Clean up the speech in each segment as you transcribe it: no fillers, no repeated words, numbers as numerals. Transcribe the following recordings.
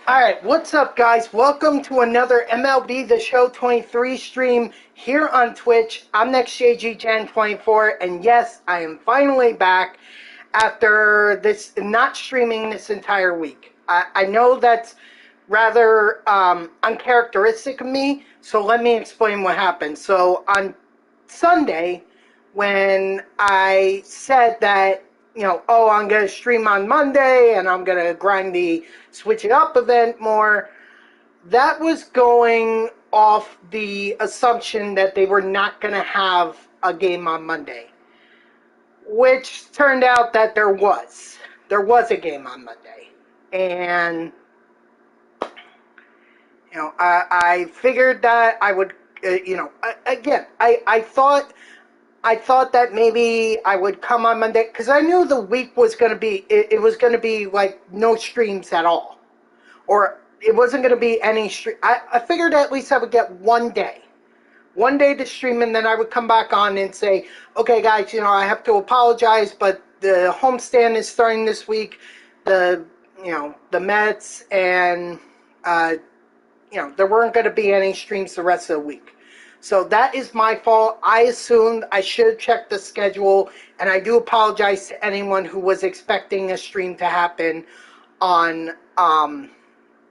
Alright, what's up guys? Welcome to another MLB The Show 23 stream here on Twitch. I'm NextJGGen24, and yes, I am finally back after this not streaming this entire week. I know that's rather uncharacteristic of me, so let me explain what happened. So on Sunday, when I said that, I'm going to stream on Monday and I'm going to grind the Switch It Up event more, that was going off the assumption that they were not going to have a game on Monday, which turned out that there was. There was a game on Monday. And, I figured that I would, again, I thought that maybe I would come on Monday because I knew the week was going to be, it was going to be like no streams at all. Or it wasn't going to be any stream. I figured at least I would get one day to stream, and then I would come back on and say, okay guys, I have to apologize, but the homestand is starting this week. The Mets, and there weren't going to be any streams the rest of the week. So that is my fault. I assumed I should have checked the schedule, and I do apologize to anyone who was expecting a stream to happen on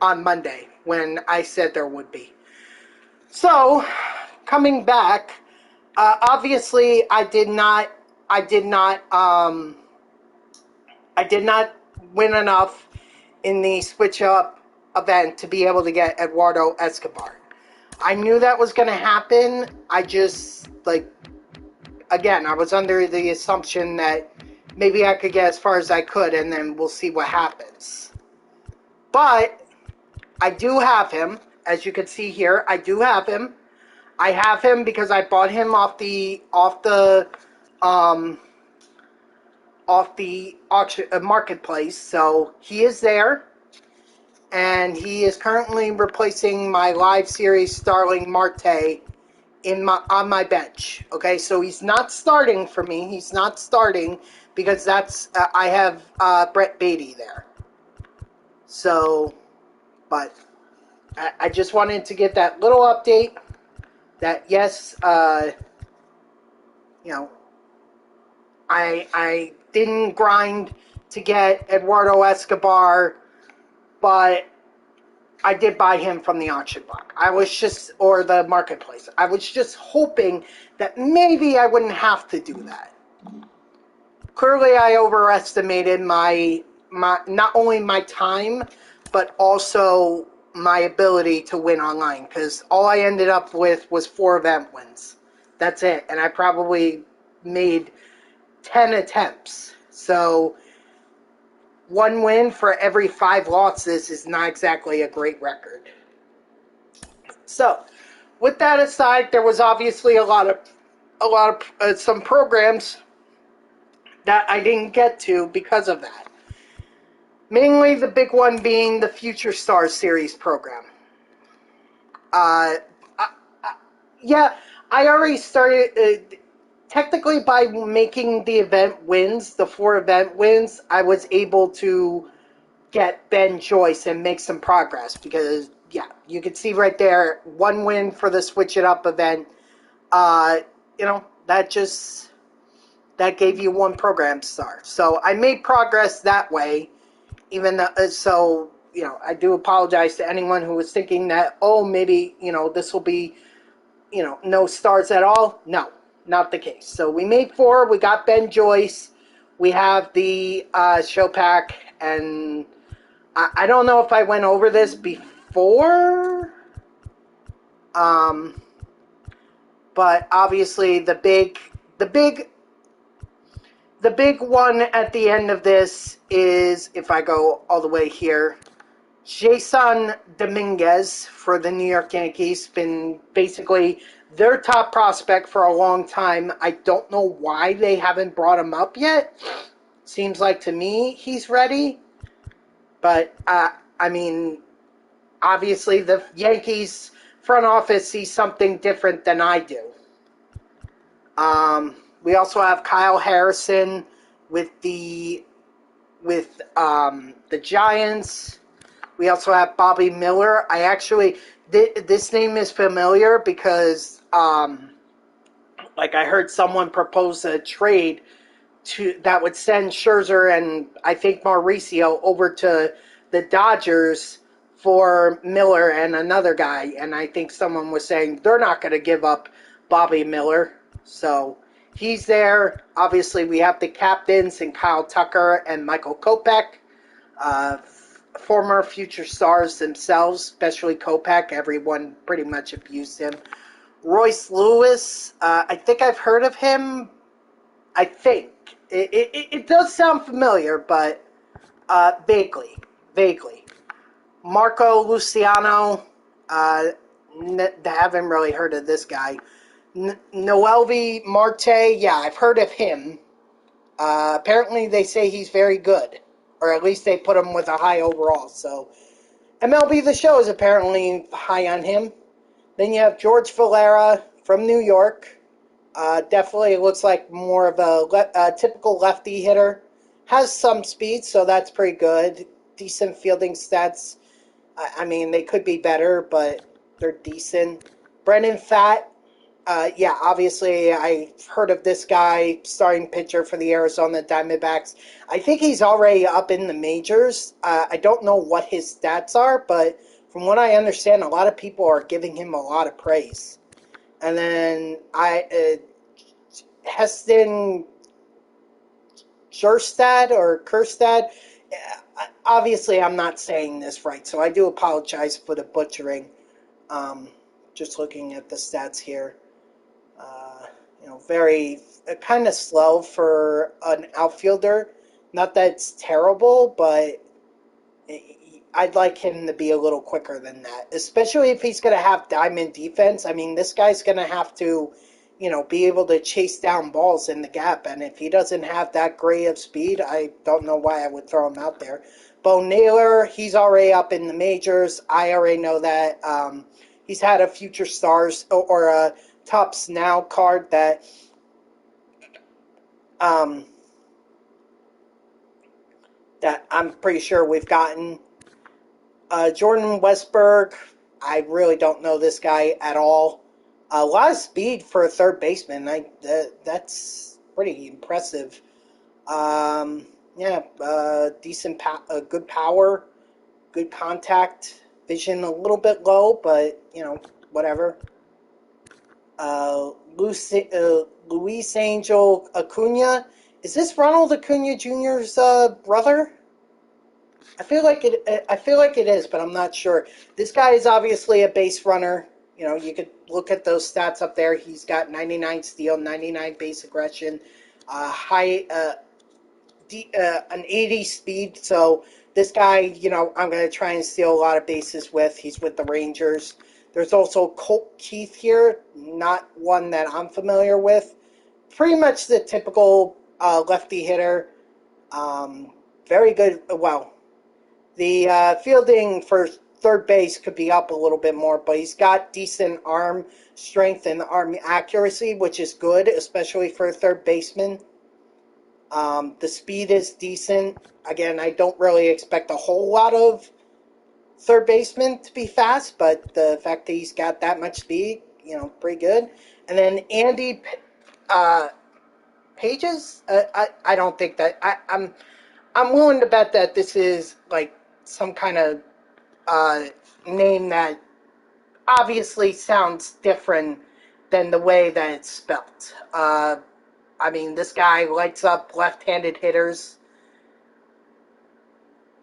Monday when I said there would be. So, coming back, obviously I did not win enough in the Switch Up event to be able to get Eduardo Escobar. I knew that was going to happen. I just, again, I was under the assumption that maybe I could get as far as I could, and then we'll see what happens. But I do have him, as you can see here. I do have him. I have him because I bought him off the auction marketplace. So he is there, and he is currently replacing my live series Starling Marte on my bench. Okay, so he's not starting for me. He's not starting because I have Brett Beatty there. So, but I just wanted to get that little update that yes, I didn't grind to get Eduardo Escobar, but I did buy him from the auction block. Or the marketplace. I was just hoping that maybe I wouldn't have to do that. Clearly, I overestimated my not only my time, but also my ability to win online, because all I ended up with was 4 event wins. That's it. And I probably made 10 attempts. So 1 win for every 5 losses is not exactly a great record. So with that aside, there was obviously a lot of some programs that I didn't get to because of that. Mainly the big one being the Future Stars series program. Yeah, I already started. Technically, by making the event wins, the 4 event wins, I was able to get Ben Joyce and make some progress. Because, yeah, you can see right there, 1 win for the Switch It Up event. That gave you 1 program star. So I made progress that way. Even though, I do apologize to anyone who was thinking that, maybe, this will be, no stars at all. No, not the case. So we made 4. We got Ben Joyce. We have the show pack. And I don't know if I went over this before. But obviously the big one at the end of this is, if I go all the way here, Jason Dominguez for the New York Yankees. Been basically their top prospect for a long time. I don't know why they haven't brought him up yet. Seems like to me he's ready. But, obviously the Yankees front office sees something different than I do. We also have Kyle Harrison with the Giants. We also have Bobby Miller. I actually, this name is familiar because, like, I heard someone propose a trade that would send Scherzer and I think Mauricio over to the Dodgers for Miller and another guy. And I think someone was saying they're not going to give up Bobby Miller. So he's there. Obviously, we have the captains and Kyle Tucker and Michael Kopech, former future stars themselves, especially Kopech. Everyone pretty much abused him. Royce Lewis, I think I've heard of him. I think. It does sound familiar, but vaguely. Marco Luciano, haven't really heard of this guy. Noelvi Marte, yeah, I've heard of him. Apparently they say he's very good, or at least they put him with a high overall. So MLB The Show is apparently high on him. Then you have George Valera from New York. Definitely looks like more of a typical lefty hitter. Has some speed, so that's pretty good. Decent fielding stats. I mean, they could be better, but they're decent. Brendan Pfaadt. Yeah, obviously, I've heard of this guy, starting pitcher for the Arizona Diamondbacks. I think he's already up in the majors. I don't know what his stats are, but from what I understand, a lot of people are giving him a lot of praise. And then Heston Kjerstad or Kjerstad. Obviously, I'm not saying this right, so I do apologize for the butchering. Just looking at the stats here. Very kind of slow for an outfielder. Not that it's terrible, but I'd like him to be a little quicker than that, especially if he's going to have diamond defense. I mean, this guy's going to have to, be able to chase down balls in the gap, and if he doesn't have that great of speed, I don't know why I would throw him out there. Bo Naylor, he's already up in the majors. I already know that. He's had a future stars or a Tops Now card that that I'm pretty sure we've gotten. Jordan Westberg, I really don't know this guy at all. A lot of speed for a third baseman. That's pretty impressive. Decent, good power, good contact, vision a little bit low, but whatever. Luis Angel Acuna. Is this Ronald Acuna Jr.'s brother? I feel like it is, but I'm not sure. This guy is obviously a base runner. You could look at those stats up there. He's got 99 steal, 99 base aggression, an 80 speed. So this guy, I'm going to try and steal a lot of bases with. He's with the Rangers. There's also Colt Keith here, not one that I'm familiar with. Pretty much the typical lefty hitter. Very good. Well, the fielding for third base could be up a little bit more, but he's got decent arm strength and arm accuracy, which is good, especially for a third baseman. The speed is decent. Again, I don't really expect a whole lot of third baseman to be fast, but the fact that he's got that much speed, pretty good. And then Andy Pages, I don't think that I'm willing to bet that this is like some kind of name that obviously sounds different than the way that it's spelt. I mean, this guy lights up left-handed hitters.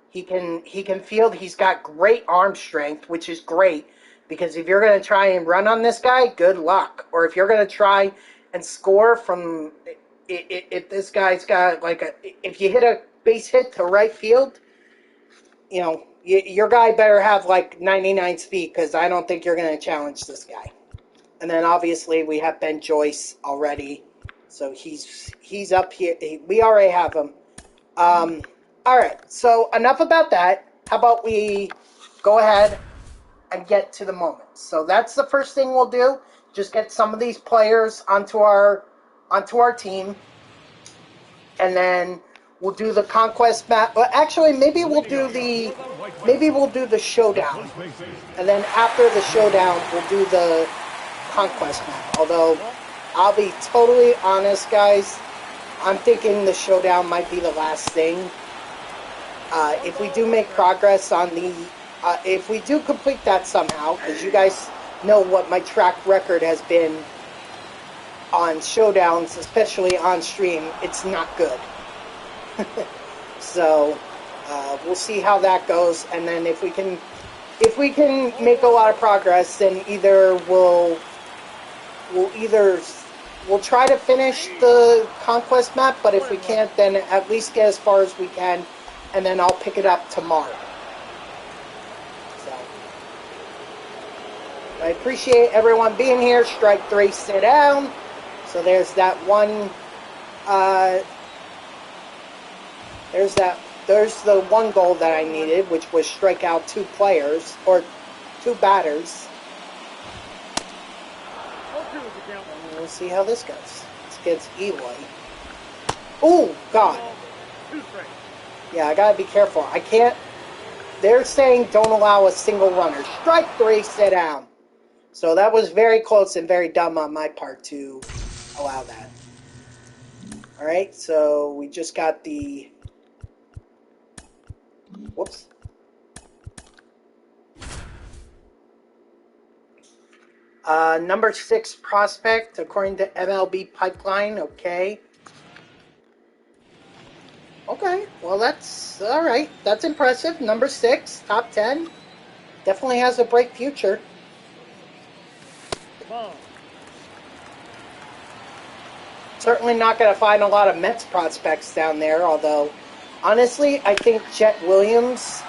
He can field. He's got great arm strength, which is great because if you're going to try and run on this guy, good luck. Or if you're going to try and score from, if this guy's got if you hit a base hit to right field, your guy better have 99 speed because I don't think you're going to challenge this guy. And then obviously we have Ben Joyce already, so he's up here. We already have him. All right, so enough about that. How about we go ahead and get to the moment? So that's the first thing we'll do. Just get some of these players onto our team, and then We'll do the conquest map. Well, actually, maybe we'll do the showdown, and then after the showdown, we'll do the conquest map. Although, I'll be totally honest, guys. I'm thinking the showdown might be the last thing. If we do make progress on the, if we do complete that somehow, because you guys know what my track record has been on showdowns, especially on stream, it's not good. So we'll see how that goes, and then if we can make a lot of progress, then we'll try to finish the conquest map, but if we can't, then at least get as far as we can, and then I'll pick it up tomorrow. So I appreciate everyone being here. Strike 3, sit down. So there's that one. There's the one goal that I needed, which was strike out 2 players, or 2 batters. And we'll see how this goes. This gets Eloy. Oh, God. Yeah, I gotta be careful. I can't. They're saying don't allow a single runner. Strike 3, sit down. So that was very close and very dumb on my part to allow that. Alright, so we just got the... Whoops. Number 6 prospect, according to MLB Pipeline. Okay. Okay, well that's alright. That's impressive. Number 6, top 10. Definitely has a bright future. Certainly not going to find a lot of Mets prospects down there, although, honestly, I think Jet Williams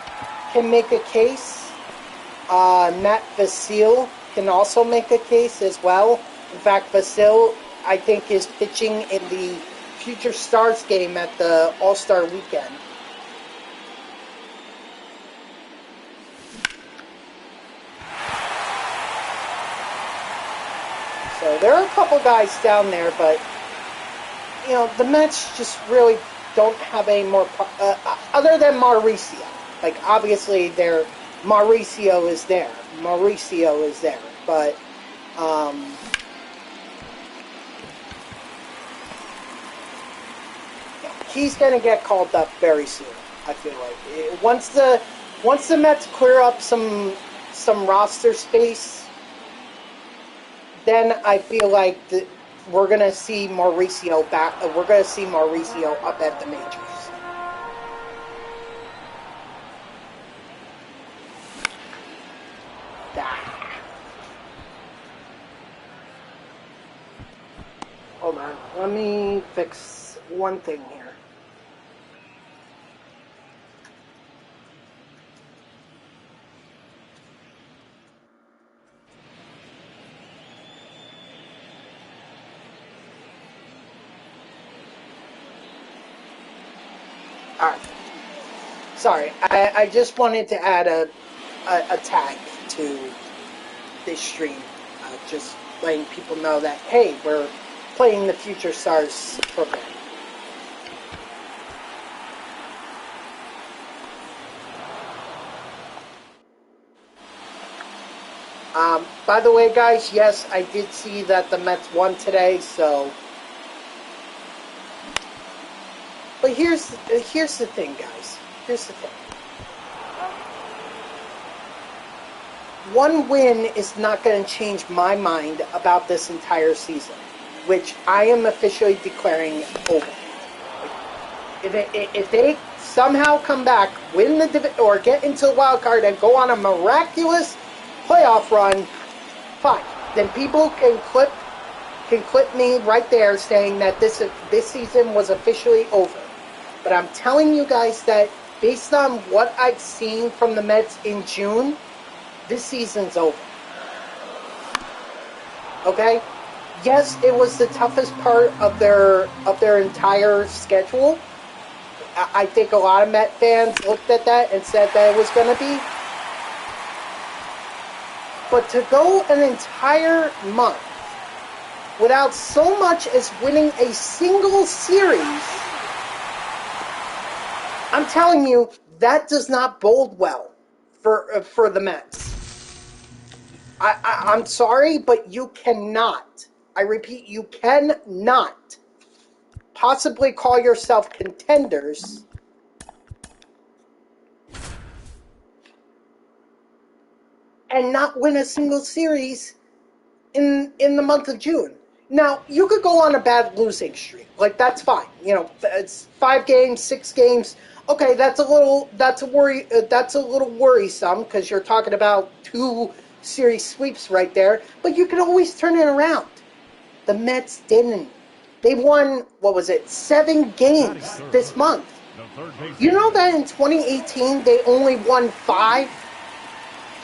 can make a case. Matt Vasile can also make a case as well. In fact, Vasile, I think, is pitching in the Future Stars game at the All-Star Weekend. So there are a couple guys down there, but you know, the Mets just really don't have any more, other than Mauricio. Like, obviously, Mauricio is there. But, he's going to get called up very soon, I feel like. Once the Mets clear up some roster space, then I feel like we're going to see Mauricio back. We're going to see Mauricio up at the majors. Hold on. Let me fix one thing here. Alright. Sorry, I just wanted to add a tag to this stream. Just letting people know that, hey, we're playing the Future Stars program. By the way, guys, yes, I did see that the Mets won today, so... But here's the thing, guys. Here's the thing. One win is not going to change my mind about this entire season, which I am officially declaring over. If they somehow come back, win the or get into the wild card and go on a miraculous playoff run, fine. Then people can clip me right there saying that this season was officially over. But I'm telling you guys that based on what I've seen from the Mets in June, this season's over. Okay? Yes, it was the toughest part of their entire schedule. I think a lot of Met fans looked at that and said that it was going to be. But to go an entire month without so much as winning a single series I'm telling you, that does not bode well for the Mets. I'm sorry, but you cannot, I repeat, you cannot possibly call yourself contenders and not win a single series in the month of June. Now, you could go on a bad losing streak. Like, that's fine. You know, it's 5 games, 6 games. Okay, that's a little worrisome because you're talking about 2 series sweeps right there. But you can always turn it around. The Mets didn't. They won, 7 games this month. You know that in 2018 they only won 5?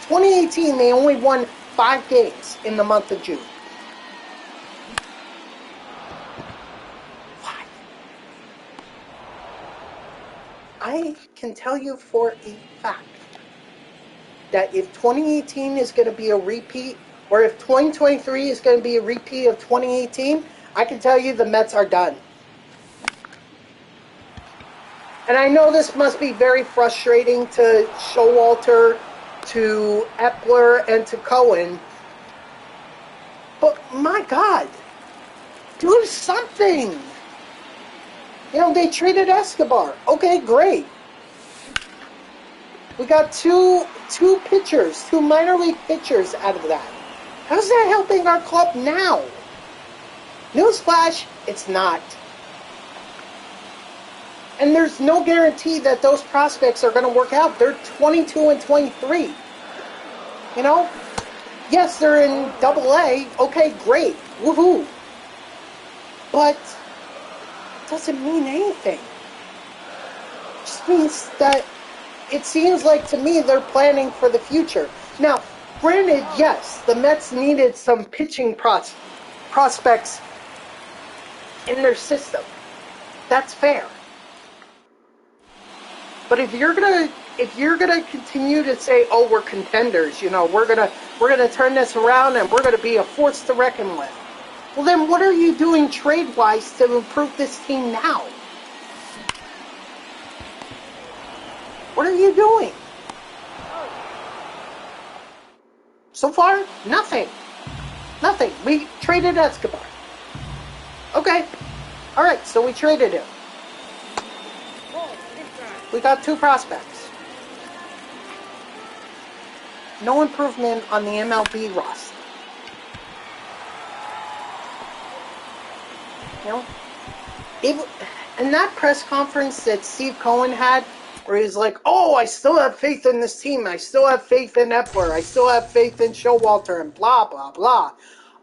2018 they only won 5 games in the month of June. Why? I can tell you for a fact that if 2018 is going to be a repeat, or if 2023 is going to be a repeat of 2018, I can tell you the Mets are done. And I know this must be very frustrating to Showalter, to Epler, and to Cohen. But my God, do something. You know, they traded Escobar. Okay, great. We got two pitchers, 2 minor league pitchers out of that. How's that helping our club now? Newsflash, it's not. And there's no guarantee that those prospects are going to work out. They're 22 and 23. You know? Yes, they're in AA. Okay, great. Woohoo. But it doesn't mean anything. It just means that it seems like to me they're planning for the future. Now, granted, yes, the Mets needed some pitching prospects in their system. That's fair. But if you're gonna continue to say, "Oh, we're contenders," you know, we're gonna turn this around and we're gonna be a force to reckon with, well, then what are you doing trade-wise to improve this team now? What are you doing? So far, nothing. Nothing. We traded Escobar. Okay. All right. So we traded him. We got 2 prospects. No improvement on the MLB roster. You know? And that press conference that Steve Cohen had, where he's like, "Oh, I still have faith in this team. I still have faith in Epler. I still have faith in Showalter," and blah, blah, blah.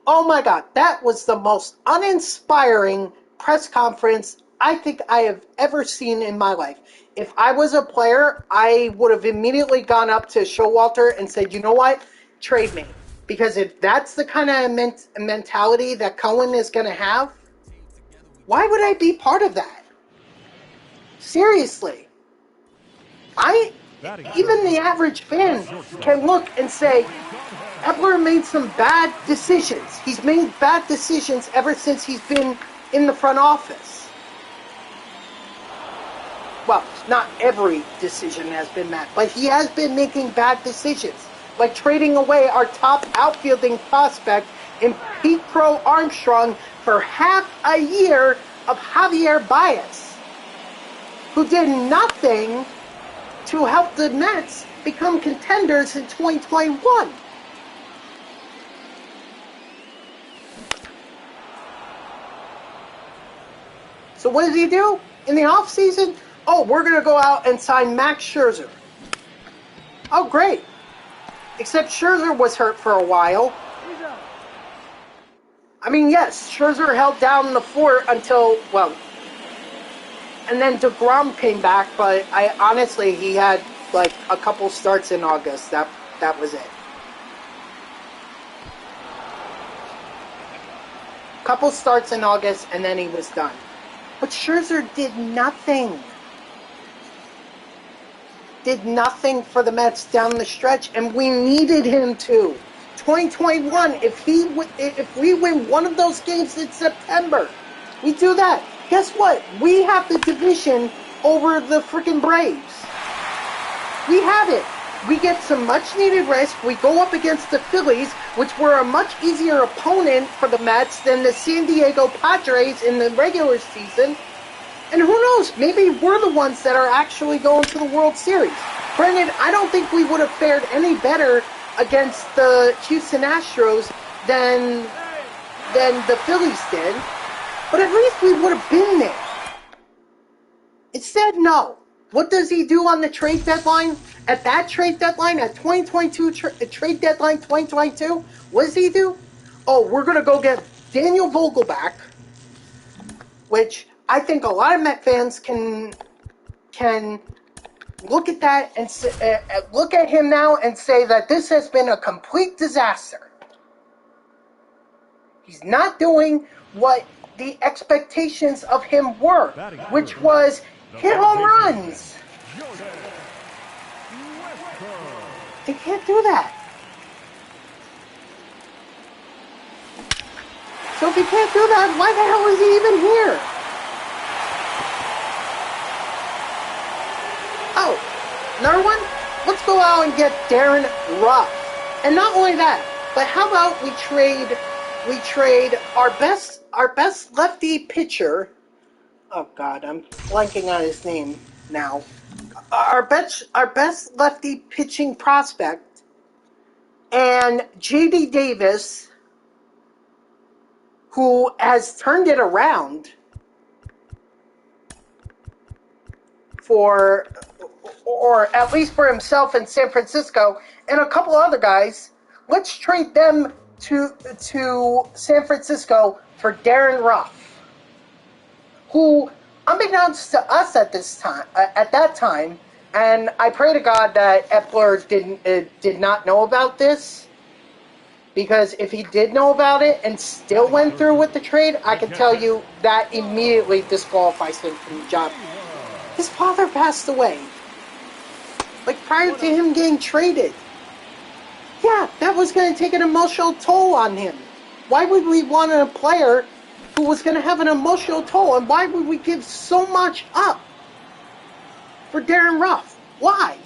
Oh my God, that was the most uninspiring press conference I think I have ever seen in my life. If I was a player, I would have immediately gone up to Showalter and said, "You know what? Trade me." Because if that's the kind of mentality that Cohen is going to have, why would I be part of that? Seriously. Even the average fan can look and say, Epler made some bad decisions. He's made bad decisions ever since he's been in the front office. Well, not every decision has been bad, but he has been making bad decisions, like trading away our top outfielding prospect in Pedro Armstrong for half a year of Javier Baez, who did nothing to help the Mets become contenders in 2021. So what did he do in the offseason? Oh, we're going to go out and sign Max Scherzer. Oh, great. Except Scherzer was hurt for a while. I mean, yes, Scherzer held down the fort until, well, and then DeGrom came back, but honestly, he had like a couple starts in August. That was it. Couple starts in August, and then he was done. But Scherzer did nothing. Did nothing for the Mets down the stretch, and we needed him to. 2021, if we win one of those games in September, we do that. Guess what? We have the division over the freaking Braves. We have it. We get some much-needed rest. We go up against the Phillies, which were a much easier opponent for the Mets than the San Diego Padres in the regular season. And who knows, maybe we're the ones that are actually going to the World Series. Granted, I don't think we would have fared any better against the Houston Astros than the Phillies did. But at least we would have been there. Instead, no. What does he do on the trade deadline? At that trade deadline, at 2022 trade deadline 2022, what does he do? Oh, we're going to go get Daniel Vogelback, which I think a lot of Met fans can look at that and look at him now and say that this has been a complete disaster. He's not doing what the expectations of him were, which was hit home runs. They can't do that. So if he can't do that, why the hell is he even here? Oh, another one? Let's go out and get Darren Ruff. And not only that, but how about we trade our best lefty pitcher. Oh God, I'm blanking on his name now. Our best lefty pitching prospect and J.D. Davis, who has turned it around or at least for himself in San Francisco, and a couple other guys. Let's trade them to San Francisco for Darren Ruff, who, unbeknownst to us at that time, and I pray to God that Epler did not know about this, because if he did know about it and still went through with the trade, I can tell you that immediately disqualifies him from the job. His father passed away, like prior to him getting traded. Yeah, that was going to take an emotional toll on him. Why would we want a player who was going to have an emotional toll, and why would we give so much up for Darren Ruff? Why?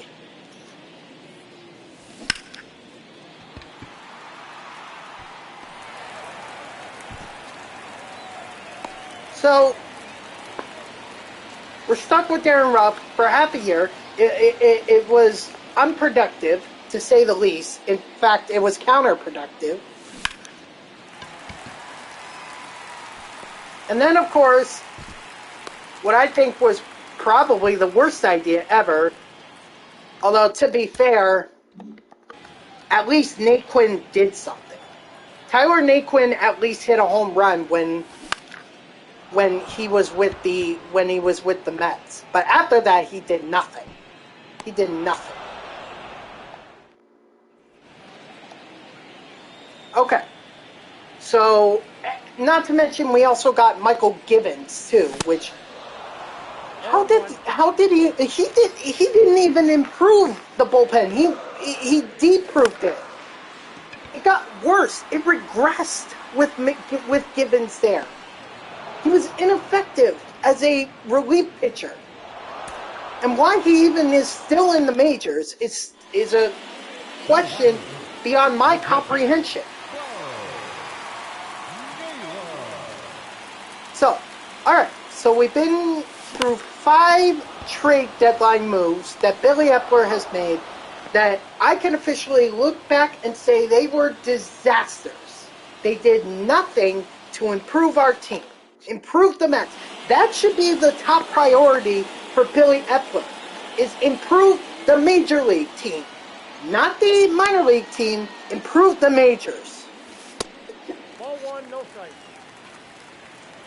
So, we're stuck with Darren Ruff for half a year. It was unproductive, to say the least. In fact, it was counterproductive. And then, of course, what I think was probably the worst idea ever, although to be fair, at least Naquin did something. Tyler Naquin at least hit a home run when he was with the Mets. But after that, he did nothing. He did nothing. Okay. So, not to mention, we also got Michael Givens too, which how did he didn't even improve the bullpen. He deproved it. It got worse. It regressed with Givens there. He was ineffective as a relief pitcher. And why he even is still in the majors is a question beyond my comprehension. So, alright, so we've been through 5 trade deadline moves that Billy Epler has made that I can officially look back and say they were disasters. They did nothing to improve our team, improve the Mets. That should be the top priority for Billy Epler, is improve the major league team. Not the minor league team, improve the majors. Ball one, no strike.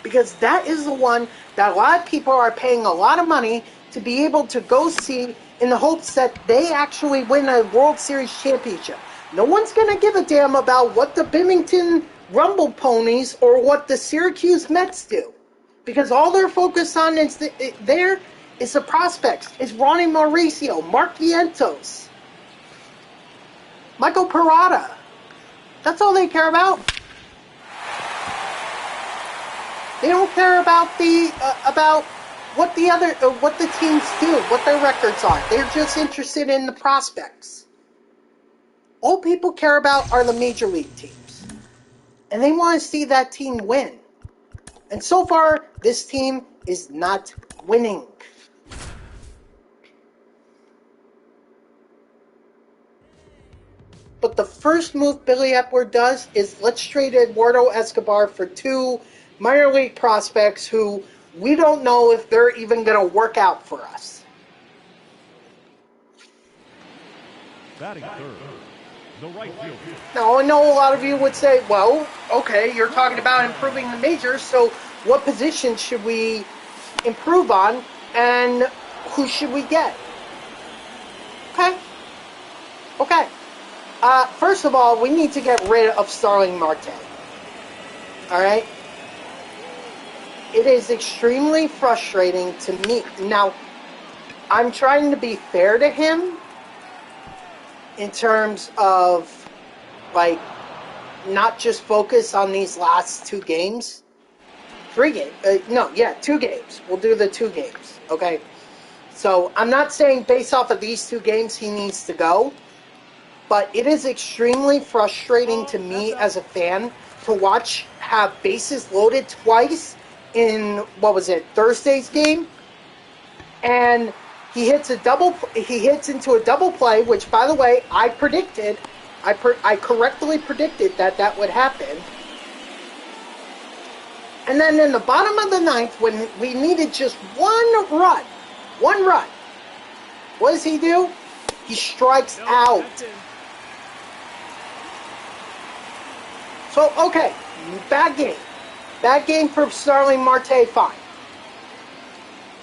Because that is the one that a lot of people are paying a lot of money to be able to go see in the hopes that they actually win a World Series championship. No one's going to give a damn about what the Binghamton Rumble Ponies or what the Syracuse Mets do. Because all they're focused on is the prospects. It's Ronnie Mauricio, Mark Vientos, Michael Parada. That's all they care about. They don't care about what the teams do, what their records are. They're just interested in the prospects. All people care about are the major league teams. And they want to see that team win. And so far, this team is not winning. But the first move Billy Epler does is let's trade Eduardo Escobar for 2 minor league prospects who we don't know if they're even going to work out for us. Batting third, the right fielder. Now, I know a lot of you would say, well, okay, you're talking about improving the majors, so what position should we improve on, and who should we get? Okay. First of all, we need to get rid of Starling Marte. All right? It is extremely frustrating to me. Now, I'm trying to be fair to him in terms of, like, not just focus on these last 2 games. 3 games. 2 games. We'll do the 2 games, okay? So, I'm not saying based off of these 2 games he needs to go, but it is extremely frustrating to me as a fan to watch have bases loaded twice in, Thursday's game, and he hits into a double play, which, by the way, I predicted. I correctly predicted that would happen. And then in the bottom of the 9th, when we needed just one run, what does he do? He strikes out. So, okay, bad game. Bad game for Starling Marte, fine.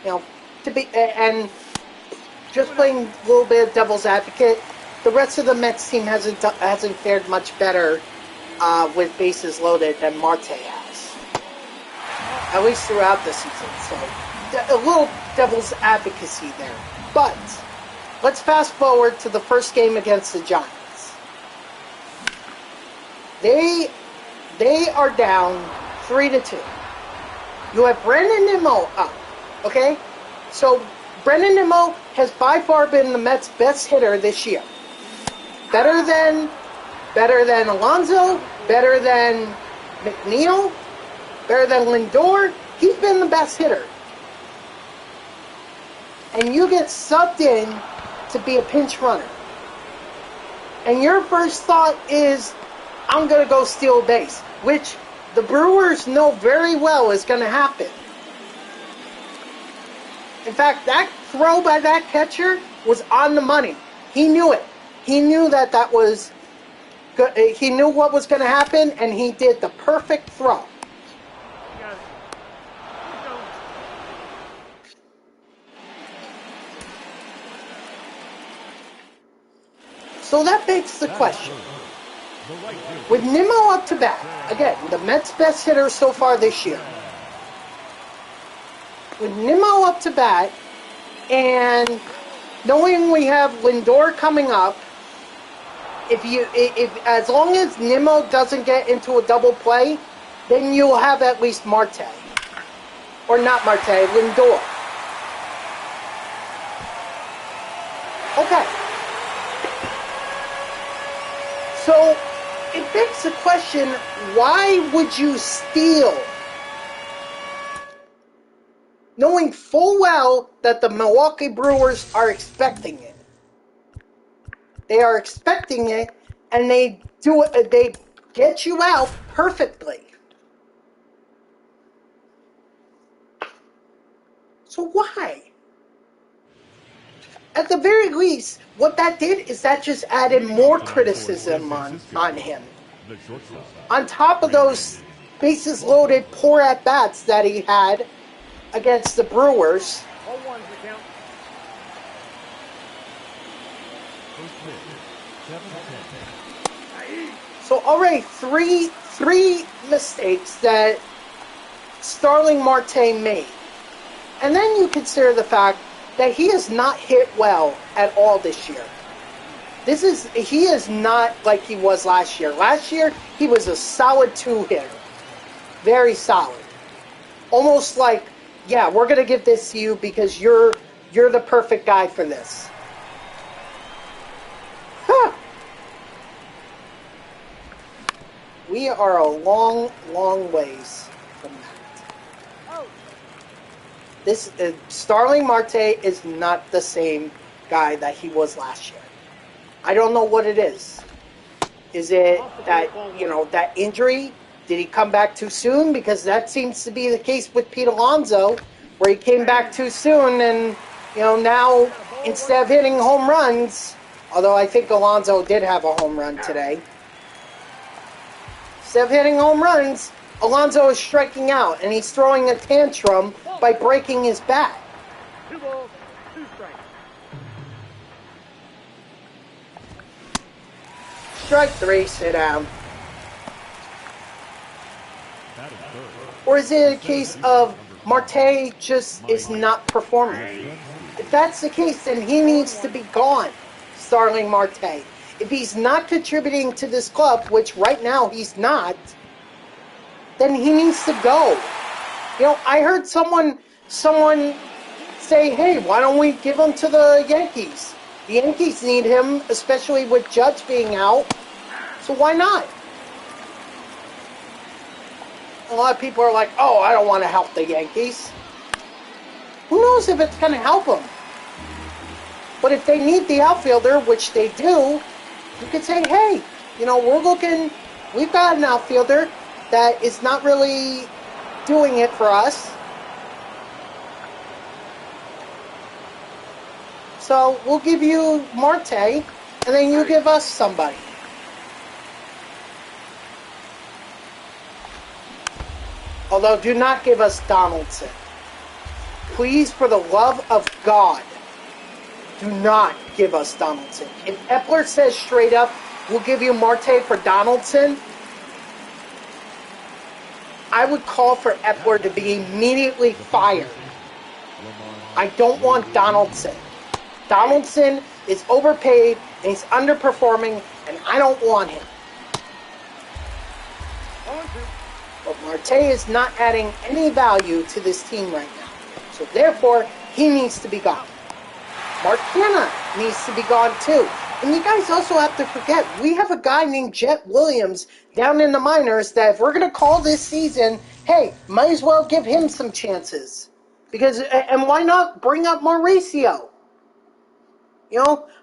And just playing a little bit of devil's advocate, the rest of the Mets team hasn't fared much better with bases loaded than Marte has. At least throughout the season. So, a little devil's advocacy there. But, let's fast forward to the first game against the Giants. They are down 3-2. You have Brandon Nimmo up, okay? So, Brandon Nimmo has by far been the Mets' best hitter this year. Better than Alonso, better than McNeil, better than Lindor. He's been the best hitter. And you get subbed in to be a pinch runner. And your first thought is, I'm going to go steal a base, which the Brewers know very well is going to happen. In fact, that throw by that catcher was on the money. He knew it. He knew that was good. He knew what was going to happen, and he did the perfect throw. So that begs the question. With Nimmo up to bat, again, the Mets' best hitter so far this year. With Nimmo up to bat, and knowing we have Lindor coming up, if as long as Nimmo doesn't get into a double play, then you'll have at least Marte. Or not Marte, Lindor. Okay. So, it begs the question, why would you steal? Knowing full well that the Milwaukee Brewers are expecting it. They are expecting it, and they do it. They get you out perfectly. So why? At the very least, what that did is that just added more criticism on him. On top of those bases loaded, poor at-bats that he had against the Brewers. So already three mistakes that Starling Marte made. And then you consider the fact that he has not hit well at all this year. He is not like he was last year. Last year, he was a solid 2 hitter. Very solid. Almost like yeah, we're gonna give this to you because you're the perfect guy for this. Huh. We are a long, long ways from that. This Starling Marte is not the same guy that he was last year. I don't know what it is. Is it that, that injury? Did he come back too soon? Because that seems to be the case with Pete Alonso, where he came back too soon and, now instead of hitting home runs, although I think Alonso did have a home run today, instead of hitting home runs, Alonso is striking out, and he's throwing a tantrum by breaking his bat. 2 balls, 2 strikes. Strike 3, sit down. Or is it a case of Marte just is not performing? If that's the case, then he needs to be gone, Starling Marte. If he's not contributing to this club, which right now he's not, then he needs to go. I heard someone say, hey, why don't we give him to the Yankees? The Yankees need him, especially with Judge being out. So why not? A lot of people are like, oh, I don't want to help the Yankees. Who knows if it's going to help them? But if they need the outfielder, which they do, you could say, hey, we've got an outfielder that is not really doing it for us. So we'll give you Marte, and then you give us somebody. Although, do not give us Donaldson. Please, for the love of God, do not give us Donaldson. If Epler says straight up, we'll give you Marte for Donaldson, I would call for Epler to be immediately fired. I don't want Donaldson. Donaldson is overpaid, and he's underperforming, and I don't want him. But Marte is not adding any value to this team right now. So therefore, he needs to be gone. Mark Hanna needs to be gone too. And you guys also have to forget, we have a guy named Jet Williams down in the minors that if we're going to call this season, hey, might as well give him some chances. And why not bring up Mauricio?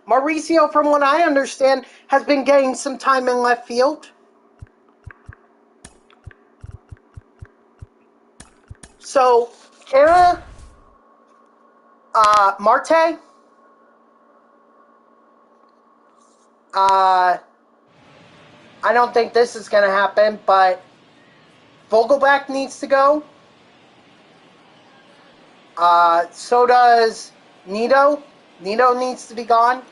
Mauricio, from what I understand, has been getting some time in left field. So, Hanna, Marte, I don't think this is going to happen, but Vogelbach needs to go. So does Nito. Nito needs to be gone.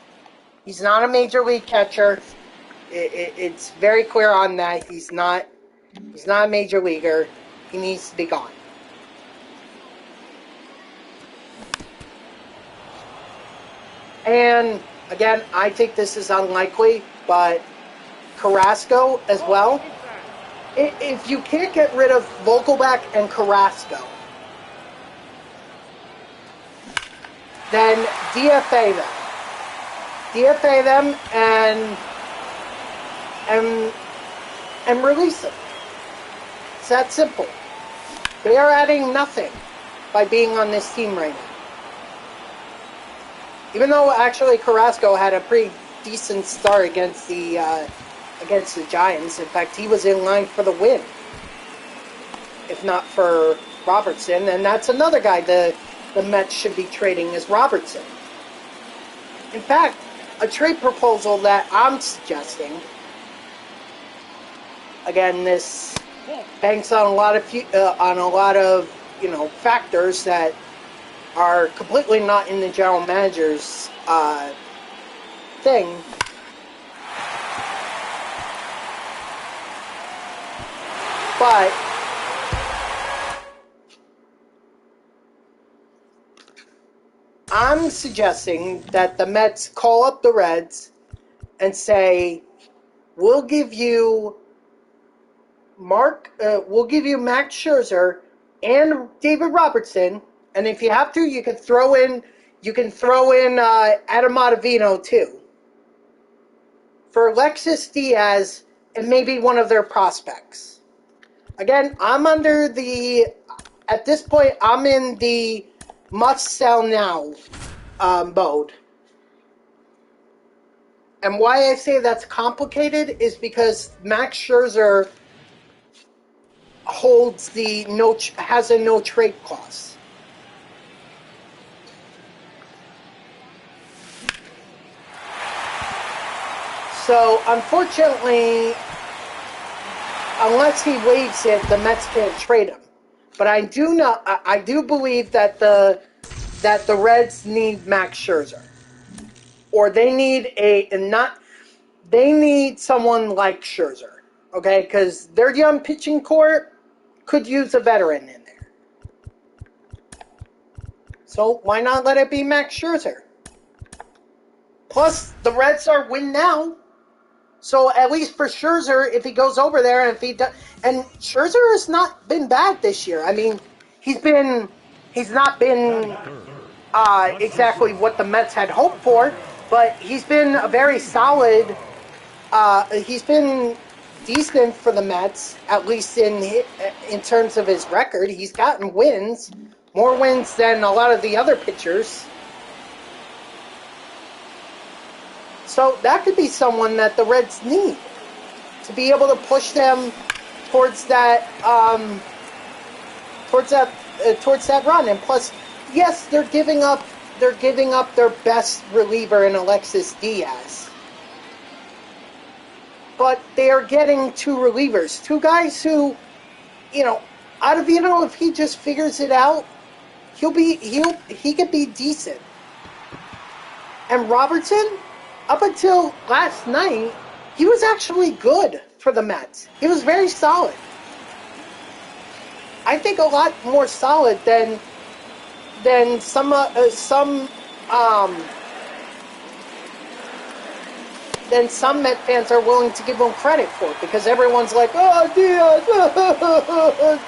He's not a major league catcher. It's very clear on that. He's not a major leaguer. He needs to be gone. And again, I think this is unlikely, but Carrasco as well. If you can't get rid of Vogelbach and Carrasco, then DFA them. DFA them and release them. It's that simple. They are adding nothing by being on this team right now. Even though actually Carrasco had a pretty decent start against the Giants. In fact, he was in line for the win, if not for Robertson. And that's another guy the Mets should be trading is Robertson. In fact, a trade proposal that I'm suggesting, again, this banks on a lot of factors that are completely not in the general manager's thing. But I'm suggesting that the Mets call up the Reds and say, we'll give you Max Scherzer and David Robertson And if you have to, you can throw in Adam Ottavino too. For Alexis Diaz, it may be one of their prospects. Again, at this point, I'm in the must sell now mode. And why I say that's complicated is because Max Scherzer has a no trade clause. So unfortunately, unless he waives it, the Mets can't trade him. But I do believe that the Reds need Max Scherzer, or they need someone like Scherzer. Okay, because their young pitching core could use a veteran in there. So why not let it be Max Scherzer? Plus, the Reds are win now. So at least for Scherzer, if he goes over there and Scherzer has not been bad this year. I mean, he's not been exactly what the Mets had hoped for, but he's been a very solid. He's been decent for the Mets, at least in terms of his record. He's gotten wins, more wins than a lot of the other pitchers. So that could be someone that the Reds need to be able to push them towards that run. And plus, yes, they're giving up their best reliever in Alexis Diaz, but they are getting two relievers, two guys who, Ottavino, if he just figures it out, he could be decent. And Robertson, up until last night, he was actually good for the Mets. He was very solid. I think a lot more solid than some Met fans are willing to give him credit for, because everyone's like, oh, Diaz,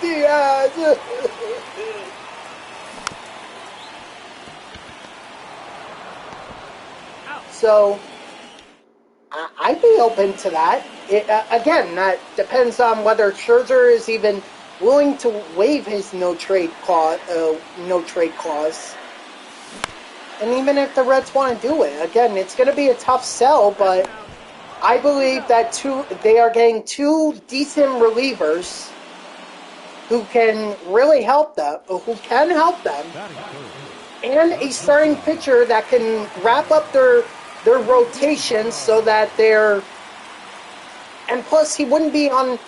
Diaz. So I'd be open to that. Again, that depends on whether Scherzer is even willing to waive his no trade clause. And even if the Reds want to do it, again, it's going to be a tough sell, but I believe that they are getting two decent relievers who can really help them, and a starting pitcher that can wrap up their rotation so that and plus he wouldn't be on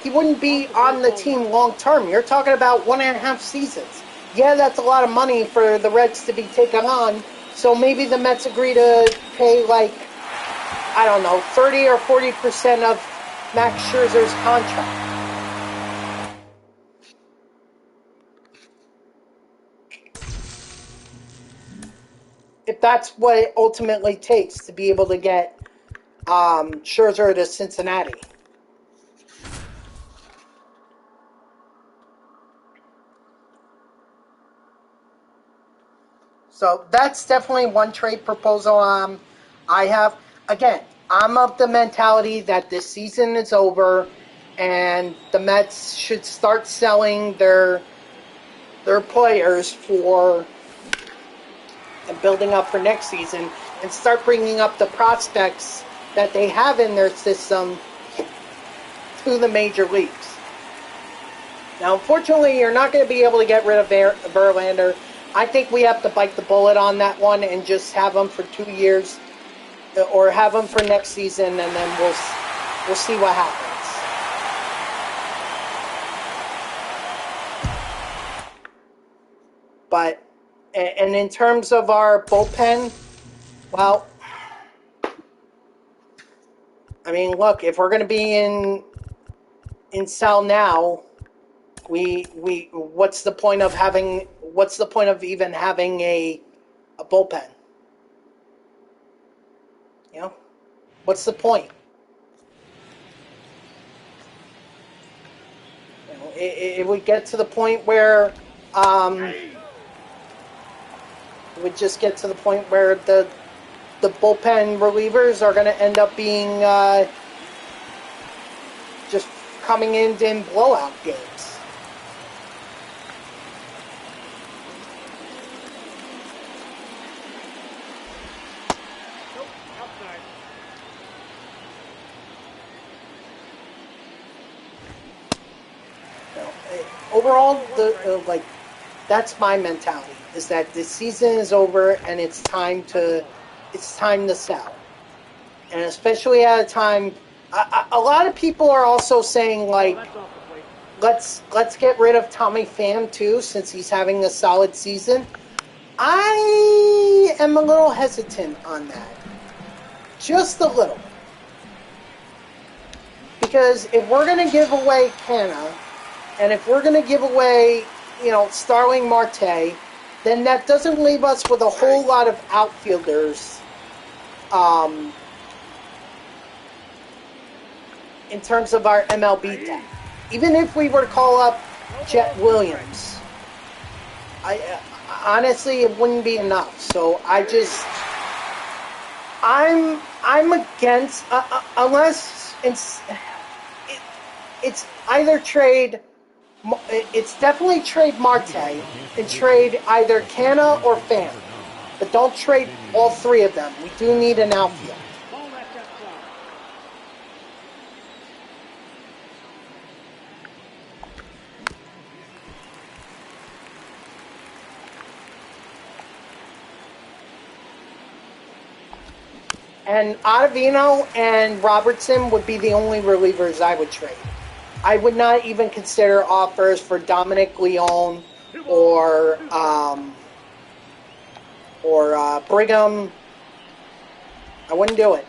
the team long term. You're talking about 1.5 seasons. Yeah, that's a lot of money for the Reds to be taken on. So maybe the Mets agree to pay 30 or 40% of Max Scherzer's contract. If that's what it ultimately takes to be able to get Scherzer to Cincinnati. So that's definitely one trade proposal I have. Again, I'm of the mentality that this season is over and the Mets should start selling their players for and building up for next season, and start bringing up the prospects that they have in their system to the major leagues. Now, unfortunately, you're not going to be able to get rid of Verlander. I think we have to bite the bullet on that one and just have him for 2 years, or have him for next season, and then we'll see what happens. But, and in terms of our bullpen, well, I mean, look, if we're going to be in sell now, what's the point of even having a bullpen? You know, what's the point? You know, it would get to the point where We just get to the point where the bullpen relievers are going to end up being just coming in blowout games. Overall, that's my mentality. Is that the season is over and it's time to sell, and especially at a time. A lot of people are also saying let's get rid of Tommy Pham too, since he's having a solid season. I am a little hesitant on that, just a little, because if we're going to give away Canna, and if we're going to give away, Starling Marte, then that doesn't leave us with a whole lot of outfielders in terms of our MLB depth. Even if we were to call up Jet Williams, honestly, it wouldn't be enough. So I'm against, unless it's either trade. It's definitely trade Marte and trade either Canna or Pham. But don't trade all three of them. We do need an outfield. And Ottavino and Robertson would be the only relievers I would trade. I would not even consider offers for Dominic Leone or Brigham. I wouldn't do it.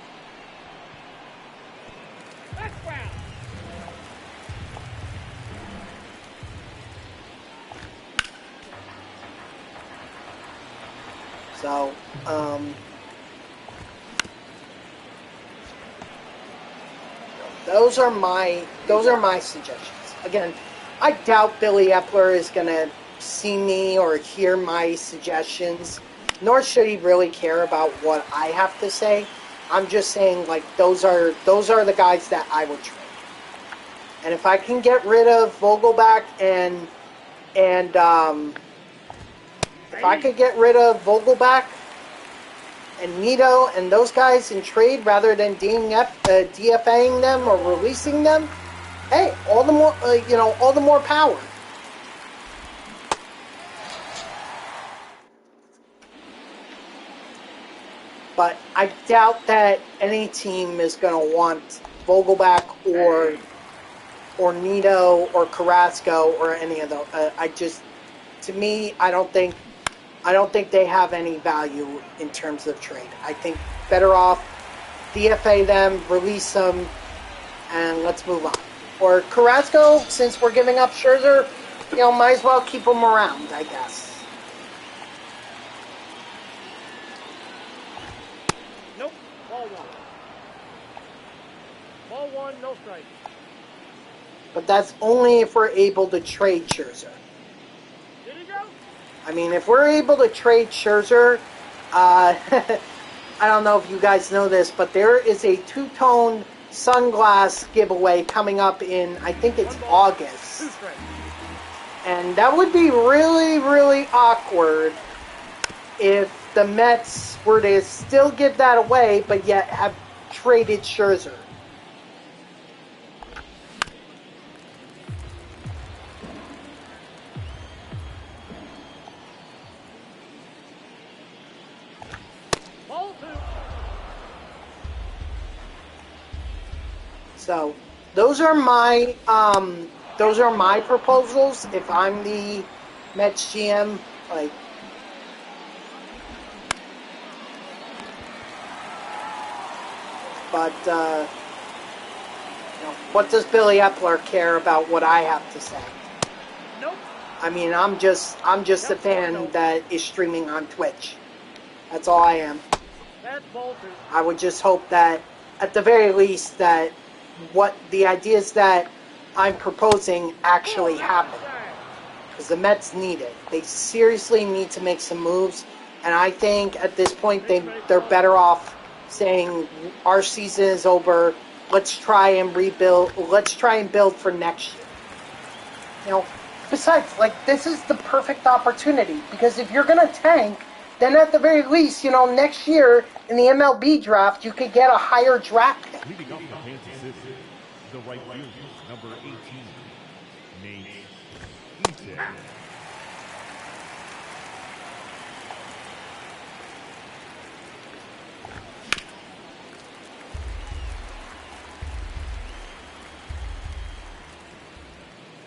So, those are my suggestions. Again, I doubt Billy Epler is going to see me or hear my suggestions, nor should he really care about what I have to say. I'm just saying, those are the guys that I would trade. And if I can get rid of Vogelbach and if I could get rid of Vogelbach and Nito and those guys in trade rather than DFAing them or releasing them, hey, all the more power. But I doubt that any team is going to want Vogelbach or Nito or Carrasco or any of those. To me, I don't think they have any value in terms of trade. I think better off DFA them, release them, and let's move on. Or Carrasco, since we're giving up Scherzer, might as well keep him around, I guess. Nope, ball one. Ball one, no strike. But that's only if we're able to trade Scherzer. Did he go? I mean, if we're able to trade Scherzer, I don't know if you guys know this, but there is a two-tone sunglass giveaway coming up in, I think it's August. And that would be really, really awkward if the Mets were to still give that away, but yet have traded Scherzer. So those are my proposals. If I'm the Mets GM, but what does Billy Epler care about what I have to say? Nope. I mean, I'm just a fan that is streaming on Twitch. That's all I am. That's ball two. I would just hope that, at the very least, that what the ideas that I'm proposing actually happen. because the Mets need it. They seriously need to make some moves, and I think at this point they're better off saying our season is over. Let's try and rebuild. Let's try and build for next year. You know, besides, like, this is the perfect opportunity, because if you're going to tank, then at the very least, you know, next year in the MLB draft, you could get a higher draft pick. Leading up to Kansas City, the right fielder, number 18, Nate Eaton.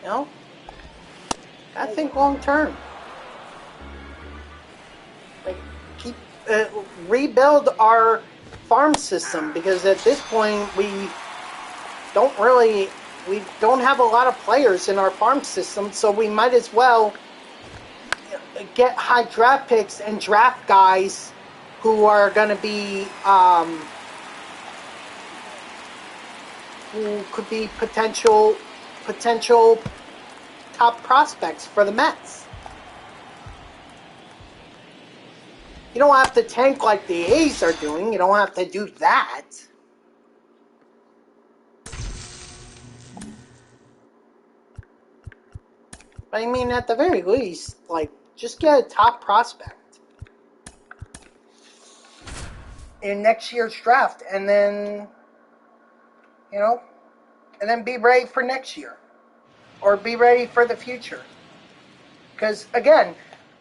You know, I think long term. Like, keep rebuild our farm system, because at this point we don't have a lot of players in our farm system, so we might as well get high draft picks and draft guys who are going to be who could be potential top prospects for the Mets. You don't have to tank like the A's are doing. You don't have to do that. But I mean, at the very least, like, just get a top prospect in next year's draft, and then, you know, and then be ready for next year, or be ready for the future. Because, again,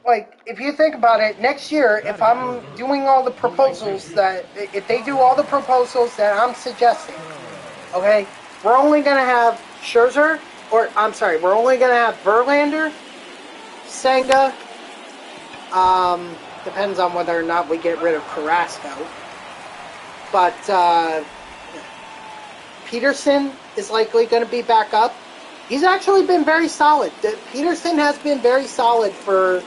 like, if you think about it, next year, if I'm doing all the proposals if they do all the proposals that I'm suggesting, okay, we're only going to have Scherzer, we're only going to have Verlander, Senga, depends on whether or not we get rid of Carrasco, but Peterson is likely going to be back up. He's actually been very solid. Peterson has been very solid for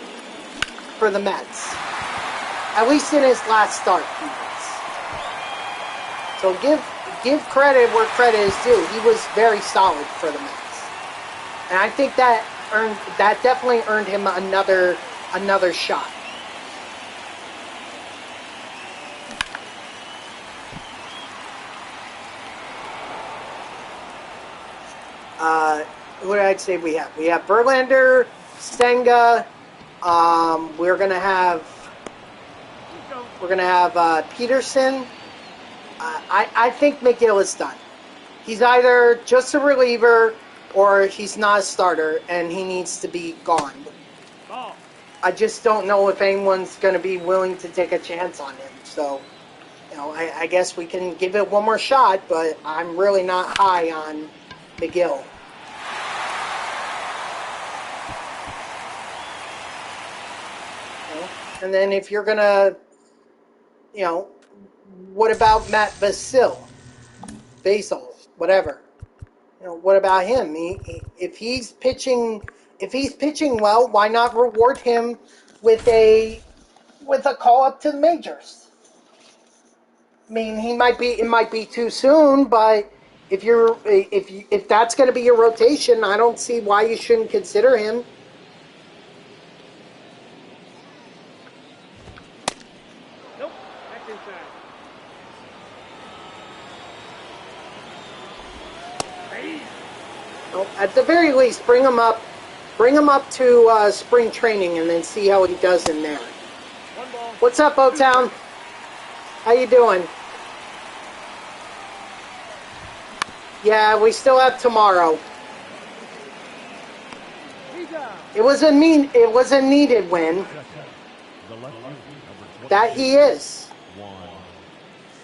the Mets, at least in his last start. So give credit where credit is due. He was very solid for the Mets, and I think that definitely earned him another shot. What did I say we have? We have Verlander, Senga. We're gonna have Peterson. I think McGill is done. He's either just a reliever or he's not a starter, and he needs to be gone. I just don't know if anyone's going to be willing to take a chance on him. So, you know, I guess we can give it one more shot, but I'm really not high on McGill. And then if you're going to, you know, what about Matt Basil, whatever? You know, what about him? If he's pitching well, why not reward him with a call up to the majors? I mean, it might be too soon, but if that's going to be your rotation, I don't see why you shouldn't consider him. At the very least, bring him up to spring training, and then see how he does in there. What's up, O-Town? How you doing? Yeah, we still have tomorrow. It was a needed win. That he is.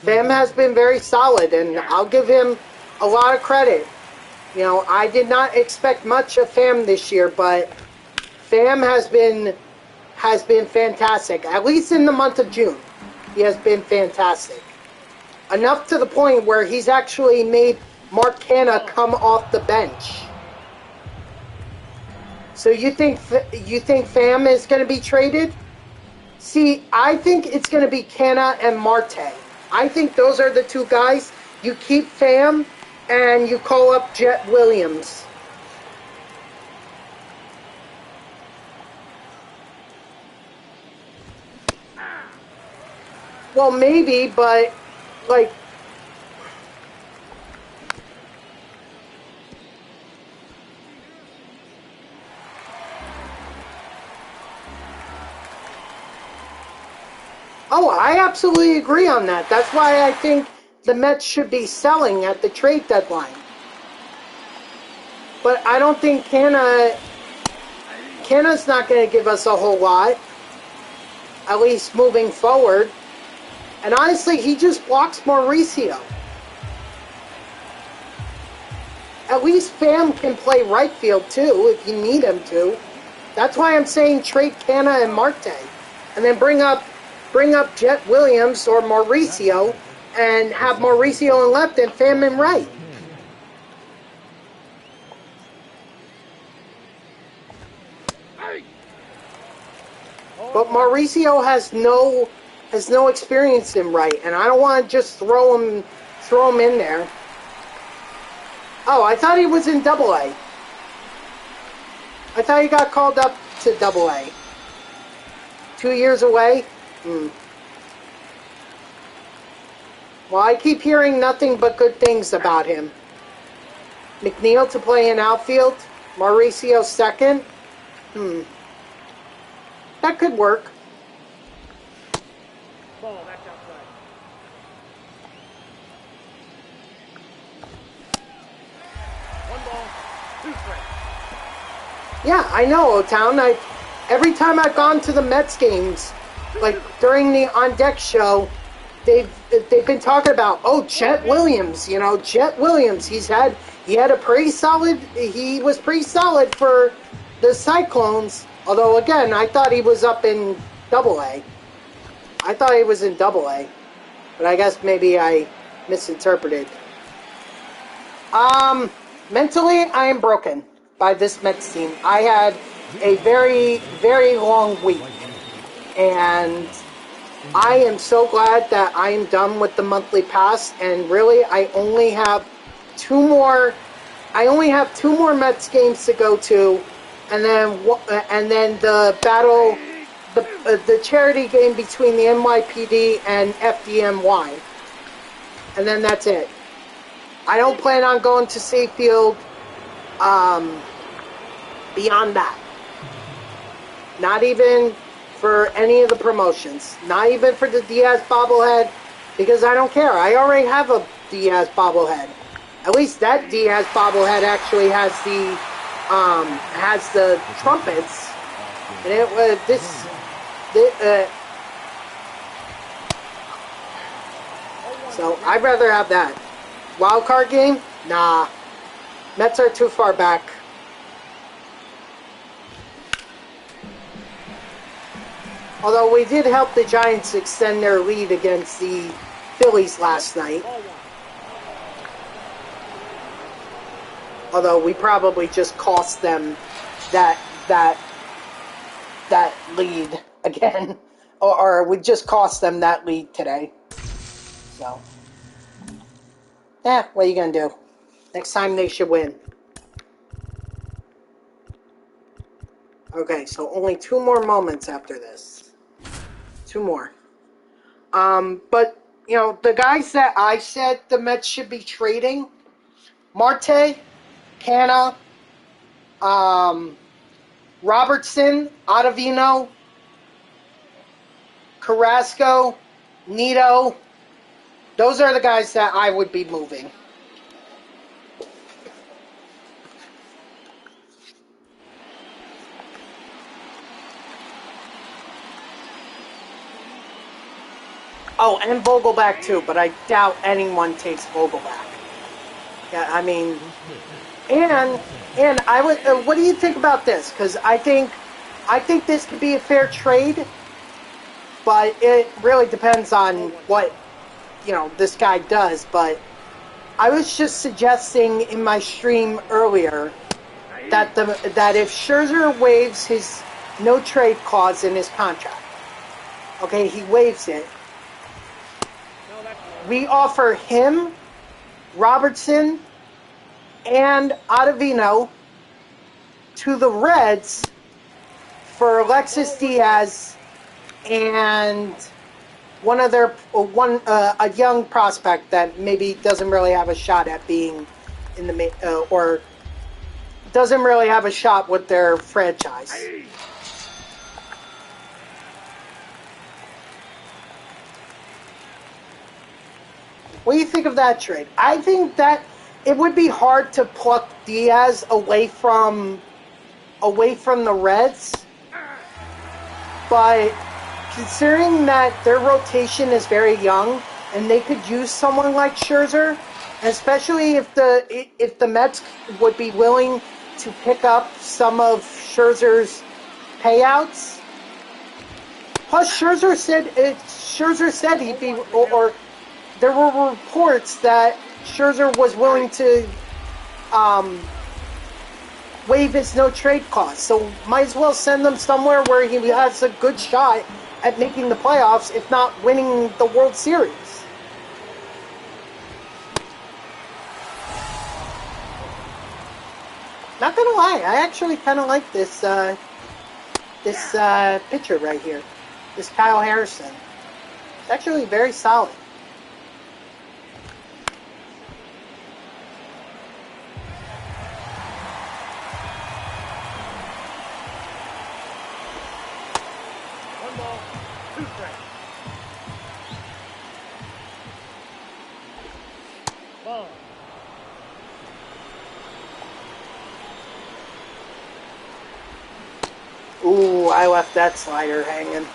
Pham has been very solid, and I'll give him a lot of credit. You know, I did not expect much of Pham this year, but Pham has been fantastic. At least in the month of June, he has been fantastic. Enough to the point where he's actually made Mark Canha come off the bench. So you think Pham is going to be traded? See, I think it's going to be Canha and Marte. I think those are the two guys. You keep Pham, and you call up Jet Williams. Well, maybe, but like. Oh, I absolutely agree on that. That's why I think the Mets should be selling at the trade deadline. But I don't think Canna's not going to give us a whole lot, at least moving forward. And honestly, he just blocks Mauricio. At least Pham can play right field too if you need him to. That's why I'm saying trade Canna and Marte, and then bring up Jet Williams or Mauricio, and have Mauricio in left and Pham in right. But Mauricio has no experience in right, and I don't want to just throw him in there. Oh, I thought he was in Double-A. I thought he got called up to Double-A. 2 years away? Well, I keep hearing nothing but good things about him. McNeil to play in outfield? Mauricio second? That could work. Ball back outside. One ball, 2 strikes. Yeah, I know, O-Town. Every time I've gone to the Mets games, like during the On Deck show, they've been talking about, Jet Williams. Jet Williams. He was pretty solid for the Cyclones. Although again, I thought he was up in Double-A. I thought he was in Double-A, but I guess maybe I misinterpreted. Mentally, I am broken by this Mets team. I had a very, very long week, and I am so glad that I am done with the monthly pass, and really, I only have two more Mets games to go to, and then the battle, the charity game between the NYPD and FDNY, and then that's it. I don't plan on going to Safefield beyond that. Not even for any of the promotions. Not even for the Diaz bobblehead, because I don't care. I already have a Diaz bobblehead. At least that Diaz bobblehead actually has the trumpets, and it was so I'd rather have that. Wild card game? Nah. Mets are too far back. Although we did help the Giants extend their lead against the Phillies last night. Although we probably just cost them that lead again. Or we just cost them that lead today. So, what are you going to do? Next time they should win. Okay, so only 2 more moments after this. 2 more. But, the guys that I said the Mets should be trading, Marte, Canna, Robertson, Ottavino, Carrasco, Nito, those are the guys that I would be moving. Oh, and Vogelback too, but I doubt anyone takes Vogelback. Yeah, I mean, and I would. What do you think about this? Because I think this could be a fair trade, but it really depends on what this guy does. But I was just suggesting in my stream earlier that if Scherzer waives his no trade clause in his contract, okay, he waives it. We offer him, Robertson, and Ottavino to the Reds for Alexis Diaz and a young prospect that maybe doesn't really have a shot at being in the or doesn't really have a shot with their franchise. What do you think of that trade? I think that it would be hard to pluck Diaz away from the Reds, but considering that their rotation is very young and they could use someone like Scherzer, especially if the Mets would be willing to pick up some of Scherzer's payouts. Plus, Scherzer said he'd be, or there were reports that Scherzer was willing to waive his no-trade clause. So might as well send them somewhere where he has a good shot at making the playoffs, if not winning the World Series. Not gonna lie, I actually kind of like this pitcher right here, this Kyle Harrison. It's actually very solid. Ooh, I left that slider hanging.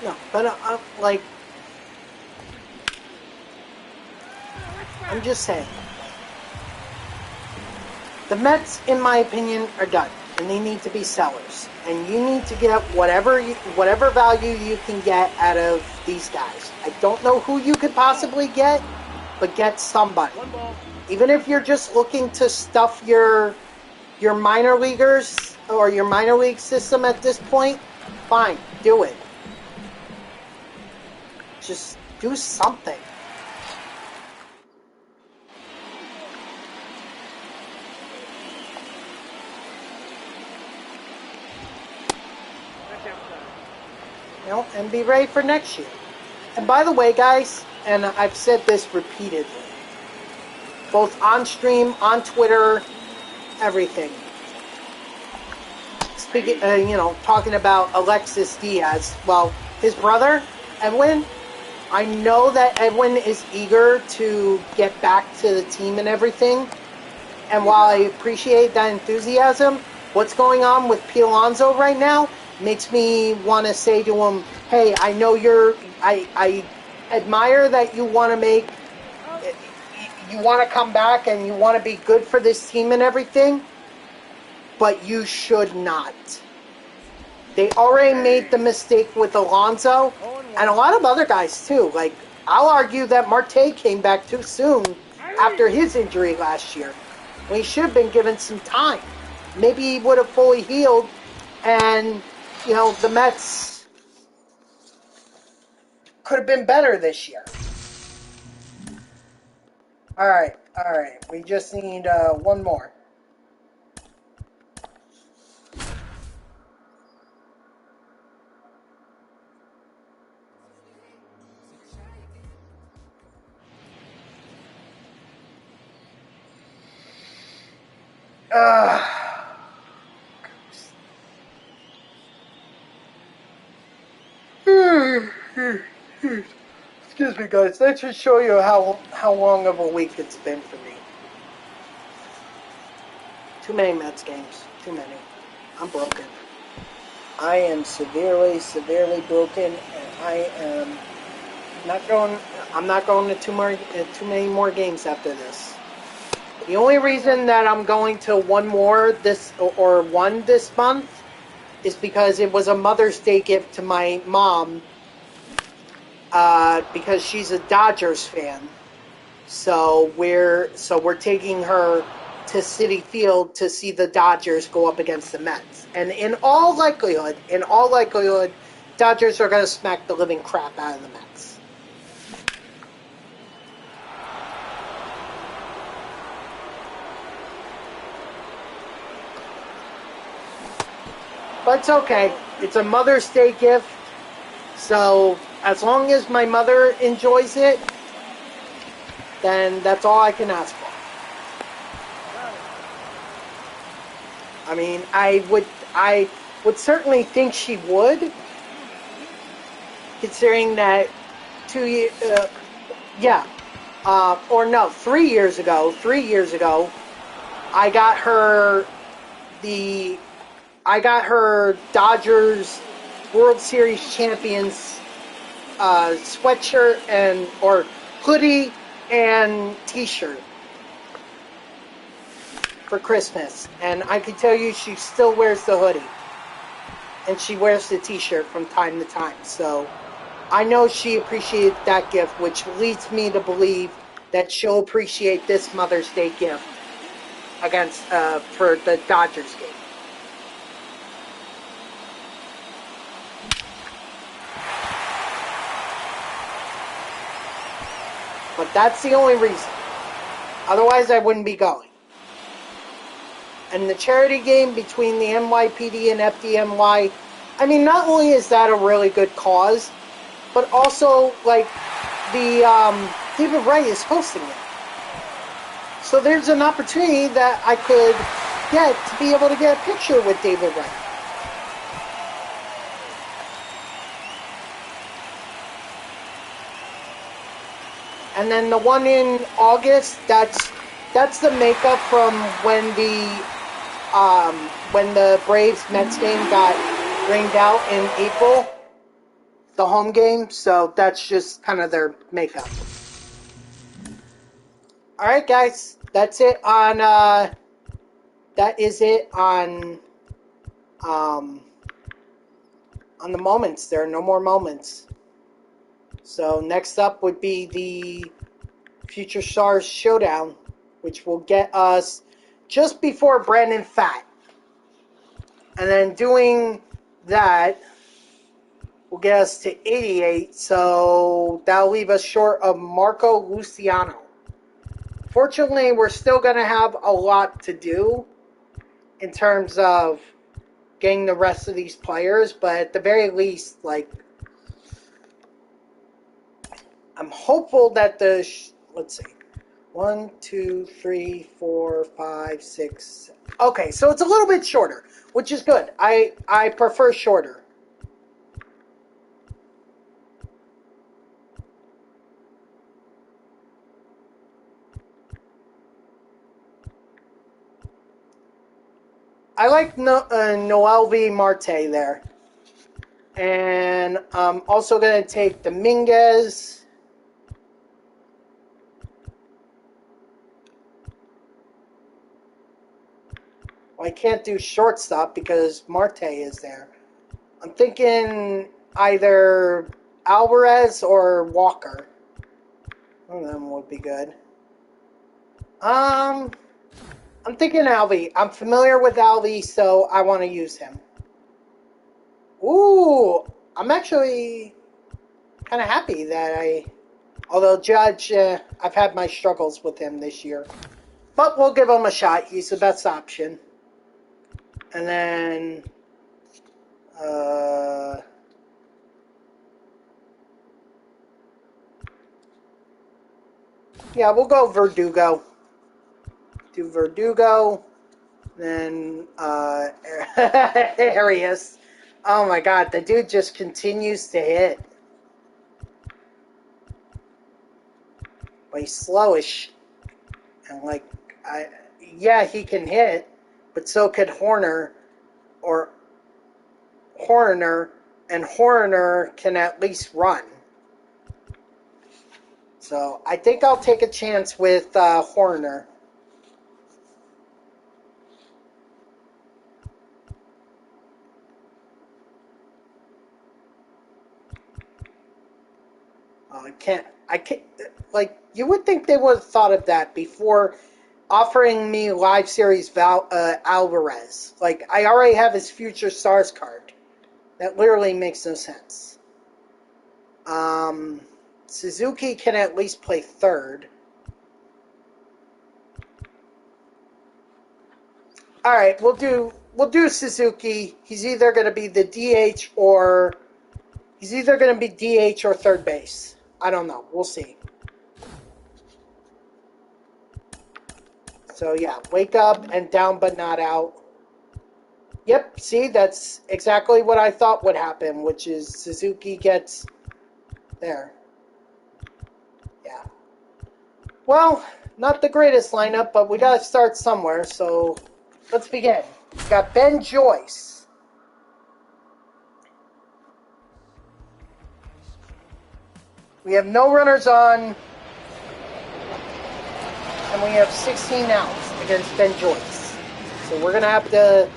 No, but I'm just saying. The Mets, in my opinion, are done, and they need to be sellers. And you need to get whatever value you can get out of these guys. I don't know who you could possibly get, but get somebody. Even if you're just looking to stuff your minor leaguers or your minor league system at this point, fine, do it. Just do something. You know, and be ready for next year. And by the way, guys, and I've said this repeatedly, both on stream, on Twitter, everything. Speaking, talking about Alexis Diaz. Well, his brother, Edwin. I know that Edwin is eager to get back to the team and everything. And while I appreciate that enthusiasm, what's going on with Pete Alonso right now makes me want to say to him, hey, I know I admire that you want to come back and you want to be good for this team and everything, but you should not. They already made the mistake with Alonso, and a lot of other guys too. Like, I'll argue that Marte came back too soon after his injury last year, when he should have been given some time. Maybe he would have fully healed, and the Mets could have been better this year. All right. We just need one more. Excuse me, guys. That should show you how long of a week it's been for me. Too many Mets games. Too many. I'm broken. I am severely broken, and I'm not going to too many more games after this. The only reason that I'm going to one this month is because it was a Mother's Day gift to my mom, because she's a Dodgers fan. So we're taking her to Citi Field to see the Dodgers go up against the Mets. And in all likelihood, Dodgers are going to smack the living crap out of the Mets. But it's okay. It's a Mother's Day gift. So as long as my mother enjoys it, then that's all I can ask for. I mean, I would certainly think she would, considering that 2 years, or no, 3 years ago, I got her Dodgers World Series champions sweatshirt or hoodie and T-shirt for Christmas, and I can tell you she still wears the hoodie and she wears the T-shirt from time to time. So I know she appreciated that gift, which leads me to believe that she'll appreciate this Mother's Day gift for the Dodgers game. But that's the only reason. Otherwise, I wouldn't be going. And the charity game between the NYPD and FDNY, I mean, not only is that a really good cause, but also, like, the David Wright is hosting it. So there's an opportunity that I could get to be able to get a picture with David Wright. And then the one in August, that's the makeup from when the Braves Mets game got rained out in April, the home game. So that's just kind of their makeup. All right, guys, that's it on. That is it on the moments. There are no more moments. So next up would be the Future Stars Showdown, which will get us just before Brandon Pfaadt. And then doing that will get us to 88, so that'll leave us short of Marco Luciano. Fortunately, we're still going to have a lot to do in terms of getting the rest of these players, but at the very least, like, I'm hopeful that let's see, 1, 2, 3, 4, 5, 6. Okay, so it's a little bit shorter, which is good. I prefer shorter. I like Noelvi Marte there. And I'm also going to take Dominguez. Well, I can't do shortstop because Marte is there. I'm thinking either Alvarez or Walker. One of them would be good. I'm thinking Alvy. I'm familiar with Alvy, so I want to use him. Ooh, I'm actually kind of happy that although Judge, I've had my struggles with him this year. But we'll give him a shot. He's the best option. And then, yeah, we'll go Verdugo. Do Verdugo. Then, Arias. Oh my god, the dude just continues to hit. But he's slowish. And like, yeah, he can hit, but so could Horner, and Horner can at least run. So I think I'll take a chance with Horner. I can't, like, you would think they would have thought of that before offering me Live Series Alvarez. Like, I already have his Future Stars card. That literally makes no sense. Suzuki can at least play third. Alright, we'll do we'll do Suzuki. He's either going to be the DH or he's either going to be DH or third base. I don't know. We'll see. So yeah, wake up and down but not out. Yep, see, that's exactly what I thought would happen, which is Suzuki gets there. Yeah. Well, not the greatest lineup, but we got to start somewhere, so let's begin. We got Ben Joyce. We have no runners on, and we have 16 outs against Ben Joyce. So we're going to have to...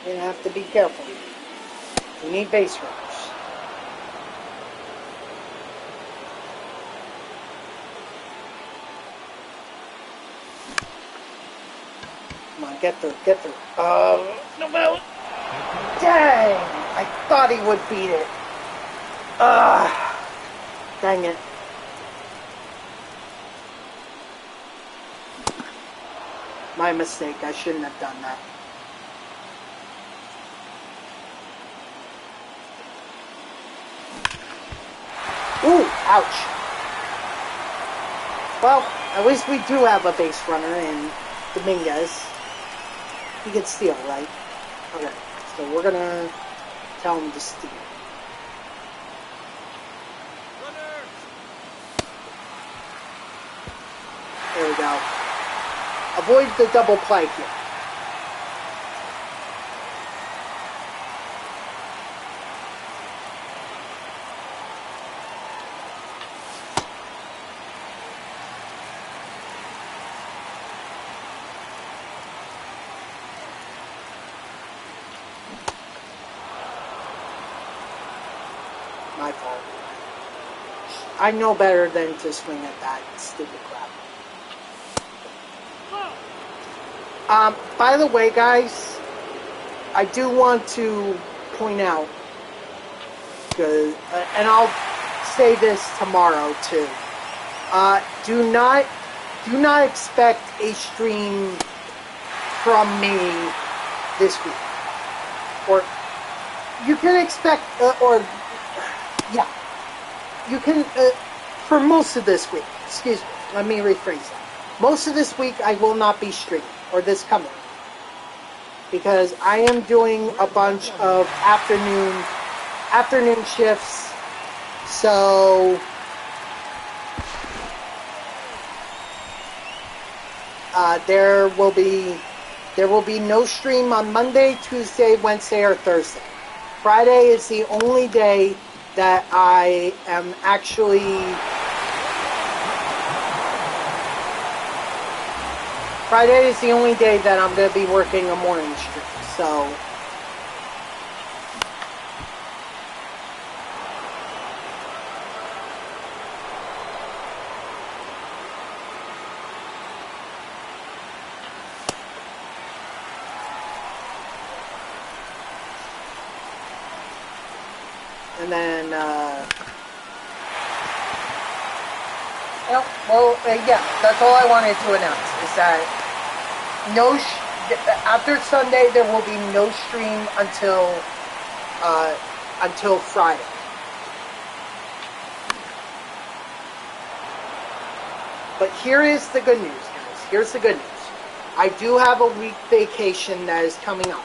We're going to have to be careful. We need base runners. Come on, get through, get through. No. Dang! I thought he would beat it. Dang it. My mistake. I shouldn't have done that. Ooh, ouch. Well, at least we do have a base runner in Dominguez. He can steal, right? Okay, so we're gonna tell him to steal. Runner. There we go. Avoid the double play here. My fault. I know better than to swing at that stupid crap. By the way, guys, I do want to point out, and I'll say this tomorrow too. Do not expect a stream from me this week, or you can expect, you can, for most of this week, excuse me, let me rephrase that. Most of this week I will not be streaming, or this coming, because I am doing a bunch of afternoon shifts, so there will be no stream on Monday, Tuesday, Wednesday, or Thursday. Friday is the only day that I am actually Friday is the only day that I'm going to be working a morning stream. So and then, yeah, that's all I wanted to announce, is that after Sunday, there will be no stream until Friday. But here is the good news, guys. Here's the good news. I do have a week vacation that is coming up.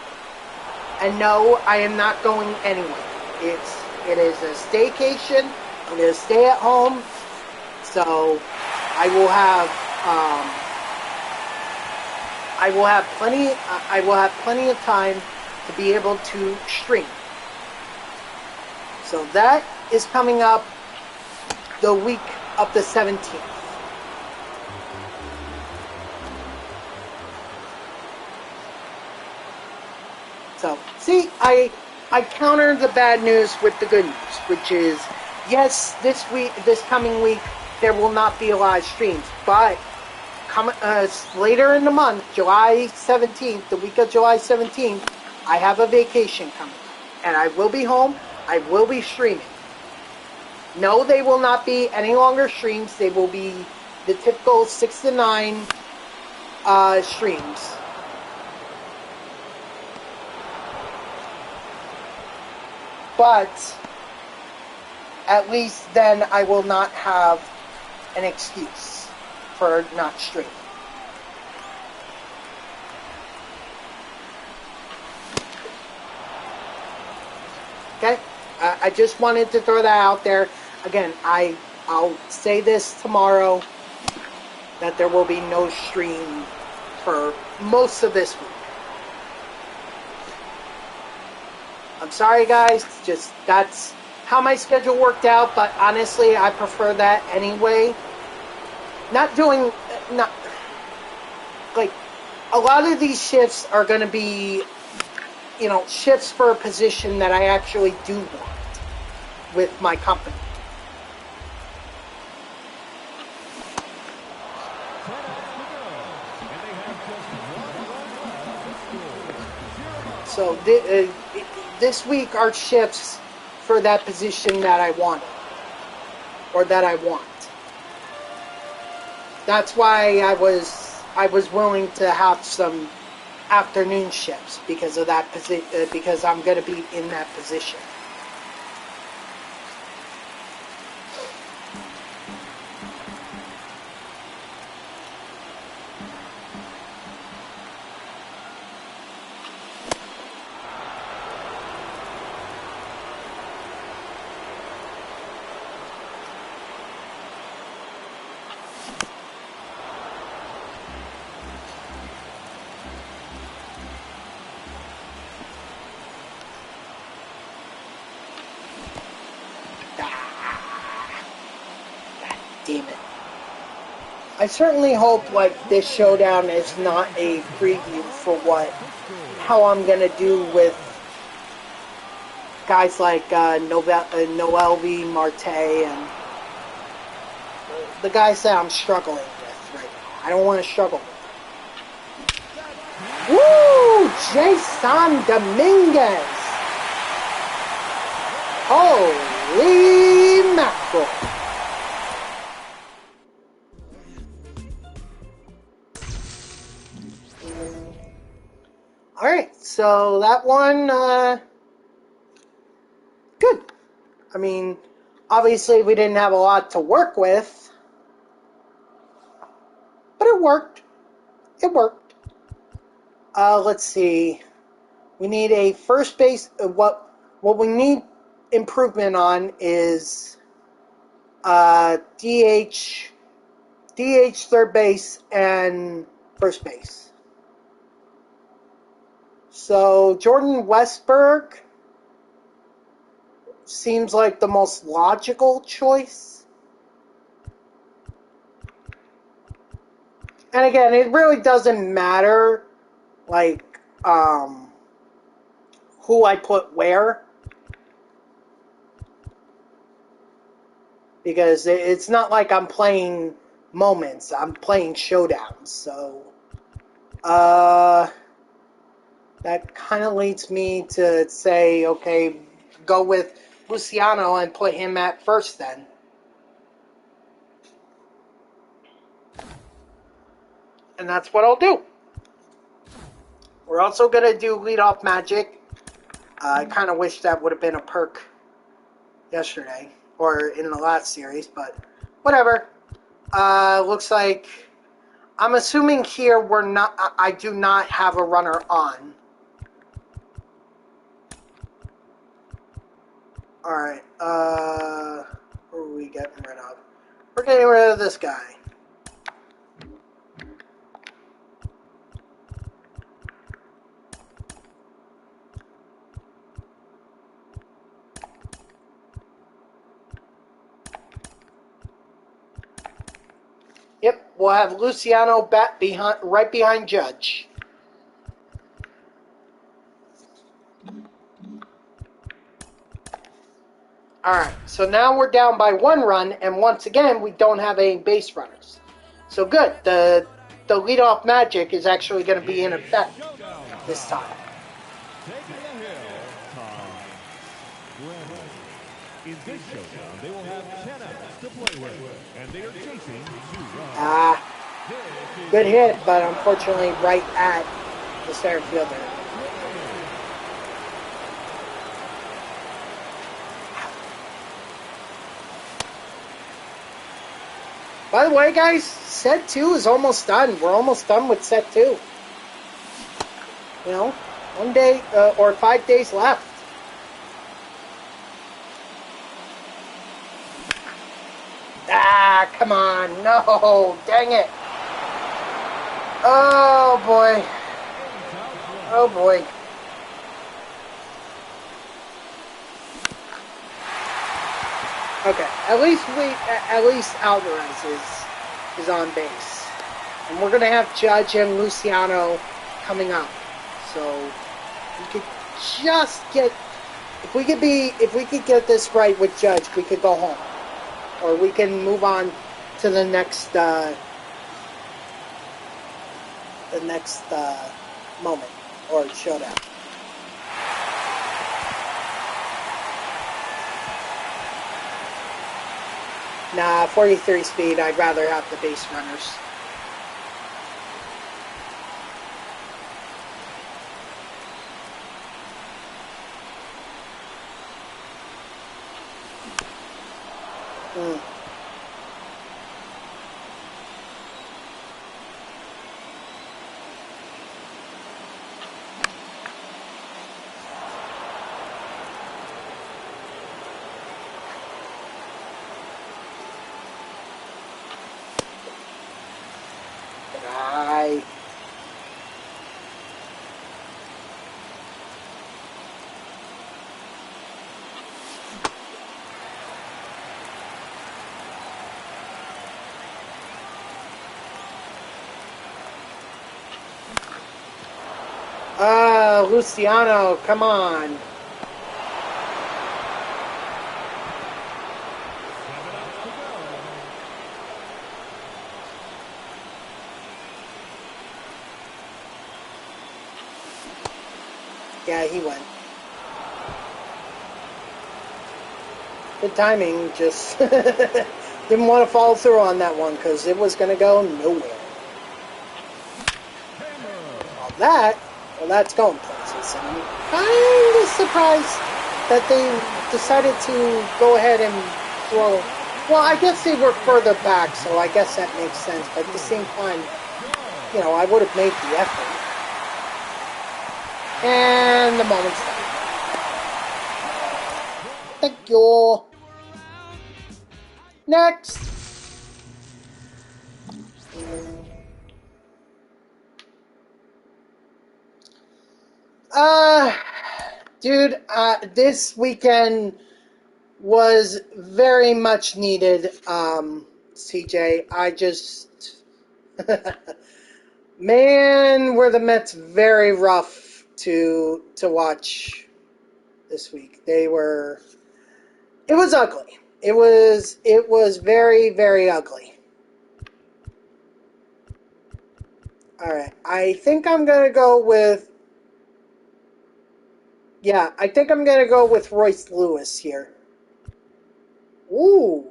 And no, I am not going anywhere. It is a staycation. I'm going to stay at home, so I will have plenty of time to be able to stream. So that is coming up the week of the 17th. So, see, I counter the bad news with the good news, which is, yes, this coming week, there will not be a live streams, but later in the month, July 17th, the week of July 17th, I have a vacation coming, and I will be home, I will be streaming. No, they will not be any longer streams. They will be the typical 6 to 9 streams. But at least then I will not have an excuse for not streaming. Okay? I just wanted to throw that out there. Again, I'll say this tomorrow, that there will be no stream for most of this week. I'm sorry, guys. Just that's how my schedule worked out. But honestly, I prefer that anyway. Not like a lot of these shifts are going to be, shifts for a position that I actually do want with my company. So this week are shifts for that position that I wanted, or that I want. That's why I was willing to have some afternoon shifts because of that because I'm going to be in that position. Damn it. I certainly hope this showdown is not a preview for how I'm gonna do with guys like Noelvi, Marte, and the guys that I'm struggling with right now. I don't want to struggle with them. Woo! Jason Dominguez! Holy mackerel! Alright, so that one, good. I mean, obviously we didn't have a lot to work with, but it worked. It worked. Let's see. We need a first base. What we need improvement on is DH, third base, and first base. So Jordan Westberg seems like the most logical choice. And again, it really doesn't matter, who I put where. Because it's not like I'm playing moments. I'm playing showdowns. So, that kind of leads me to say, okay, go with Luciano and put him at first then. And that's what I'll do. We're also going to do leadoff magic. I kind of wish that would have been a perk yesterday, or in the last series, but whatever. Looks like, I'm assuming here I do not have a runner on. Alright, who are we getting rid of? We're getting rid of this guy. Yep, we'll have Luciano right behind Judge. Alright, so now we're down by 1 run, and once again, we don't have any base runners. So good, the leadoff magic is actually going to be in effect this time. In this showdown, they will have 10 outs to play with, and they are chasing 2 runs. Ah, good hit, but unfortunately right at the center fielder. By the way, guys, set 2 is almost done. We're almost done with set 2. You know, 1 day or 5 days left. Ah, come on. No, dang it. Oh, boy. Oh, boy. Okay, at least Alvarez is on base, and we're gonna have Judge and Luciano coming up. So we could just get if we could get this right with Judge, we could go home, or we can move on to the next moment or showdown. Nah, 43 speed. I'd rather have the base runners. Luciano, come on. Yeah, he went. Good timing, just didn't want to follow through on that one because it was going to go nowhere. Well, that's going places. And I'm kind of surprised that they decided to go ahead and throw. Well, I guess they were further back, so I guess that makes sense. But at the same time, you know, I would have made the effort. And the moment's done. Thank you. Next. Dude, this weekend was very much needed, CJ. I just... Man, were the Mets very rough to watch this week. They were... It was ugly. It was very, very ugly. Alright, I think I'm going to go with... Yeah, I think I'm going to go with Royce Lewis here. Ooh.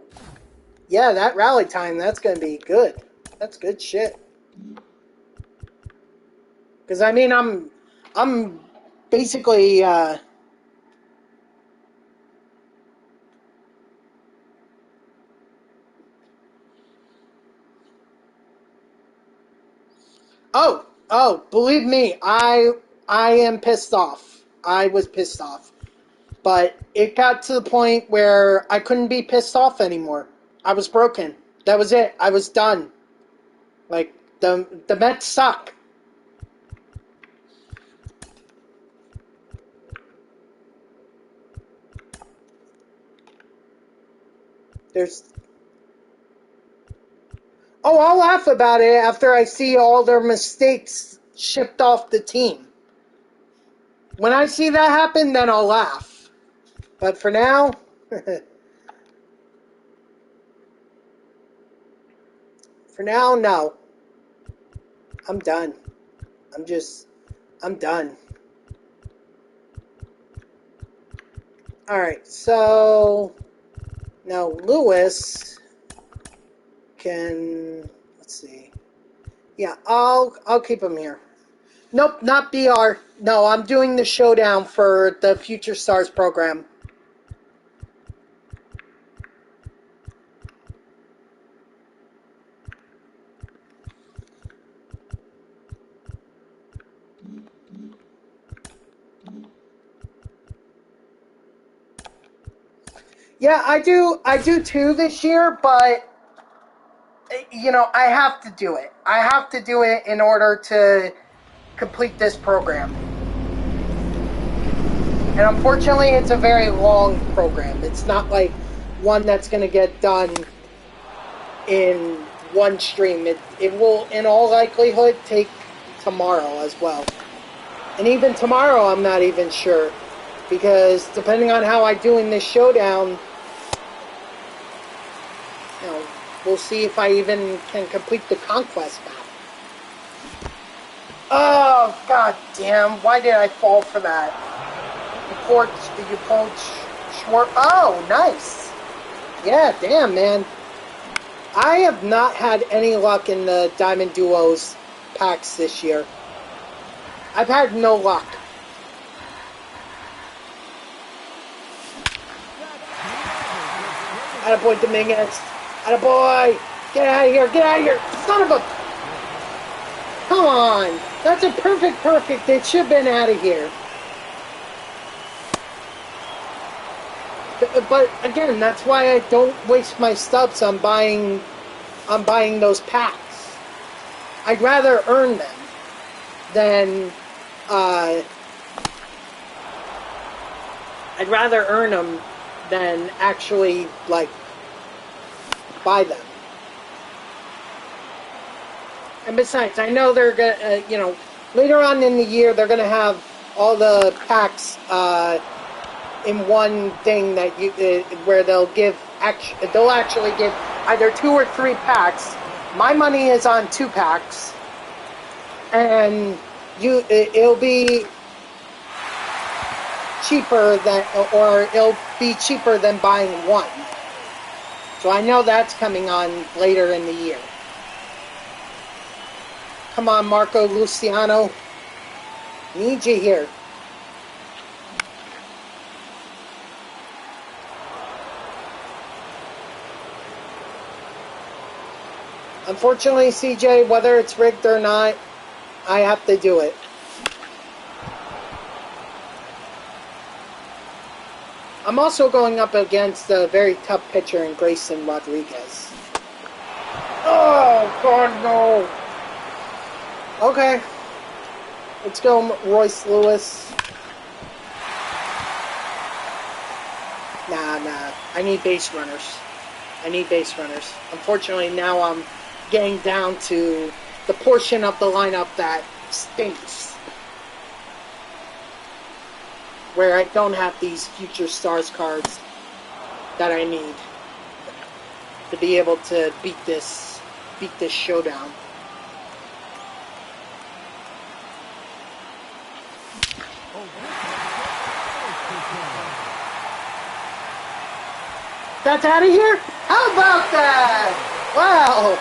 Yeah, that rally time, that's going to be good. That's good shit. Because, I mean, I'm basically... Oh, believe me, I am pissed off. I was pissed off. But it got to the point where I couldn't be pissed off anymore. I was broken. That was it. I was done. Like, the Mets suck. Oh, I'll laugh about it after I see all their mistakes shipped off the team. When I see that happen, then I'll laugh. But for now... For now, no. I'm done. I'm done. Alright, so... Now Lewis can, let's see. Yeah, I'll keep him here. Nope, not BR. No, I'm doing the Showdown for the Future Stars program. Yeah, I do too this year, but you know, I have to do it. I have to do it in order to complete this program. And unfortunately, it's a very long program. It's not like one that's going to get done in one stream. It will, in all likelihood, take tomorrow as well. And even tomorrow, I'm not even sure. Because depending on how I do in this Showdown, you know, we'll see if I even can complete the conquest map. Oh, god damn. Why did I fall for that? You poach Schwartz. Oh, nice. Yeah, damn, man. I have not had any luck in the Diamond Duos packs this year. I've had no luck. Attaboy Dominguez. Attaboy. Get out of here. Get out of here. Son of a... Come on. That's a perfect. It should have been out of here. But again, that's why I don't waste my stubs on buying those packs. I'd rather earn them than actually like buy them. And besides, I know they're gonna, you know, later on in the year they're gonna have all the packs in one thing that you where they'll actually give either 2 or 3 packs. My money is on 2 packs, and it'll be cheaper than buying one. So I know that's coming on later in the year. Come on, Marco Luciano. Need you here. Unfortunately, CJ, whether it's rigged or not, I have to do it. I'm also going up against a very tough pitcher in Grayson Rodriguez. Oh, God, no. Okay. Let's go, Royce Lewis. Nah. I need base runners. Unfortunately, now I'm getting down to the portion of the lineup that stinks. Where I don't have these Future Stars cards that I need to be able to beat this Showdown. That's out of here? How about that? Wow.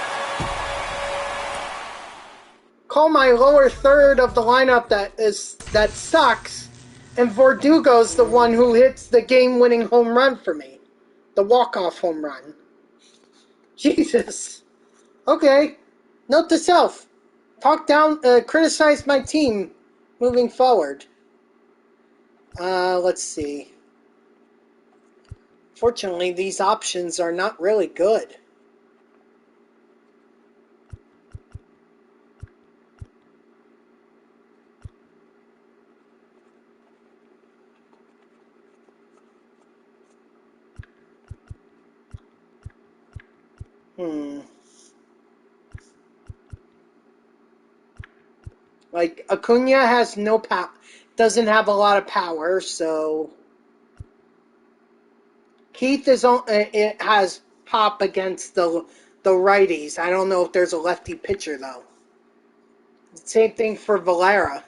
Call my lower third of the lineup that sucks, and Verdugo's the one who hits the game-winning home run for me. The walk-off home run. Jesus. Okay. Note to self. Talk down, criticize my team moving forward. Let's see. Fortunately, these options are not really good. Like, Acuna has no power, doesn't have a lot of power, so... Keith it has pop against the righties. I don't know if there's a lefty pitcher, though. Same thing for Valera.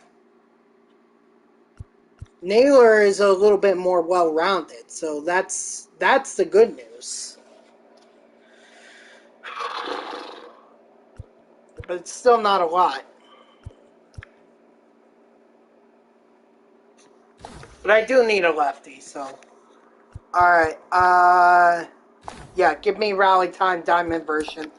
Naylor is a little bit more well-rounded, so that's the good news. But it's still not a lot. But I do need a lefty, so. Alright, yeah, give me Rally Time Diamond version.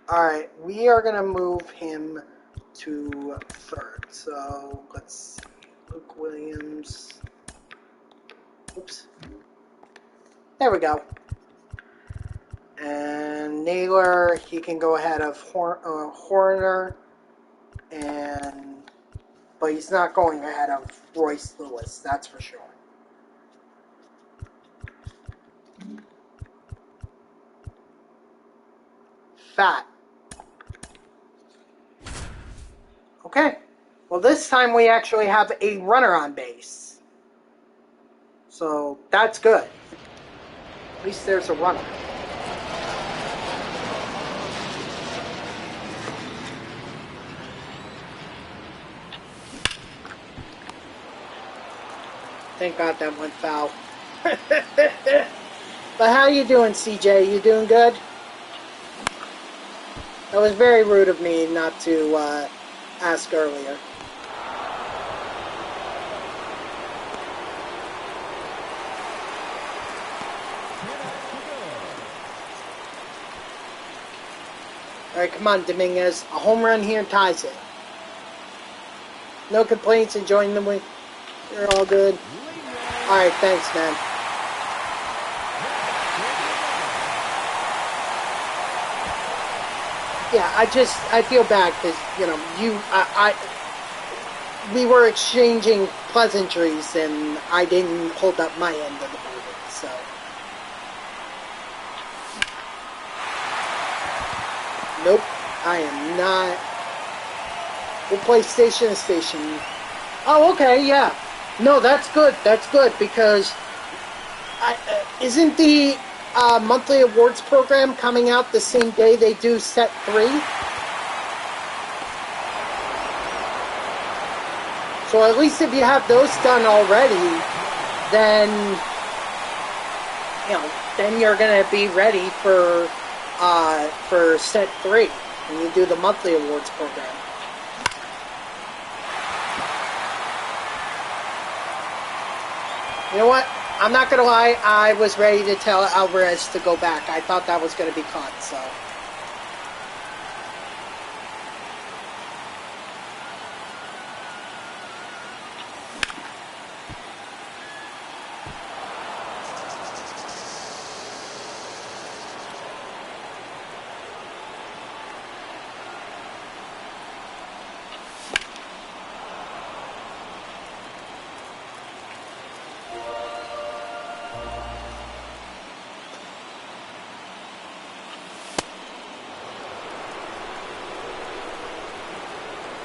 Alright, we are going to move him to third. So, let's see. Luke Williams. Oops. There we go. And Naylor, he can go ahead of Horner. But he's not going ahead of Royce Lewis, that's for sure. Fat. Okay. Well, this time we actually have a runner on base. So, that's good. At least there's a runner. Thank God that went foul. But how you doing, CJ? You doing good? That was very rude of me not to ask earlier. Alright, come on, Dominguez. A home run here ties it. No complaints, enjoying the win. You're all good. Alright, thanks, man. Yeah, I feel bad because, you know, we were exchanging pleasantries and I didn't hold up my end of the bargain, so. Nope, I am not. We'll play station to station. Oh, okay, yeah. No, that's good. That's good because isn't the monthly awards program coming out the same day they do set 3? So at least if you have those done already, then then you're gonna be ready for set 3 when you do the monthly awards program. You know what? I'm not going to lie. I was ready to tell Alvarez to go back. I thought that was going to be caught, so.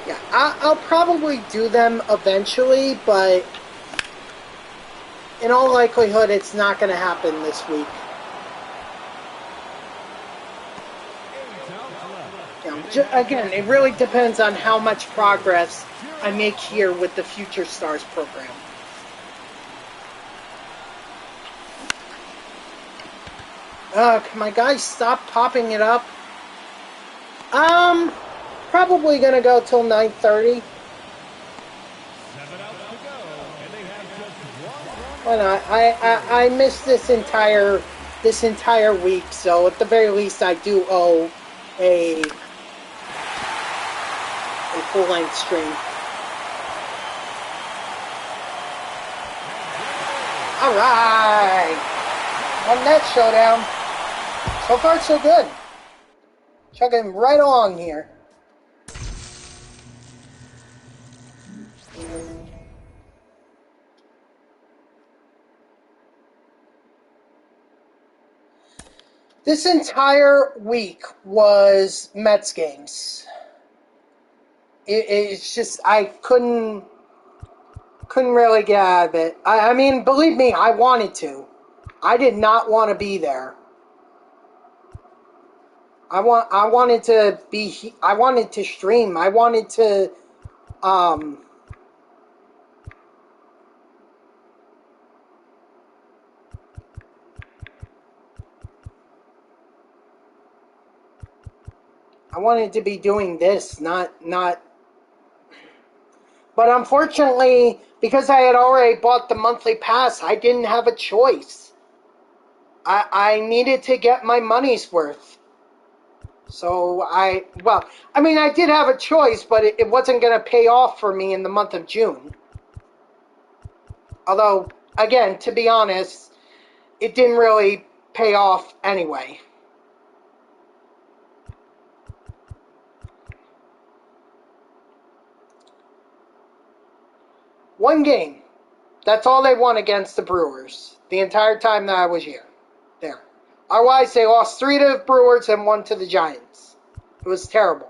Yeah, I'll probably do them eventually, but in all likelihood, it's not going to happen this week. Again, it really depends on how much progress I make here with the Future Stars program. Can my guys stop popping it up? Probably gonna go till 9:30. Why not? I missed this entire week, so at the very least I do owe a full-length stream. All right, on that Showdown. So far, so good. Chugging right along here. This entire week was Mets games. It's just, I couldn't really get out of it. I mean, believe me, I wanted to. I did not want to be there. I wanted to stream. I wanted to be doing this, not. But unfortunately, because I had already bought the monthly pass, I didn't have a choice. I needed to get my money's worth. So I did have a choice, but it wasn't going to pay off for me in the month of June. Although, again, to be honest, it didn't really pay off anyway. One game. That's all they won against the Brewers the entire time that I was here. There. Otherwise, they lost 3 to the Brewers and 1 to the Giants. It was terrible.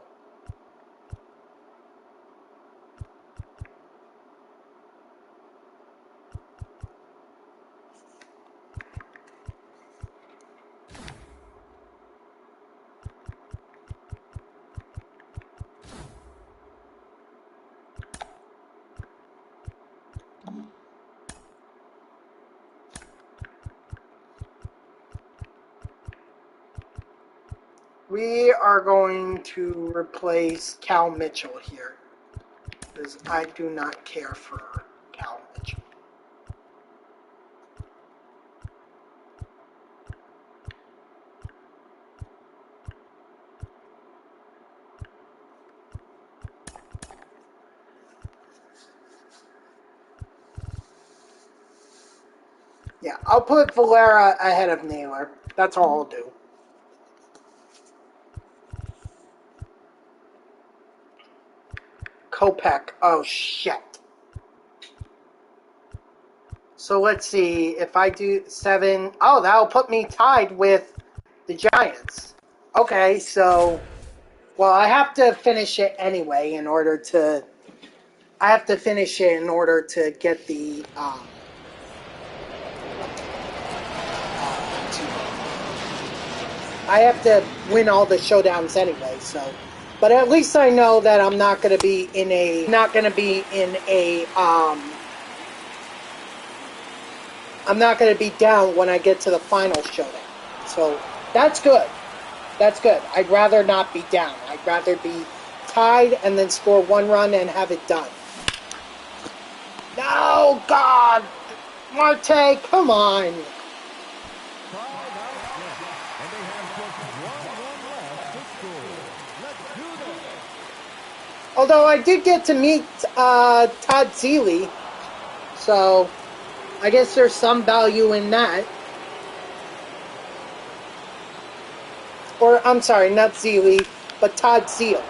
We are going to replace Cal Mitchell here, because I do not care for Cal Mitchell. Yeah, I'll put Valera ahead of Naylor. That's all I'll do. Kopech. Oh, shit. So let's see. If I do 7... Oh, that'll put me tied with the Giants. Okay, so... Well, I have to finish it anyway in order to... I have to finish it in order to get the... I have to win all the showdowns anyway, so... But at least I know that I'm not going to be in a... I'm not going to be down when I get to the final showdown. So, that's good. That's good. I'd rather not be down. I'd rather be tied and then score 1 run and have it done. No, God! Marte, come on! Although I did get to meet Todd Zeile, so I guess there's some value in that. Or, I'm sorry, not Zeile, but Todd Zeile.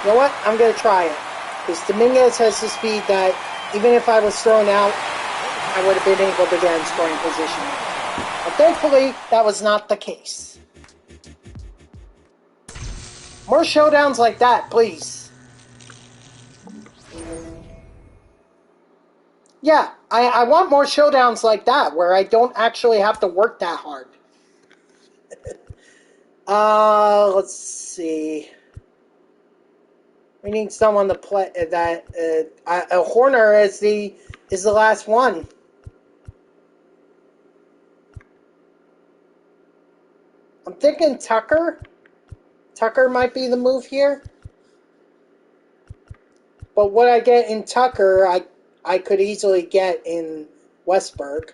You know what? I'm going to try it. Because Dominguez has the speed that, even if I was thrown out, I would have been able to get in scoring position. But thankfully, that was not the case. More showdowns like that, please. Yeah, I want more showdowns like that, where I don't actually have to work that hard. Let's see. We need someone to play that. Horner is the last one. I'm thinking Tucker. Tucker might be the move here. But what I get in Tucker, I could easily get in Westberg.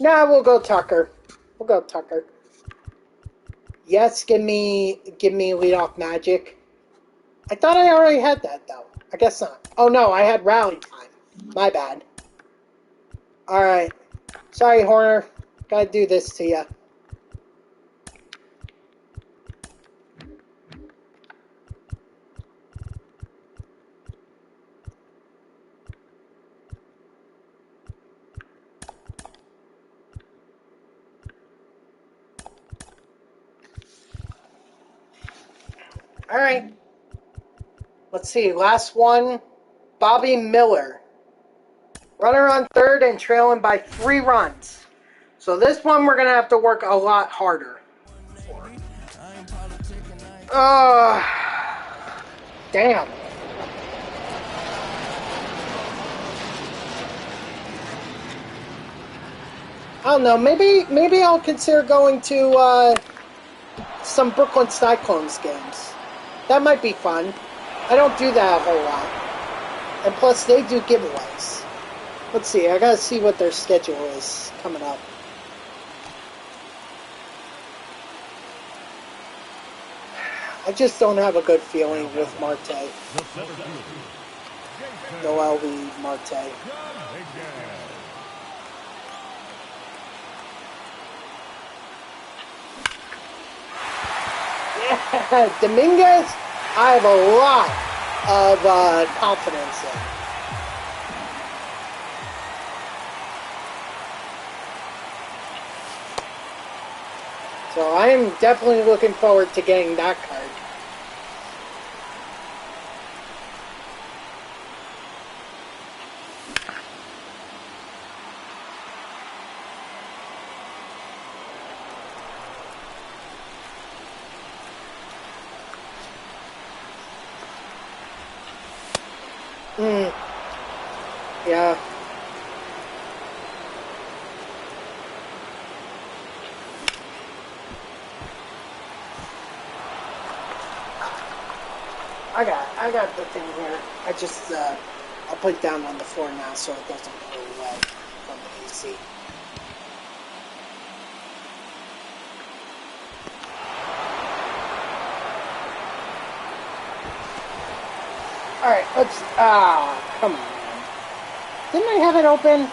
Nah, we'll go Tucker. We'll go Tucker. Yes, give me leadoff magic. I thought I already had that, though. I guess not. Oh, no, I had rally time. My bad. Alright. Sorry, Horner. Gotta do this to ya. All right. Let's see. Last one. Bobby Miller. Runner on third and trailing by 3 runs. So this one we're going to have to work a lot harder for. Damn. I don't know. Maybe I'll consider going to some Brooklyn Cyclones games. That might be fun. I don't do that a whole lot. And plus, they do giveaways. Let's see. I gotta see what their schedule is coming up. I just don't have a good feeling with Marte. Noel Marte. Yeah, Dominguez, I have a lot of confidence in. So I am definitely looking forward to getting that card. Yeah. I got the thing here. I just I'll put it down on the floor now so it doesn't go away from the AC. Alright, let's come on, man. Didn't I have it open?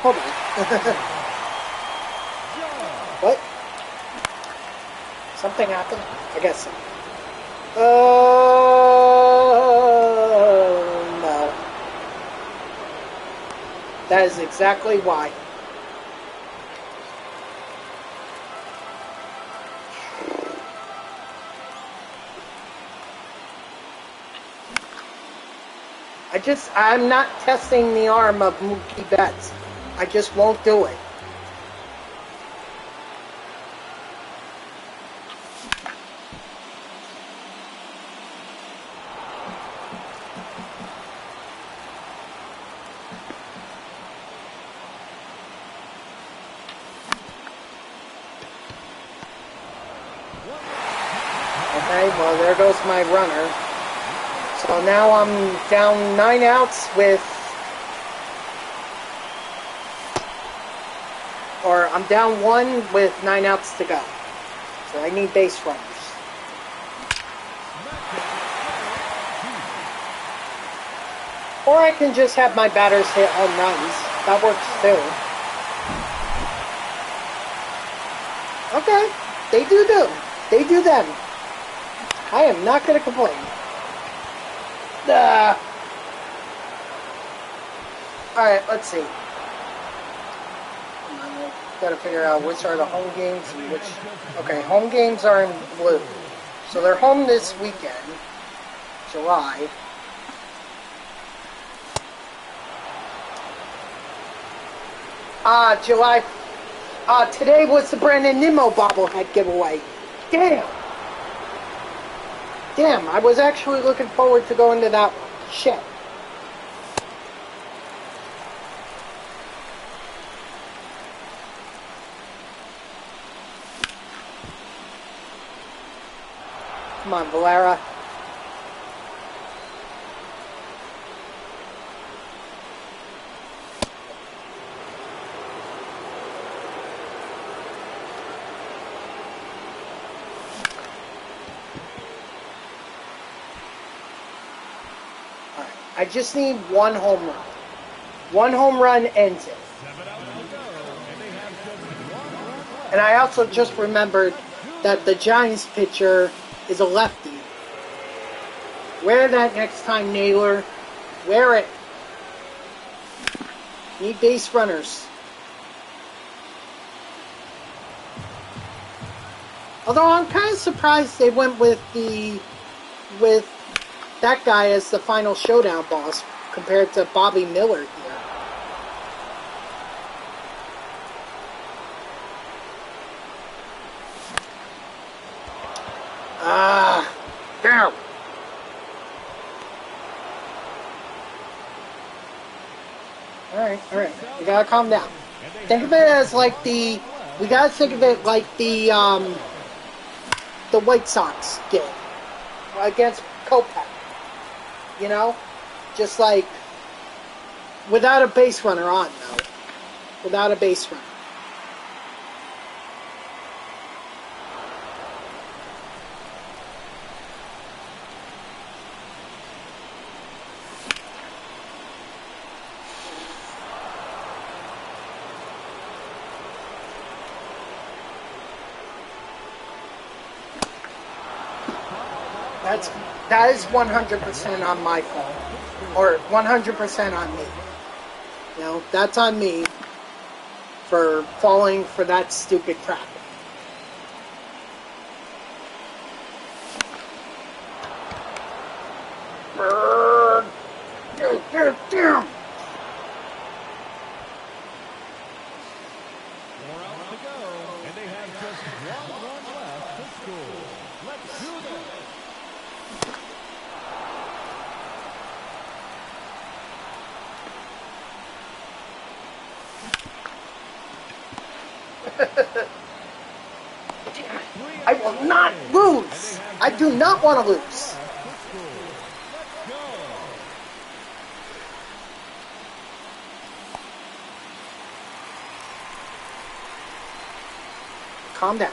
Hold on. What? Something happened? I guess so. No. That is exactly why. I'm not testing the arm of Mookie Betts. I just won't do it. Okay, well, there goes my runner. So now I'm down 9 outs I'm down 1 with 9 outs to go. So I need base runners. Or I can just have my batters hit home runs. That works too. Okay, they do them. I am not going to complain. Alright, let's see. Gotta figure out which are the home games and which... Okay, home games are in blue. So they're home this weekend. July. July... today was the Brandon Nimmo bobblehead giveaway. Damn! Damn, I was actually looking forward to going to that one. Shit. Come on, Valera. I just need 1 home run. 1 home run ends it. And I also just remembered that the Giants pitcher is a lefty. Wear that next time, Naylor. Wear it. Need base runners. Although I'm kind of surprised they went with that guy as the final Showdown boss compared to Bobby Miller here. Damn. Alright. We gotta calm down. Think of it as like we gotta think of it like the White Sox game against Kopech. You know? Just like, without a base runner on, though. Without a base runner. That is 100% on my fault. Or 100% on me. You know, that's on me for falling for that stupid crap. Damn. I will not lose. I do not want to lose. Calm down.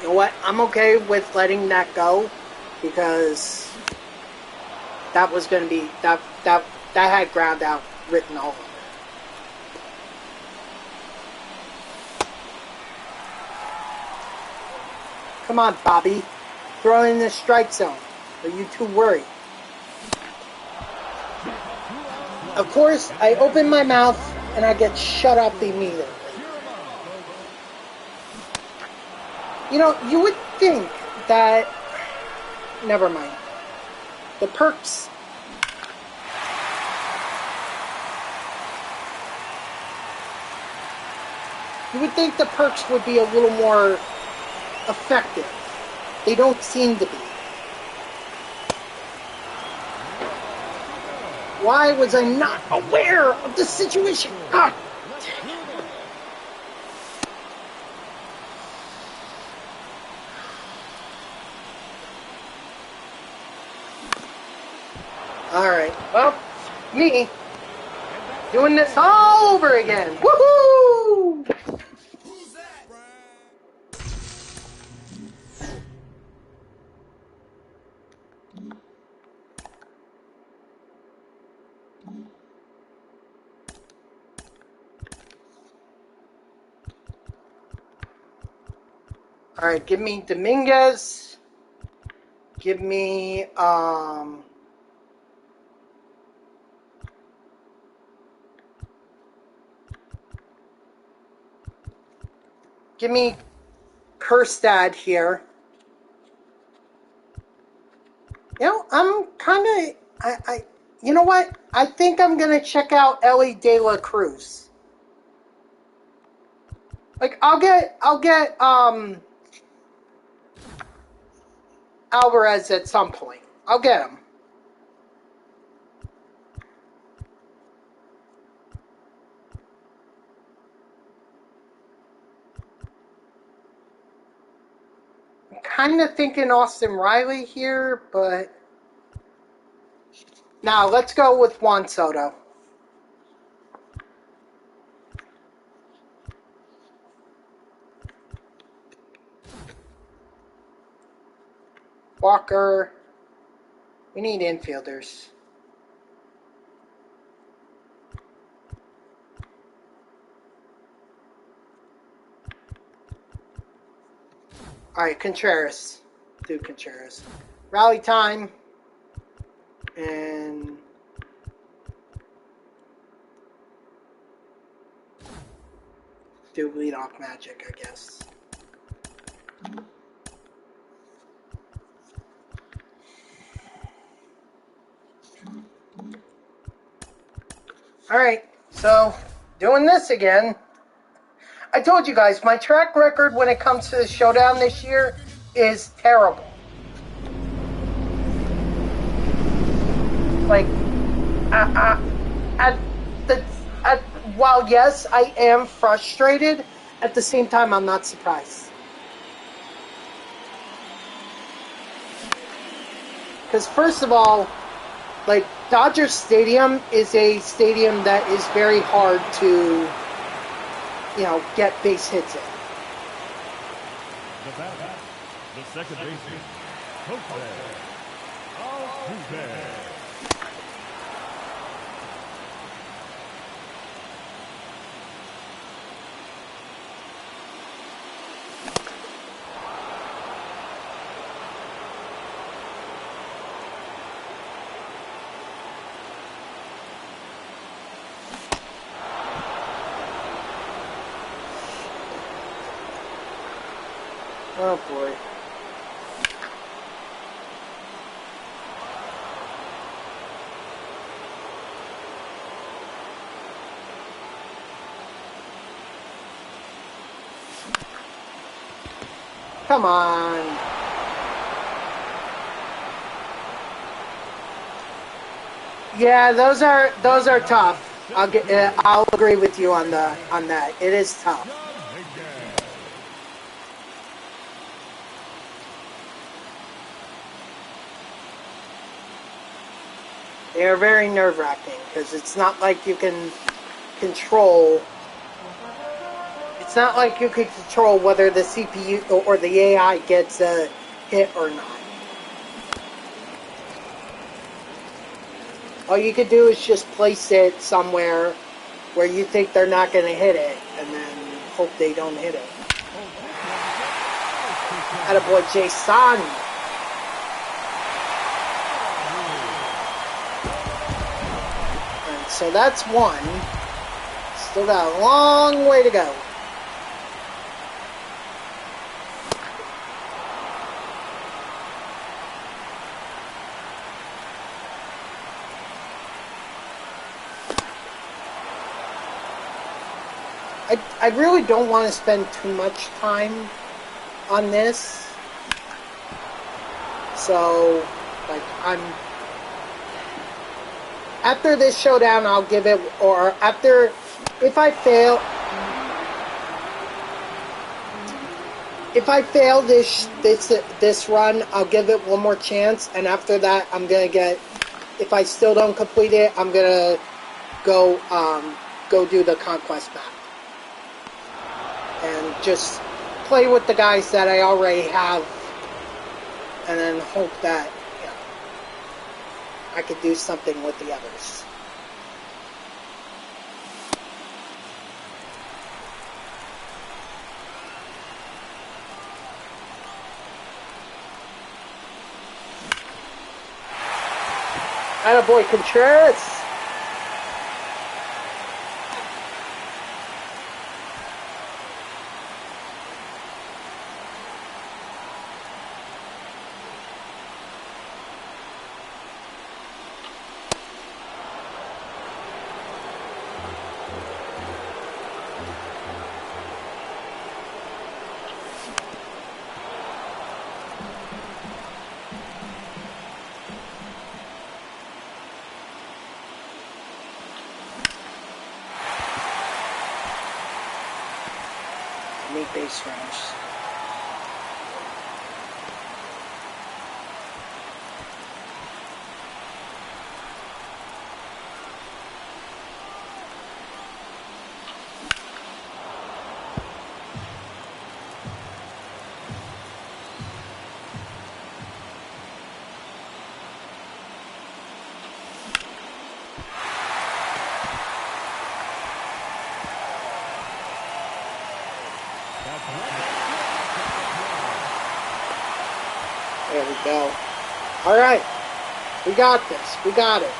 You know what? I'm okay with letting that go because that was going to be that had ground out written all over it. Come on, Bobby. Throw in the strike zone. Are you too worried? Of course, I open my mouth and I get shut up immediately. You know, you would think that... Never mind. The perks... You would think the perks would be a little more effective. They don't seem to be. Why was I not aware of the situation? God dang it. Alright, well, me doing this all over again. Woohoo! Alright, give me Dominguez. Give me, give me Kerstad here. You know, I'm kind of, you know what? I think I'm going to check out Ellie De La Cruz. Like, I'll get, Alvarez at some point. I'll get him. I'm kind of thinking Austin Riley here, but... Now, let's go with Juan Soto. Walker. We need infielders. Alright, Contreras. Do Contreras. Rally time. And... do lead off magic, I guess. Alright, so doing this again. I told you guys, my track record when it comes to the Showdown this year is terrible. Like, while yes, I am frustrated, at the same time, I'm not surprised. Because first of all, like, Dodger Stadium is a stadium that is very hard to, you know, get base hits in. The batter, the second baseman, conquest. Oh boy. Come on. Yeah, those are tough. I'll agree with you on that. It is tough. They are very nerve-wracking because it's not like you can control. It's not like you can control whether the CPU or the AI gets a hit or not. All you could do is just place it somewhere where you think they're not going to hit it, and then hope they don't hit it. Attaboy, Jason. And so that's one. Still got a long way to go. I really don't want to spend too much time on this. So, like, after this showdown, I'll give it, or after, if I fail this run, I'll give it one more chance, and after that, I'm gonna get, if I still don't complete it, I'm gonna go do the conquest map. And just play with the guys that I already have, and then hope that, you know, I could do something with the others. Attaboy, Contreras! Base range. There we go. All right. We got this. We got it.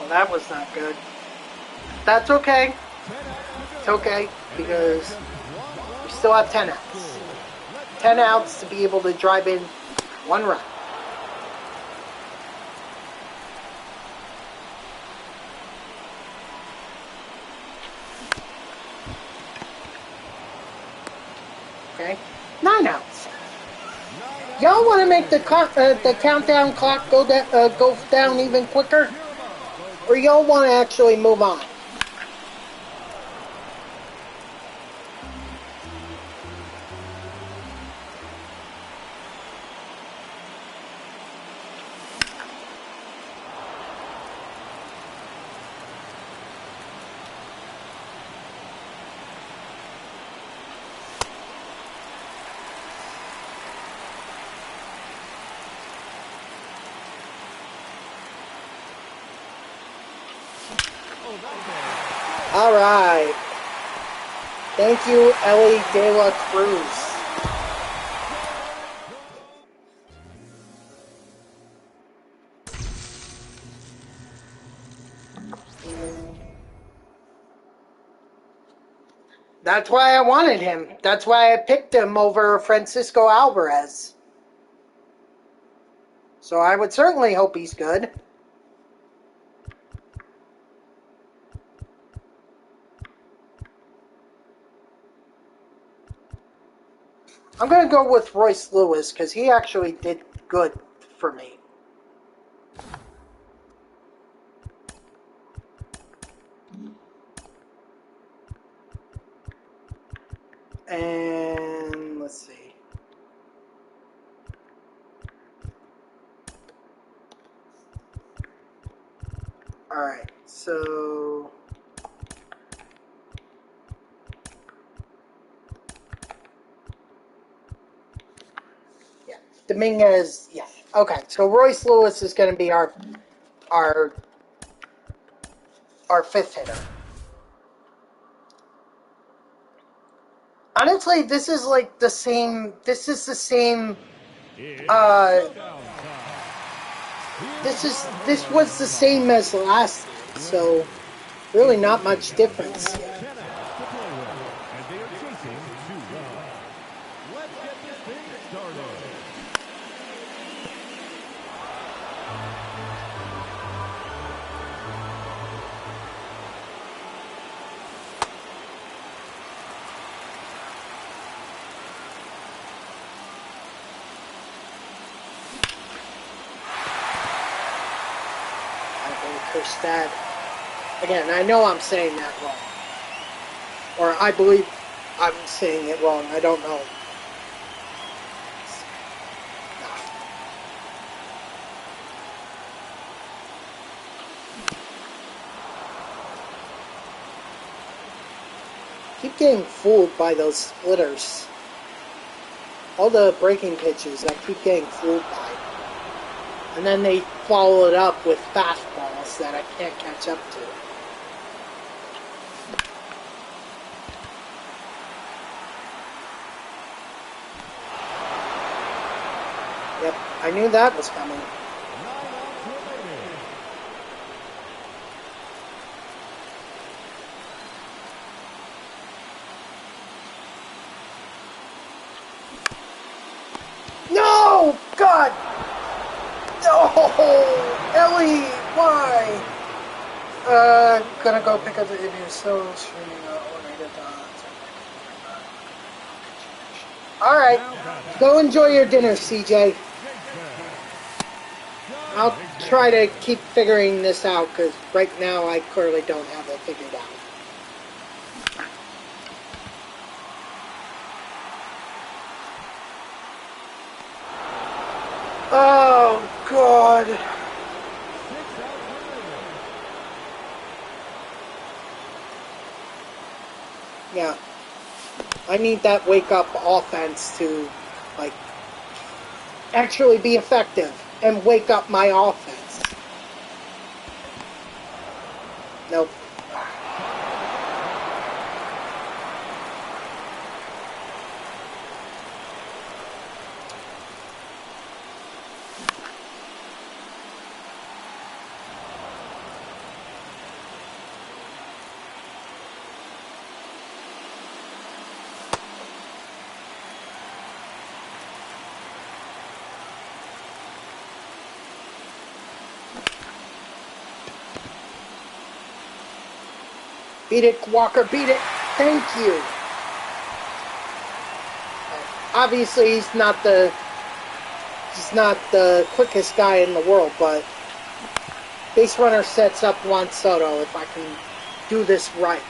Well, that was not good. That's okay. It's okay, because we still have 10 outs. 10 outs to be able to drive in 1 run. Okay, 9 outs. Y'all want to make the countdown clock go down even quicker, or y'all want to actually move on? All right. Thank you, Ellie De La Cruz. That's why I wanted him. That's why I picked him over Francisco Alvarez. So I would certainly hope he's good. I'm going to go with Royce Lewis because he actually did good for me. And let's see. Alright, so yeah, Dominguez, yeah. Okay, so Royce Lewis is going to be our 5th hitter. Honestly, this is like the same. This is the same. This was the same as last time, so really not much difference. That again, I know I'm saying that wrong, or I believe I'm saying it wrong. I don't know. Keep getting fooled by those splitters. All the breaking pitches I keep getting fooled by, and then they follow it up with fastballs that I can't catch up to. Yep, I knew that was coming. No! God! No! Ellie, why? Gonna go pick up the Indian so streaming Alright, go enjoy your dinner, CJ. I'll try to keep figuring this out, because right now I clearly don't have it figured out. Oh, God. Yeah. I need that wake-up offense to, like, actually be effective and wake up my offense. Nope. Beat it, Walker, beat it. Thank you. Obviously, he's not the quickest guy in the world, but base runner sets up Juan Soto if I can do this right.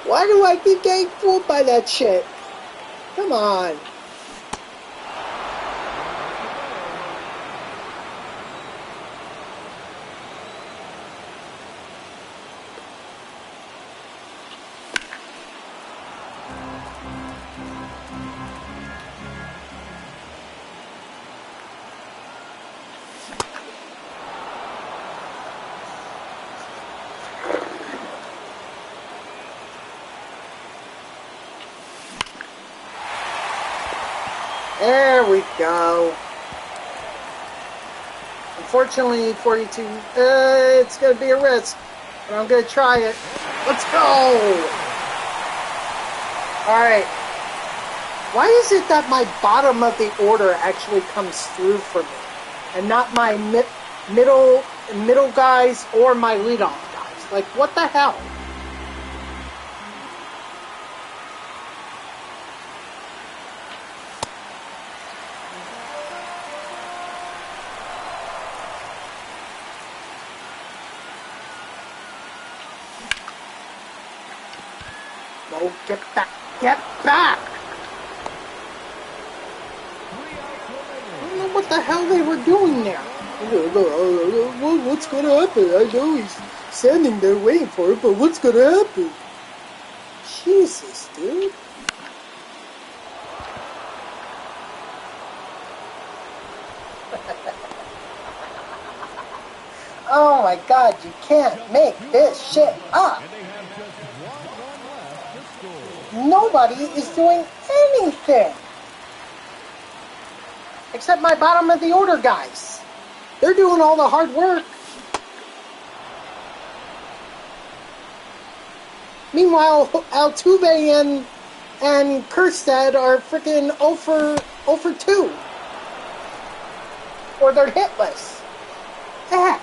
Why do I keep getting fooled by that shit? Come on. There we go. Unfortunately, 42, it's going to be a risk, but I'm going to try it. Let's go! Alright. Why is it that my bottom of the order actually comes through for me, and not my middle guys or my leadoff guys? Like, what the hell? Oh, get back! Get back! I don't know what the hell they were doing there. What's gonna happen? I know he's standing there waiting for it, but what's gonna happen? Jesus, dude. Oh my God, you can't make this shit up. Nobody is doing anything except my bottom of the order guys. They're doing all the hard work. Meanwhile, Altuve and Kerstad are freaking 0 for 2. Or they're hitless. Heck.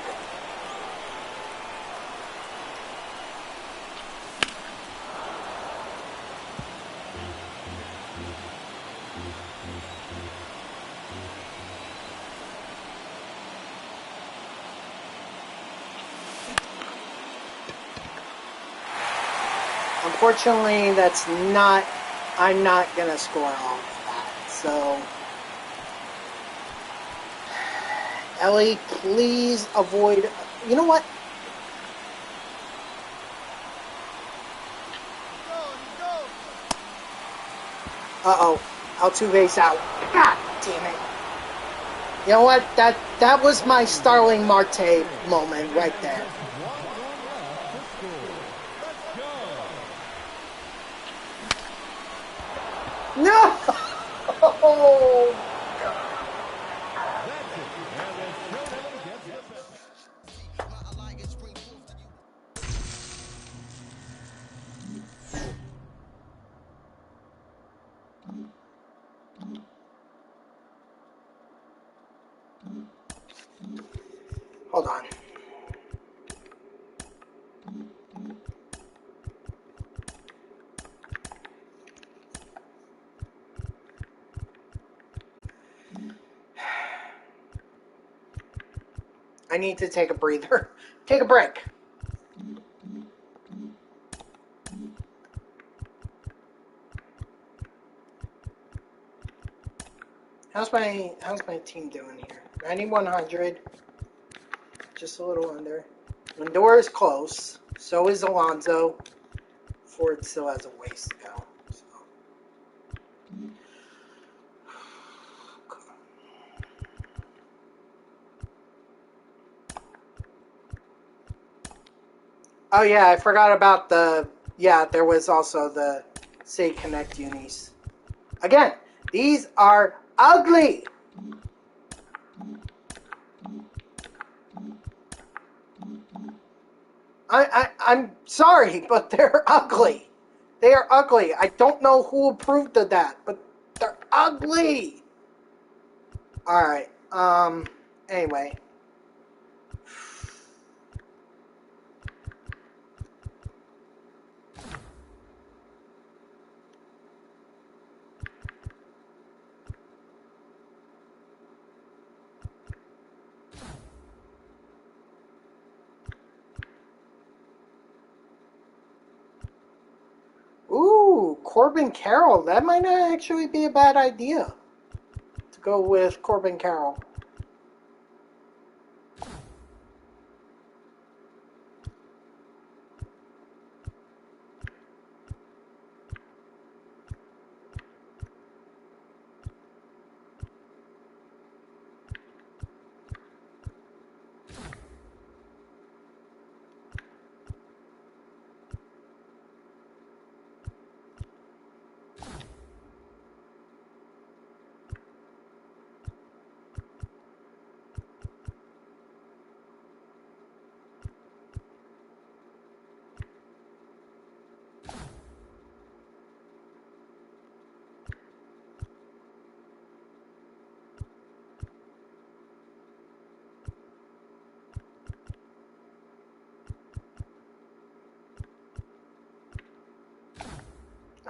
Unfortunately, I'm not going to score all of that. So, Ellie, please avoid, you know what? Uh-oh, Altuve's out. God damn it. You know what? That was my Starling Marte moment right there. No! Oh, hold on. I need to take a breather. Take a break. How's my team doing here? 9,100. Just a little under. Lindor is close. So is Alonso. Ford still has a ways to go. So. Oh yeah, I forgot about there was also the Say Connect unis. Again, these are ugly. I'm sorry, but they're ugly. They are ugly. I don't know who approved of that, but they're ugly. Alright, anyway. Ooh, Corbin Carroll. That might not actually be a bad idea to go with Corbin Carroll.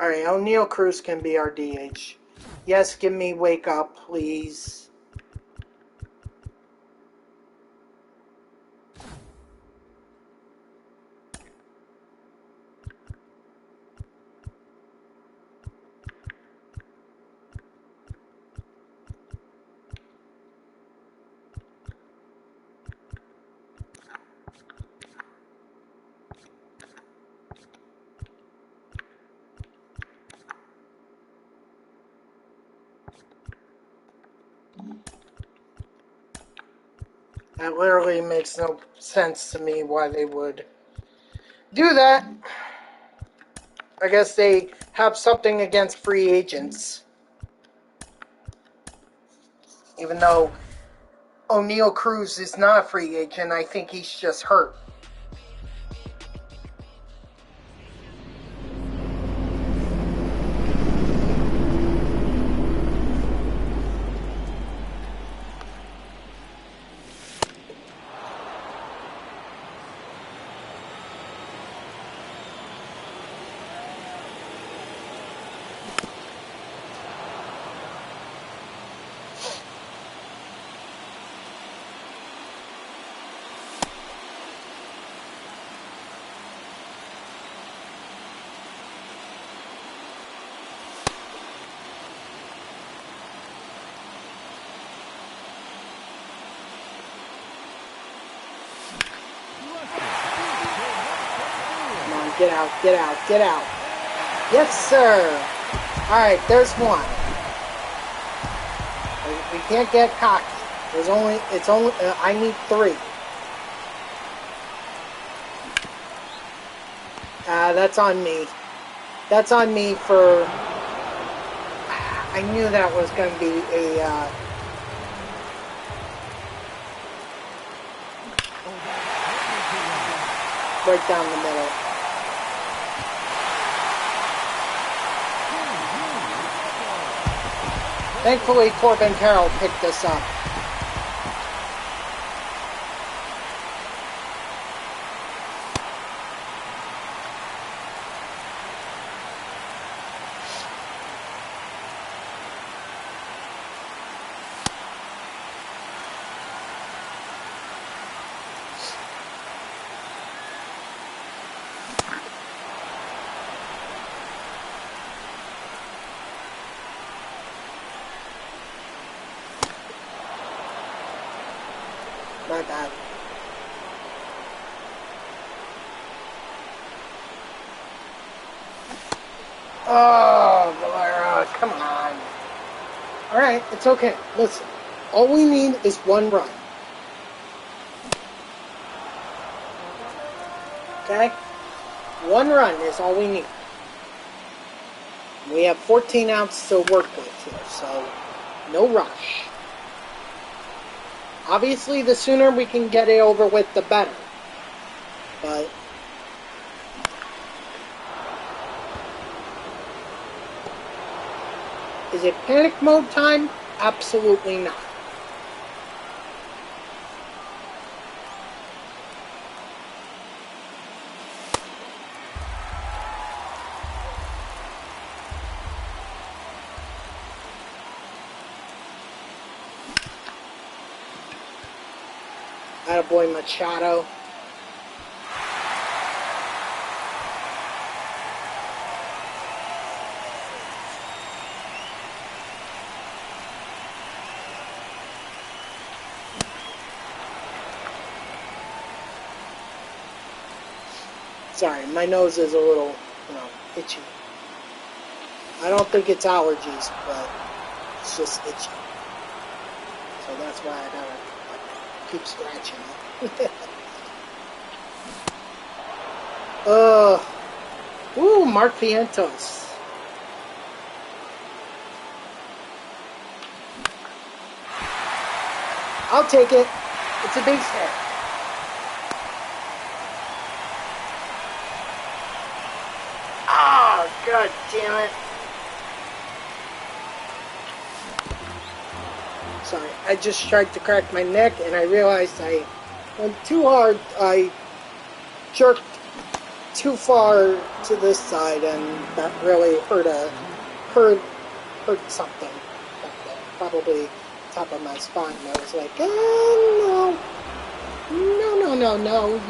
Alright, O'Neal Cruz can be our DH. Yes, give me wake up, please. That literally makes no sense to me why they would do that. I guess they have something against free agents. Even though O'Neal Cruz is not a free agent, I think he's just hurt. Get out, get out, get out. Yes, sir. Alright, there's one. We can't get cocky. I need 3. That's on me. That's on me for... I knew that was going to be a... right down the middle. Thankfully, Corbin Carroll picked us up. My bad. Oh, Valera, come on. Alright, it's okay. Listen, all we need is 1 run. Okay? 1 run is all we need. We have 14 outs to work with here, so no rush. Obviously, the sooner we can get it over with, the better. But... Is it panic mode time? Absolutely not. Attaboy Machado. Sorry, my nose is a little, itchy. I don't think it's allergies, but it's just itchy. So that's why I gotta keep scratching it. Ooh, Mark Vientos. I'll take it. It's a base hit. Oh, god damn it. Sorry, I just tried to crack my neck and I realized I went too hard. I jerked too far to this side and that really hurt something back there. Probably top of my spine. I was like, no,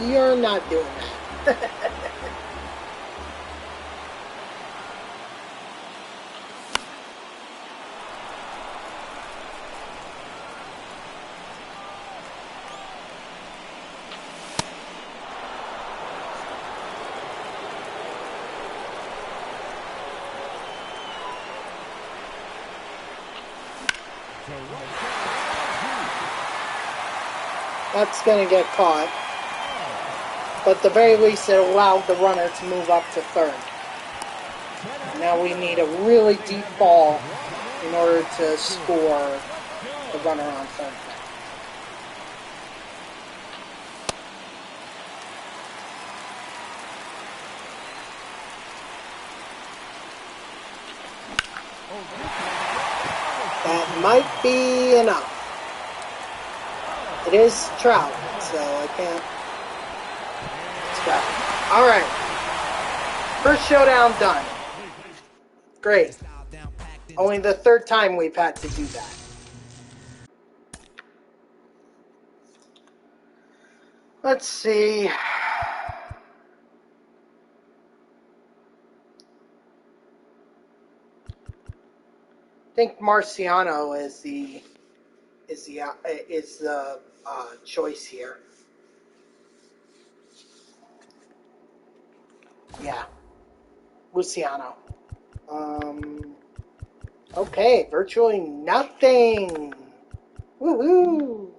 you're not doing that. That's going to get caught. But at the very least, it allowed the runner to move up to third. Now we need a really deep ball in order to score the runner on third. That might be enough. It is Trout, so I can't. It's Trout. Alright. First showdown done. Great. Only the third time we've had to do that. Let's see. I think Marciano is the choice here. Yeah, Luciano. Okay, virtually nothing. Woohoo!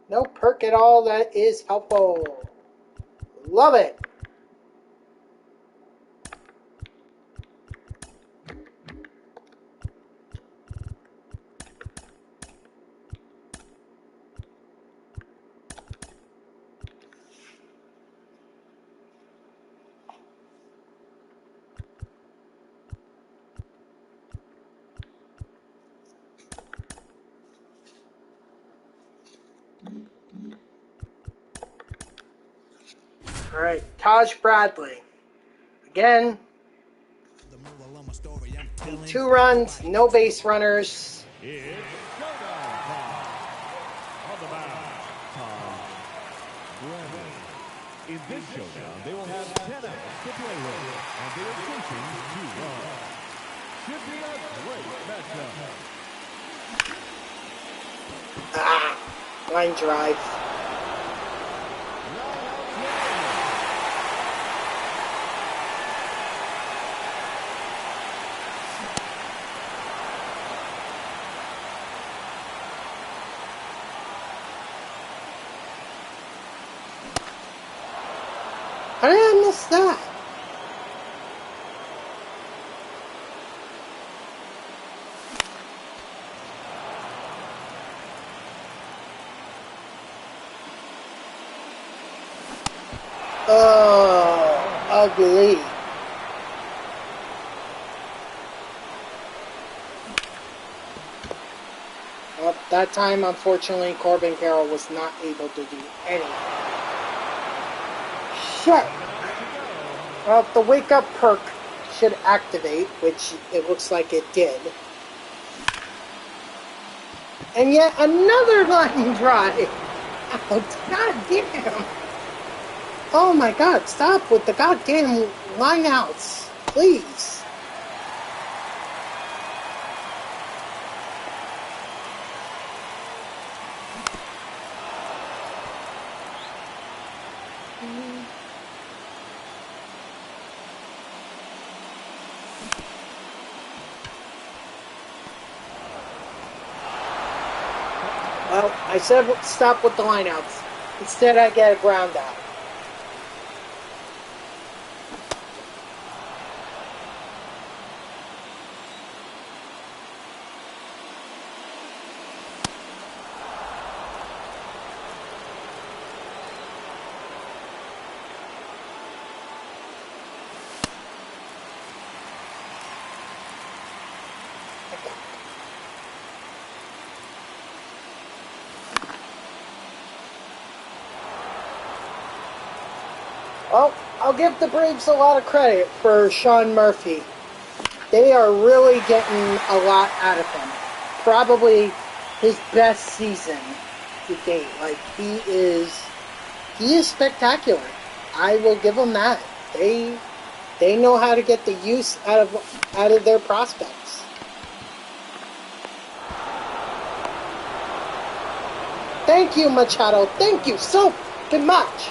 No perk at all. That is helpful. Love it. All right, Taj Bradley. Again, 2 runs, no base runners. It's Showdown time. On the mound, Tom Bradley. In this showdown, they will have 10 outs to play with, and they are chasing 2 runs. Should be a great matchup. Line drive. How did I miss that? Oh, ugly. Well, that time, unfortunately, Corbin Carroll was not able to do anything. Shit! Well, the wake up perk should activate, which it looks like it did. And yet another line drive! Out. God damn! Oh my god, stop with the goddamn lineouts, please. Well, I said stop with the lineouts. Instead, I get a ground out. Well, I'll give the Braves a lot of credit for Sean Murphy. They are really getting a lot out of him. Probably his best season to date. Like, he is spectacular. I will give them that. They know how to get the use out of their prospects. Thank you, Machado. Thank you so fucking much.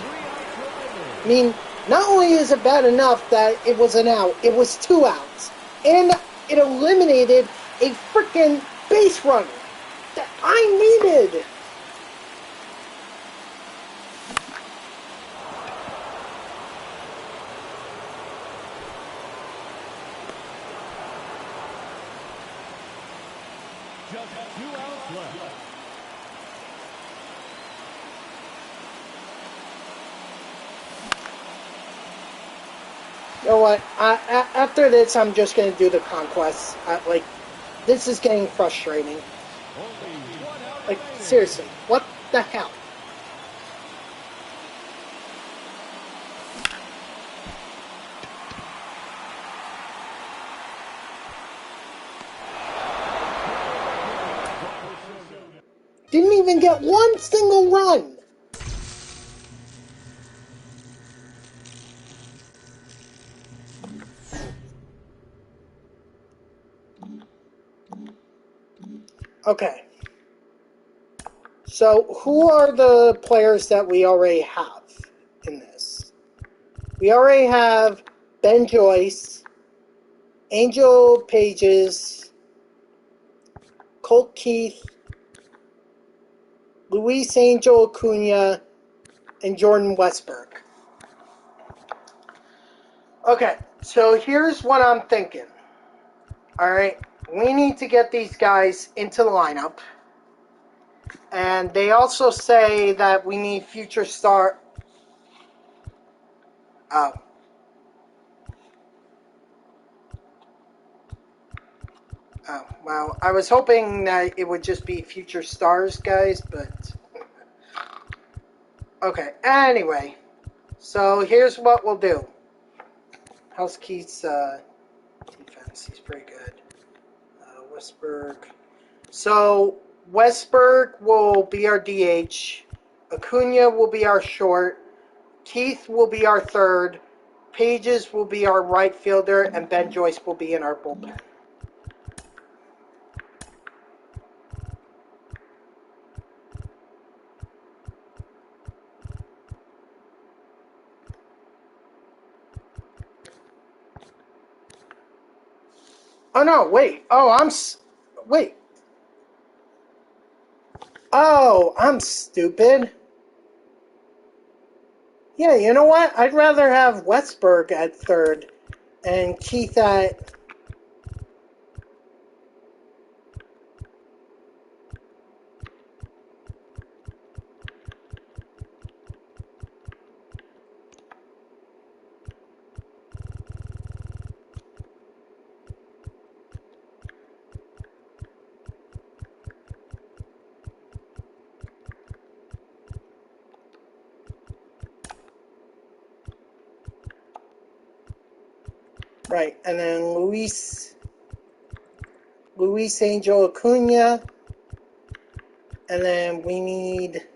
I mean, not only is it bad enough that it was an out, it was 2 outs. And it eliminated a freaking base runner that I needed. Just 2 outs left. You know what? After this, I'm just going to do the conquest. Like, this is getting frustrating. Like, seriously, what the hell? Didn't even get one single run. Okay. So, who are the players that we already have in this? We already have Ben Joyce, Angel Pages, Colt Keith, Luis Angel Acuna, and Jordan Westberg. Okay, so here's what I'm thinking. Alright, we need to get these guys into the lineup. And they also say that we need future star... Oh. Oh, well, I was hoping that it would just be future stars, guys, but... Okay, anyway. So, here's what we'll do. How's Keith's defense? He's pretty good. Westberg. So, Westberg will be our DH. Acuna will be our short. Keith will be our third. Pages will be our right fielder. And Ben Joyce will be in our bullpen. Oh, no, wait. Wait. Oh, I'm stupid. Yeah, you know what? I'd rather have Westberg at third and Keith at... Right, and then Luis Angel Acuna, and then we need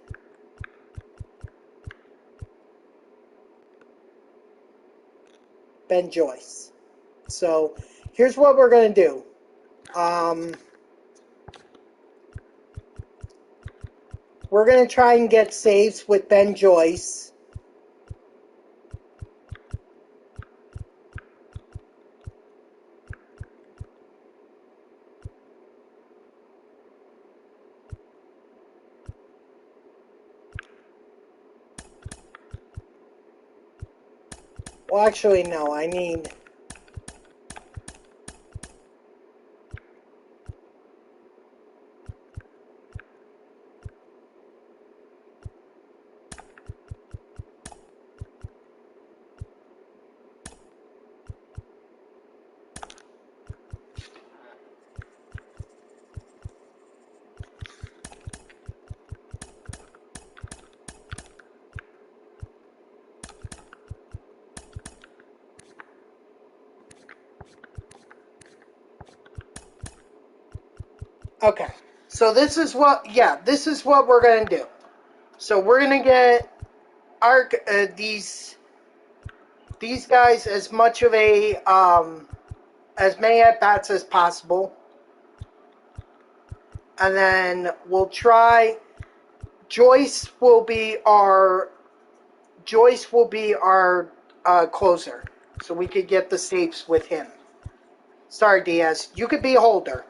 Ben Joyce. So here's what we're going to do. We're going to try and get saves with Ben Joyce. Well, actually, no. I need... Okay. So this is what we're going to do. So we're going to get these guys as much of a as many at bats as possible, and then we'll try. Joyce will be our closer, so we could get the saves with him. Sorry, Diaz, you could be a holder.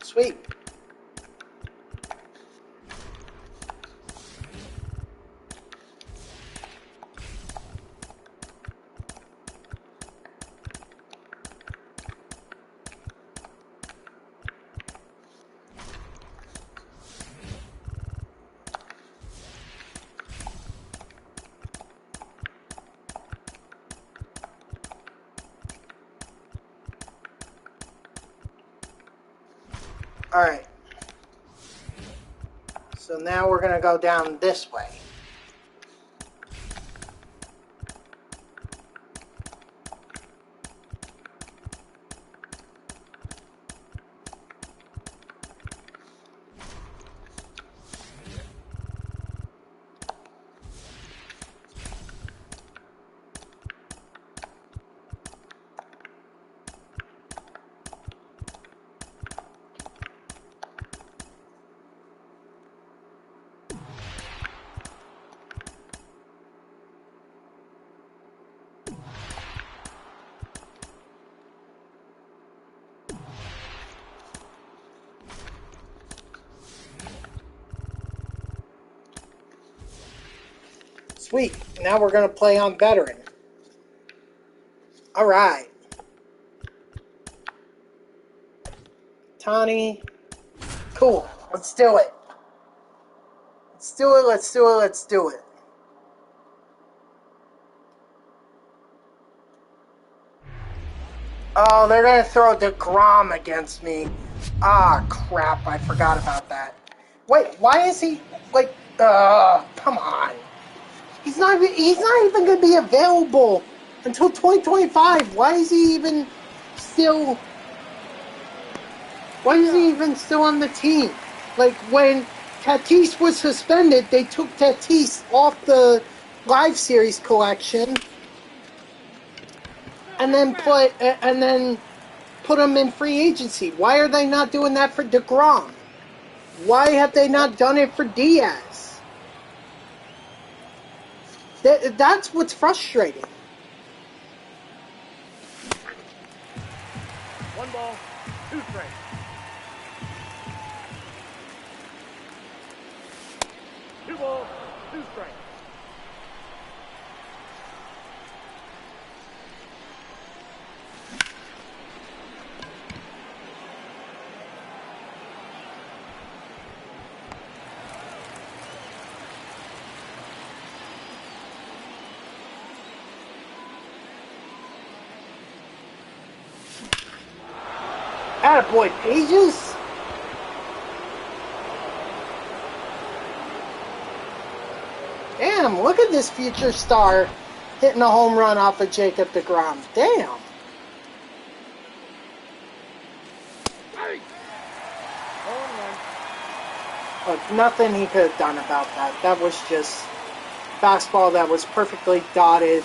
Sweet. All right. So now we're going to go down this way. Sweet. Now we're going to play on veteran. All right. Tani. Cool. Let's do it. Let's do it. Let's do it. Let's do it. Oh, they're going to throw DeGrom against me. Ah, crap. I forgot about that. Wait, why is he, like, come on. He's not even going to be available until 2025. Why is he even still on the team? Like, when Tatis was suspended, they took Tatis off the live series collection and then put him in free agency. Why are they not doing that for DeGrom? Why have they not done it for Diaz? That's what's frustrating. 1 ball, 2 strikes. Two balls, 2 strikes. Attaboy, Pages. Damn, look at this future star hitting a home run off of Jacob deGrom. Damn. Hey. 0-1. Look, nothing he could have done about that. That was just fastball that was perfectly dotted.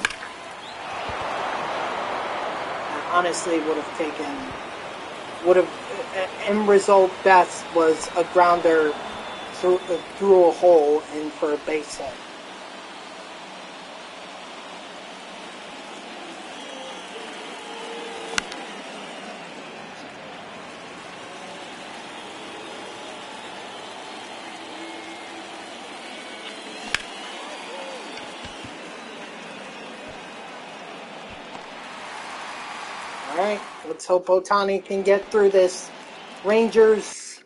And honestly, end result best was a grounder through a hole and for a base hit. Alright, let's hope Ohtani can get through this Rangers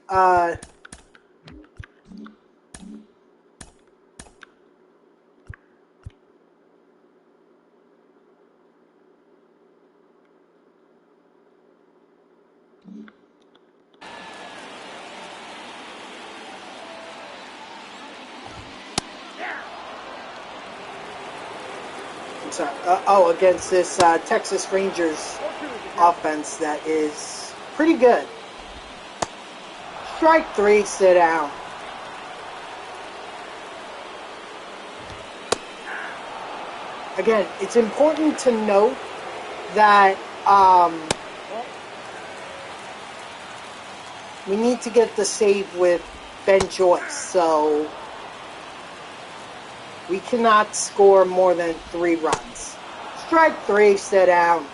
against this Texas Rangers offense that is pretty good. Strike 3, sit down. Again, it's important to note that we need to get the save with Ben Joyce, so we cannot score more than 3 runs. Strike 3, sit down.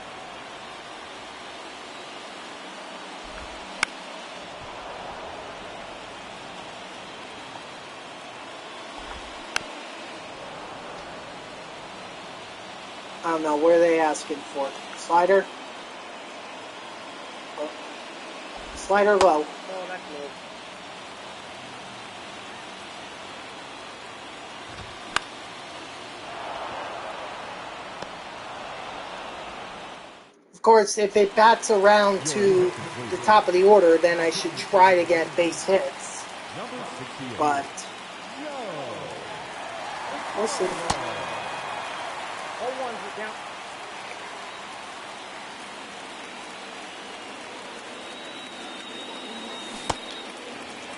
I don't know, what are they asking for? Slider? Oh. Slider low. Oh, that's low. Of course, if it bats around to the top of the order, then I should try to get base hits. But we'll see. 0-1's the count.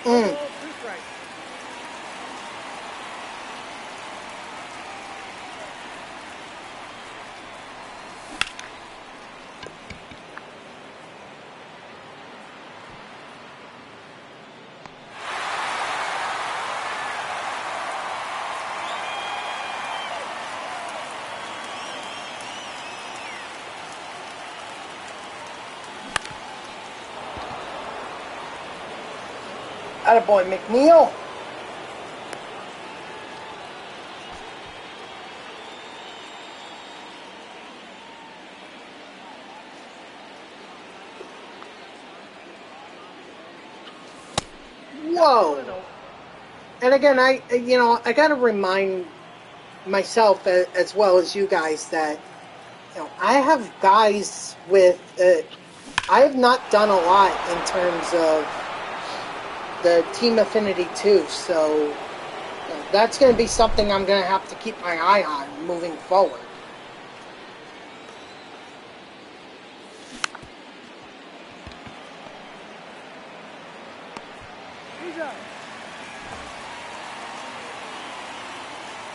Ball, 2 strikes. Attaboy, McNeil. Whoa. And again, I got to remind myself as well as you guys that, I have guys with, I have not done a lot in terms of the team affinity too, so that's going to be something I'm going to have to keep my eye on moving forward.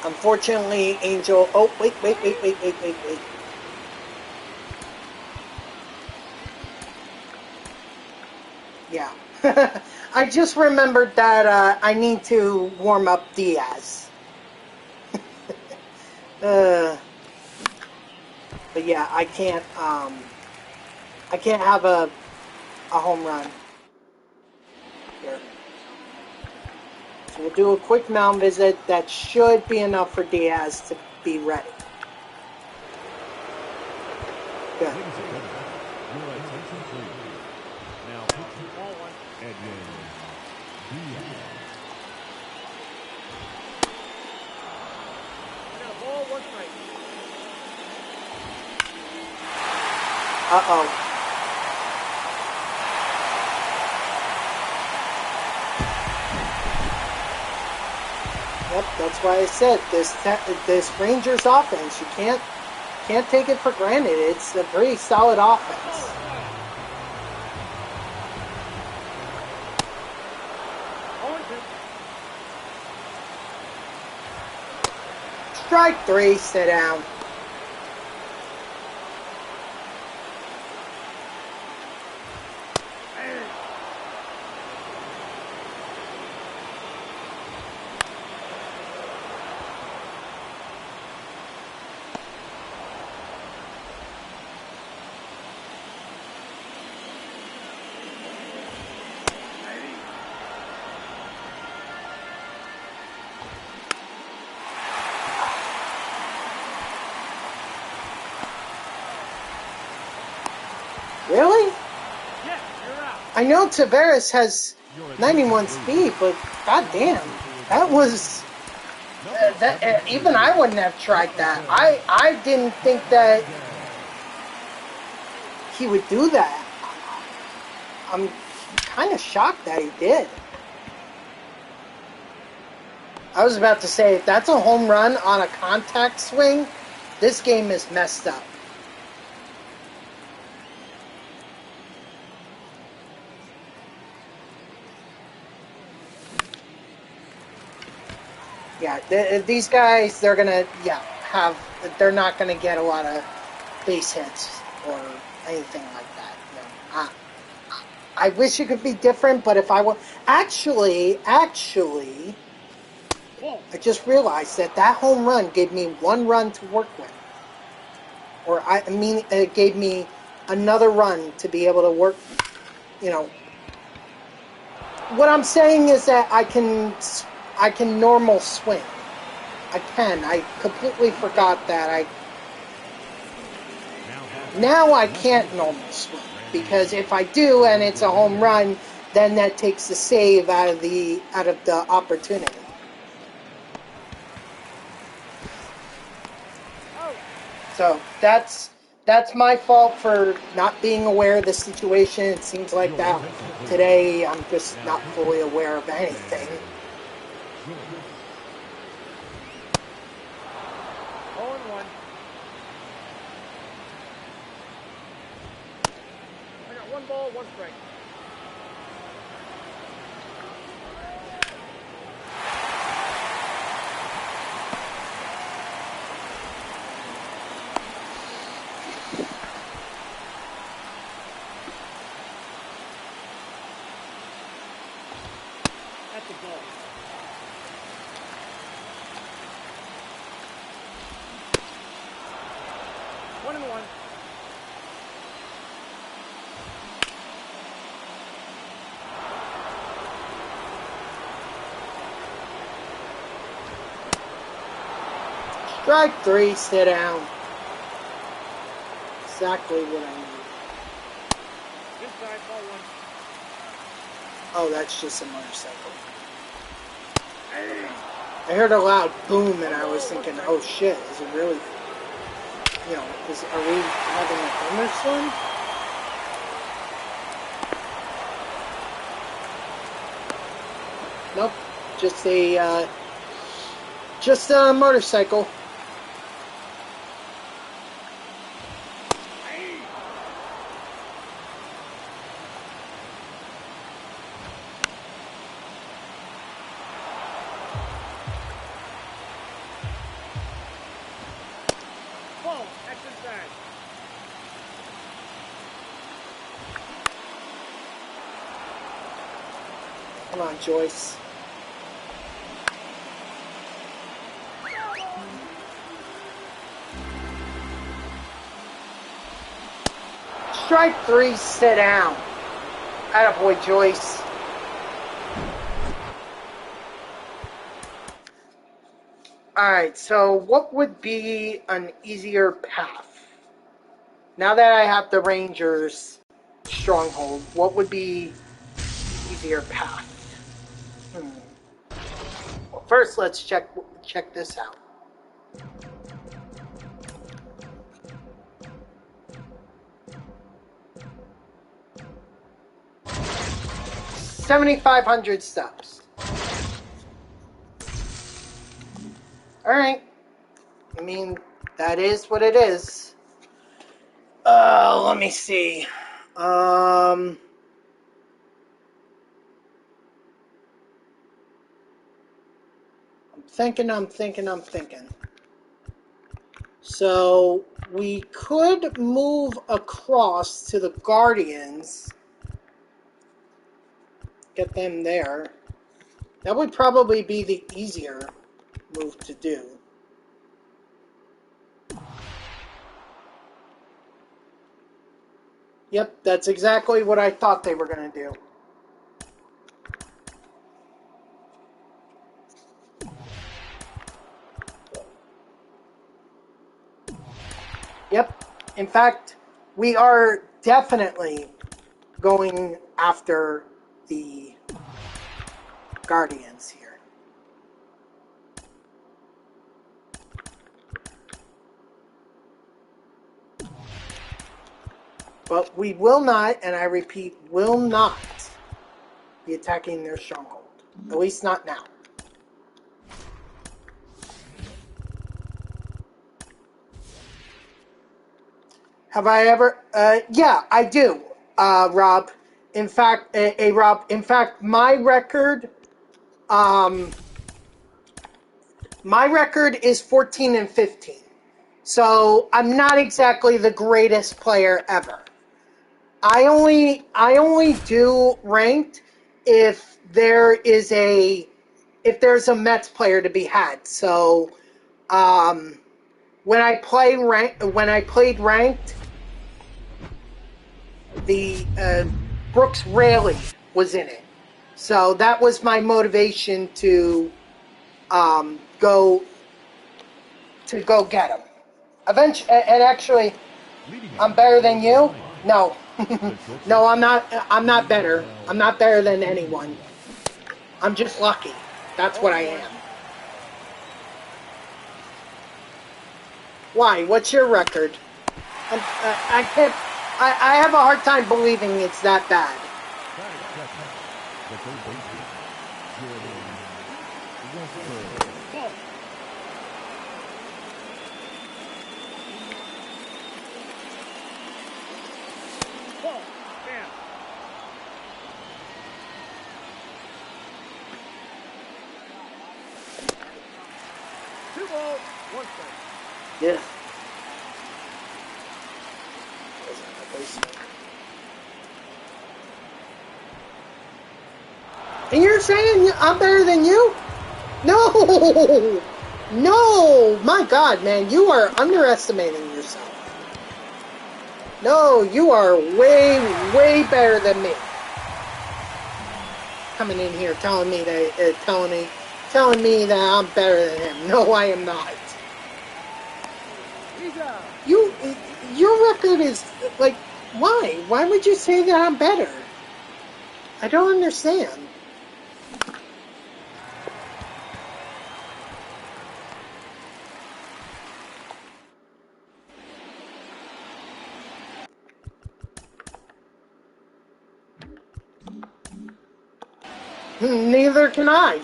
Unfortunately, Angel... Oh, wait. Yeah. I just remembered that I need to warm up Diaz. But yeah, I can't have a a home run. Here. So we'll do a quick mound visit. That should be enough for Diaz to be ready. Good. Ladies and gentlemen, your attention please. Now, pitching Ball one. Edwin Diaz. I got a ball, one strike. Uh-oh. Yep, that's why I said this Rangers offense, you can't take it for granted. It's a very solid offense. Strike 3, sit down. Really? Yeah, you're out. I know Tavares has 91 speed, but goddamn, that was even I wouldn't have tried that. I didn't think that he would do that. I'm kind of shocked that he did. I was about to say, if that's a home run on a contact swing, this game is messed up. Yeah, these guys, they're not gonna get a lot of base hits or anything like that. You know, I wish it could be different, but if I were actually, I just realized that home run gave me 1 run to work with, or I mean, it gave me another run to be able to work. You know, what I'm saying is that I can normal swing. I can. I completely forgot that. Now I can't normal swing, because if I do and it's a home run, then that takes the save out of the opportunity. So that's my fault for not being aware of the situation. It seems like that today I'm just not fully aware of anything. 0-1. I got 1 ball, 1 strike. That's a goal. One and one. Strike 3, sit down. Exactly what I need. Inside, ball 1. Oh, that's just a motorcycle. I heard a loud boom and I was thinking, oh shit, is it really, you know, are we having a thunderstorm? Nope, just a motorcycle. Ball, that's inside. Come on, Joyce. Strike 3, sit down. Attaboy, Joyce. Alright, so what would be an easier path? Now that I have the Rangers stronghold, what would be easier path? Well, first, let's check this out. $7,500 steps. Alright. I mean, that is what it is. Let me see. I'm thinking. So, we could move across to the Guardians. Get them there. That would probably be the easier move to do. Yep, that's exactly what I thought they were going to do. Yep. In fact, we are definitely going after the Guardians here. But we will not, and I repeat, will not be attacking their stronghold. At least not now. Have I ever? Yeah, I do, Rob. In fact, Rob. In fact, my record is 14-15. So I'm not exactly the greatest player ever. I only do ranked if there's a Mets player to be had. So when I played ranked, the Brooks Raley was in it. So that was my motivation to go get him. Eventually, and actually, I'm better than you? No. No, I'm not. I'm not better. I'm not better than anyone. I'm just lucky. That's what I am. Why? What's your record? I can't. I have a hard time believing it's that bad. Yeah. And you're saying I'm better than you? No! No! My God, man, you are underestimating yourself. No, you are way, way better than me. Coming in here telling me that I'm better than him. No, I am not. Your record is like, why? Why would you say that I'm better? I don't understand. Neither can I.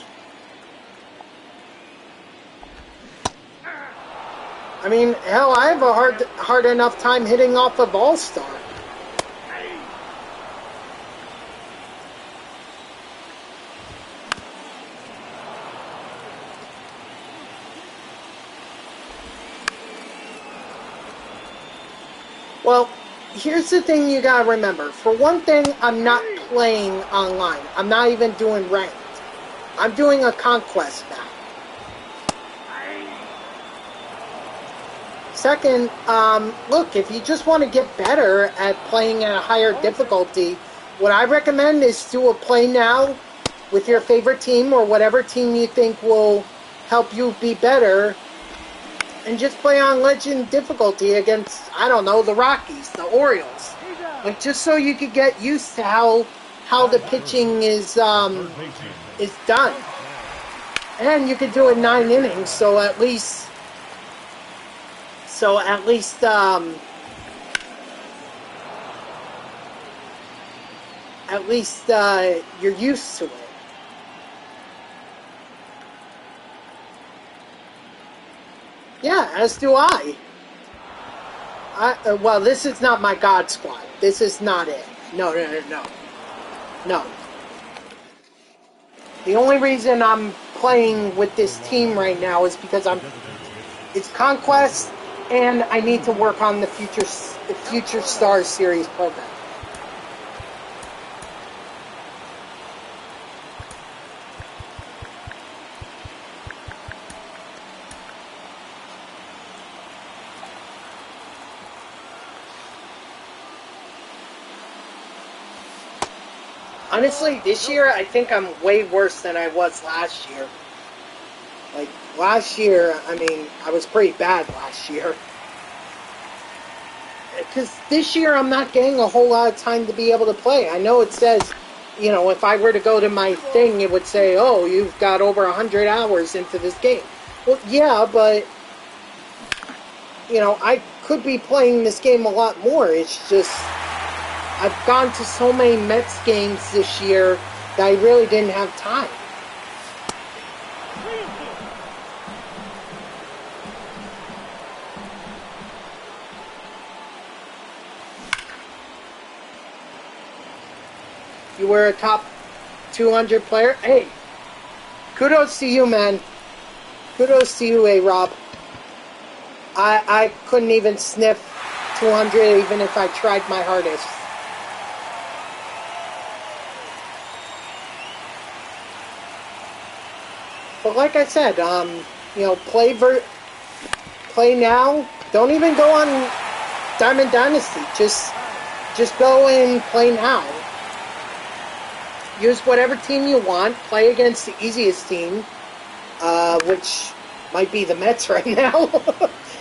I mean, hell, I have a hard enough time hitting off of All-Star. Well, here's the thing you gotta remember. For one thing, I'm not playing online. I'm not even doing ranked. I'm doing a conquest now. Second, look, if you just want to get better at playing at a higher difficulty, what I recommend is do a play now with your favorite team or whatever team you think will help you be better, and just play on legend difficulty against, I don't know, the Rockies, the Orioles. Like, just so you could get used to how the pitching is done. And you could do it 9 innings, so at least you're used to it. Yeah, as do I. Well, this is not my God Squad. This is not it. No. No. The only reason I'm playing with this team right now is because it's Conquest, and I need to work on the Future Stars series program. Honestly, this year I think I'm way worse than I was last year. Like, last year, I mean, I was pretty bad last year. Because this year I'm not getting a whole lot of time to be able to play. I know it says, you know, if I were to go to my thing, it would say, oh, you've got over 100 hours into this game. Well, yeah, but, you know, I could be playing this game a lot more. It's just, I've gone to so many Mets games this year that I really didn't have time. You were a top 200 player. Hey, kudos to you, man. Kudos to you, A-Rob. I couldn't even sniff 200 even if I tried my hardest. But like I said, you know, play now. Don't even go on Diamond Dynasty. Just go and play now. Use whatever team you want. Play against the easiest team, which might be the Mets right now.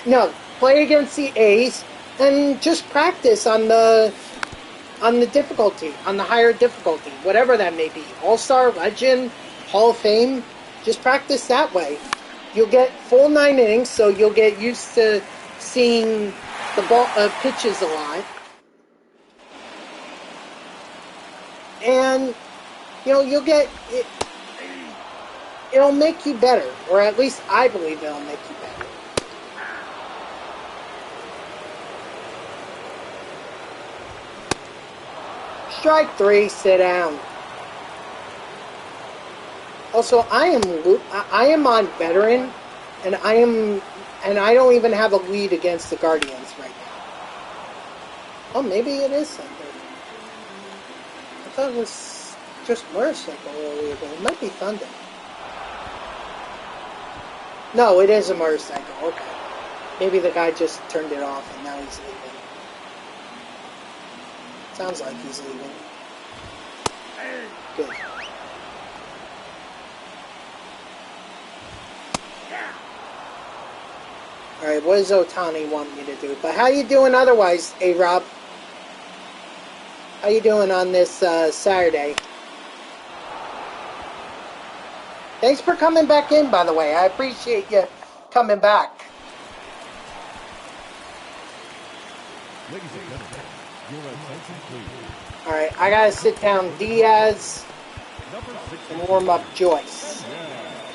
No, play against the A's and just practice on the difficulty, on the higher difficulty, whatever that may be. All-Star, Legend, Hall of Fame. Just practice that way. You'll get full 9 innings, so you'll get used to seeing the ball pitches a lot. And, you know, you'll get it. It'll make you better, or at least I believe it'll make you better. Strike 3, sit down. Also, I am on veteran, and I don't even have a lead against the Guardians right now. Oh, maybe it is Sunday. I thought it was just motorcycle earlier, but it might be Thunder. No, it is a motorcycle. Okay. Maybe the guy just turned it off and now he's leaving. Sounds like he's leaving. Good. Alright, what does Otani want me to do? But how you doing otherwise, A-Rob? How you doing on this Saturday? Thanks for coming back in, by the way. I appreciate you coming back. Alright, I gotta sit down Diaz and warm up Joyce.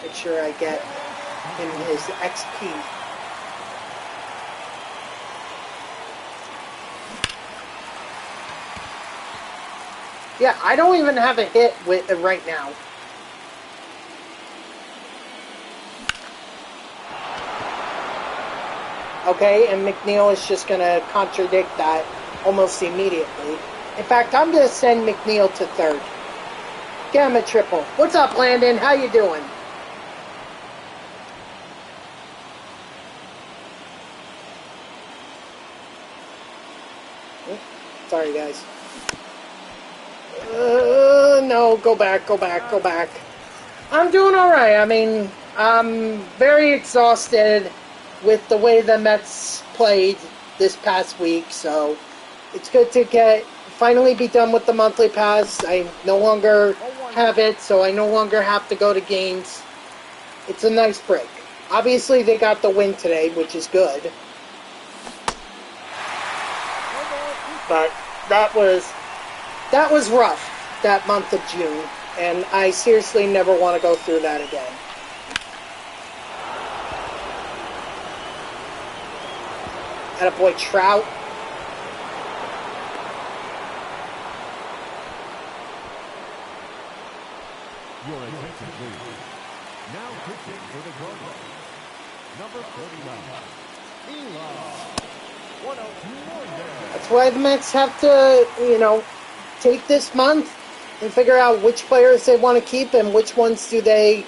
Make sure I get him his XP. Yeah, I don't even have a hit with right now. Okay, and McNeil is just going to contradict that almost immediately. In fact, I'm going to send McNeil to third. Get him a triple. What's up, Landon? How you doing? Sorry, guys. No, go back, go back, go back. I'm doing all right. I mean, I'm very exhausted with the way the Mets played this past week, so it's good to finally be done with the monthly pass. I no longer have it, so I no longer have to go to games. It's a nice break. Obviously, they got the win today, which is good. But that was rough, that month of June, and I seriously never want to go through that again. Attaboy Trout. Your attention, please. Now pitching for the Cardinals, number 49, Eli. That's why the Mets have to, take this month and figure out which players they want to keep and which ones do they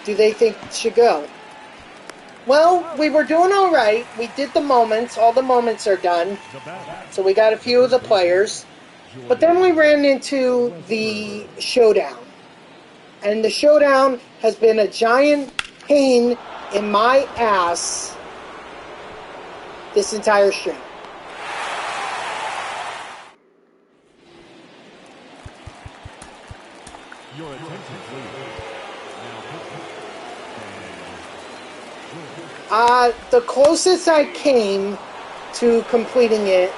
think should go. Well, we were doing all right. We did the moments. All the moments are done. So we got a few of the players. But then we ran into the Showdown. And the Showdown has been a giant pain in my ass this entire stream. Your attention, please. The closest I came to completing it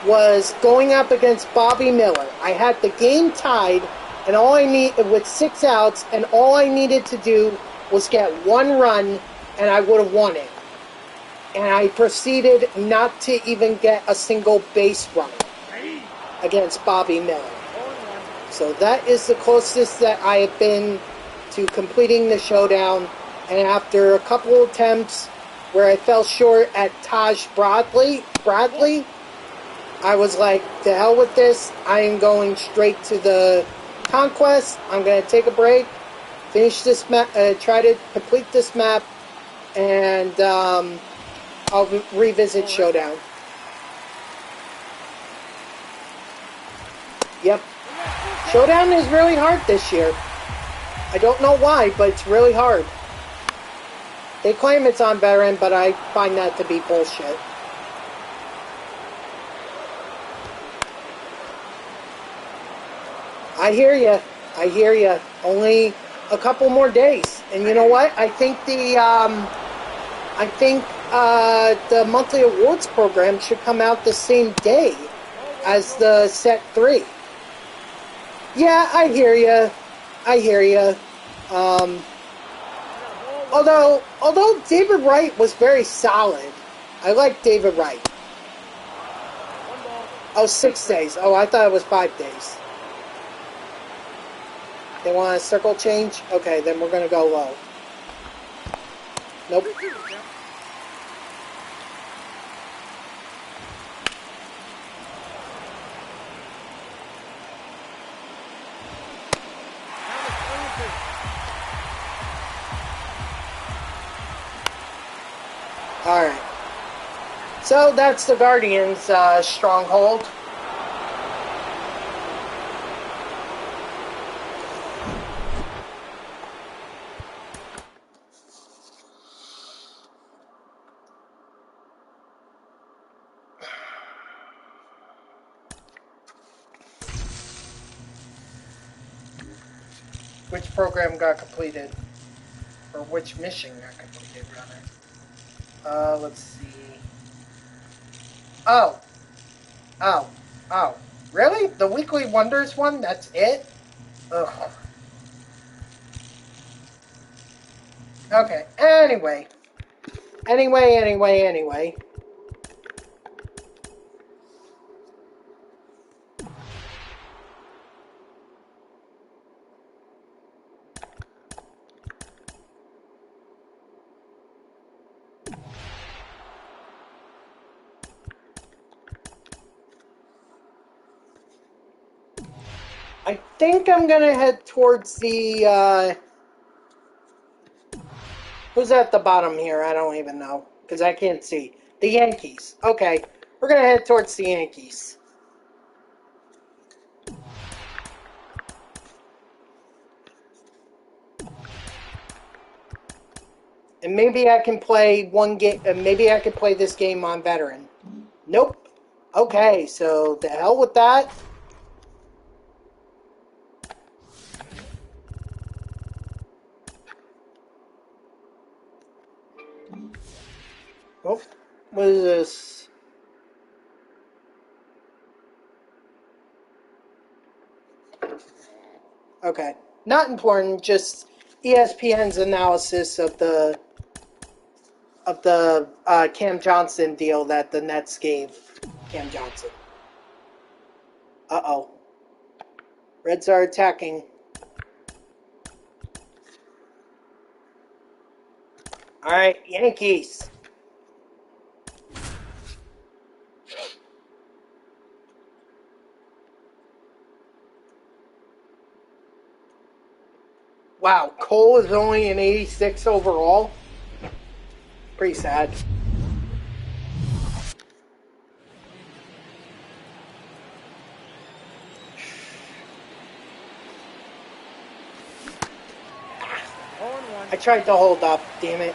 was going up against Bobby Miller. I had the game tied, and with 6 outs, and all I needed to do was get 1 run, and I would have won it. And I proceeded not to even get a single base run against Bobby Miller. So that is the closest that I have been to completing the Showdown. And after a couple attempts where I fell short at Taj Bradley, I was like, to hell with this. I am going straight to the conquest. I'm going to take a break, finish this map, try to complete this map, and I'll revisit Showdown. Yep. Showdown is really hard this year. I don't know why, but it's really hard. They claim it's on veteran, but I find that to be bullshit. I hear you. I hear you. Only a couple more days, and you know what? I think the monthly awards program should come out the same day as the set 3. Yeah, I hear you. I hear you. Although David Wright was very solid. I like David Wright. Oh, 6 days. Oh, I thought it was 5 days. They want a circle change? Okay, then we're going to go low. Nope. Alright. So that's the Guardians' stronghold. Which program got completed? Or which mission got completed, rather? Let's see. Oh. Really? The Weekly Wonders one? That's it? Ugh. Okay. Anyway. I think I'm gonna head towards the, who's at the bottom here? I don't even know, because I can't see. The Yankees. Okay, we're gonna head towards the Yankees. And maybe I can play one game. Maybe I could play this game on veteran. Nope. Okay, so the hell with that. Oh, what is this? Okay, not important. Just ESPN's analysis of the Cam Johnson deal that the Nets gave Cam Johnson. Uh-oh. Reds are attacking. All right, Yankees. Wow, Cole is only an 86 overall. Pretty sad. I tried to hold up, damn it.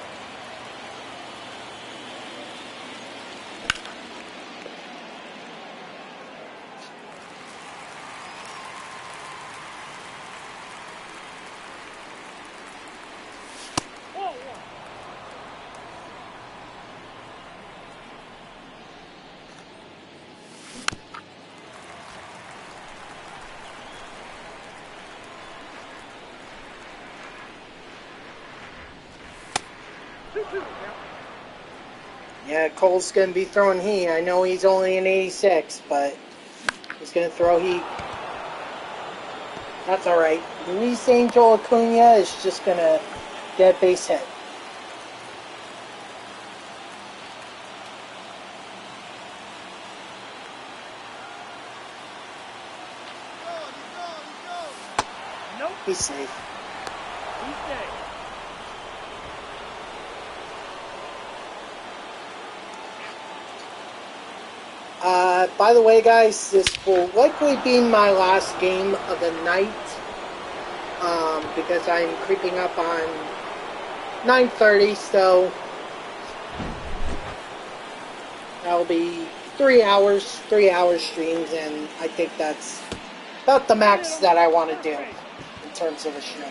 Yeah, Cole's going to be throwing heat. I know he's only an 86, but he's going to throw heat. That's all right. Luis Angel Acuna is just going to get a base hit. Nope. He's safe. He's safe. By the way, guys, this will likely be my last game of the night because I'm creeping up on 9:30, so that'll be 3 hours streams, and I think that's about the max that I want to do in terms of a show.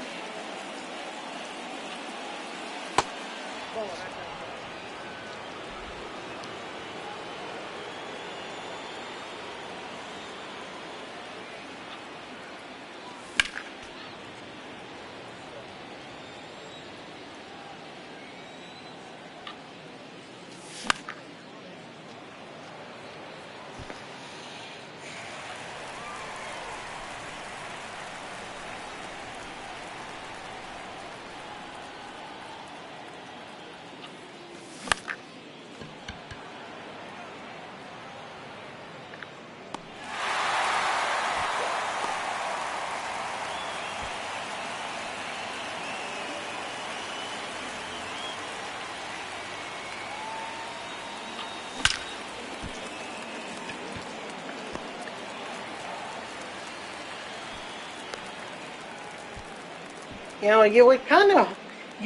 You know, you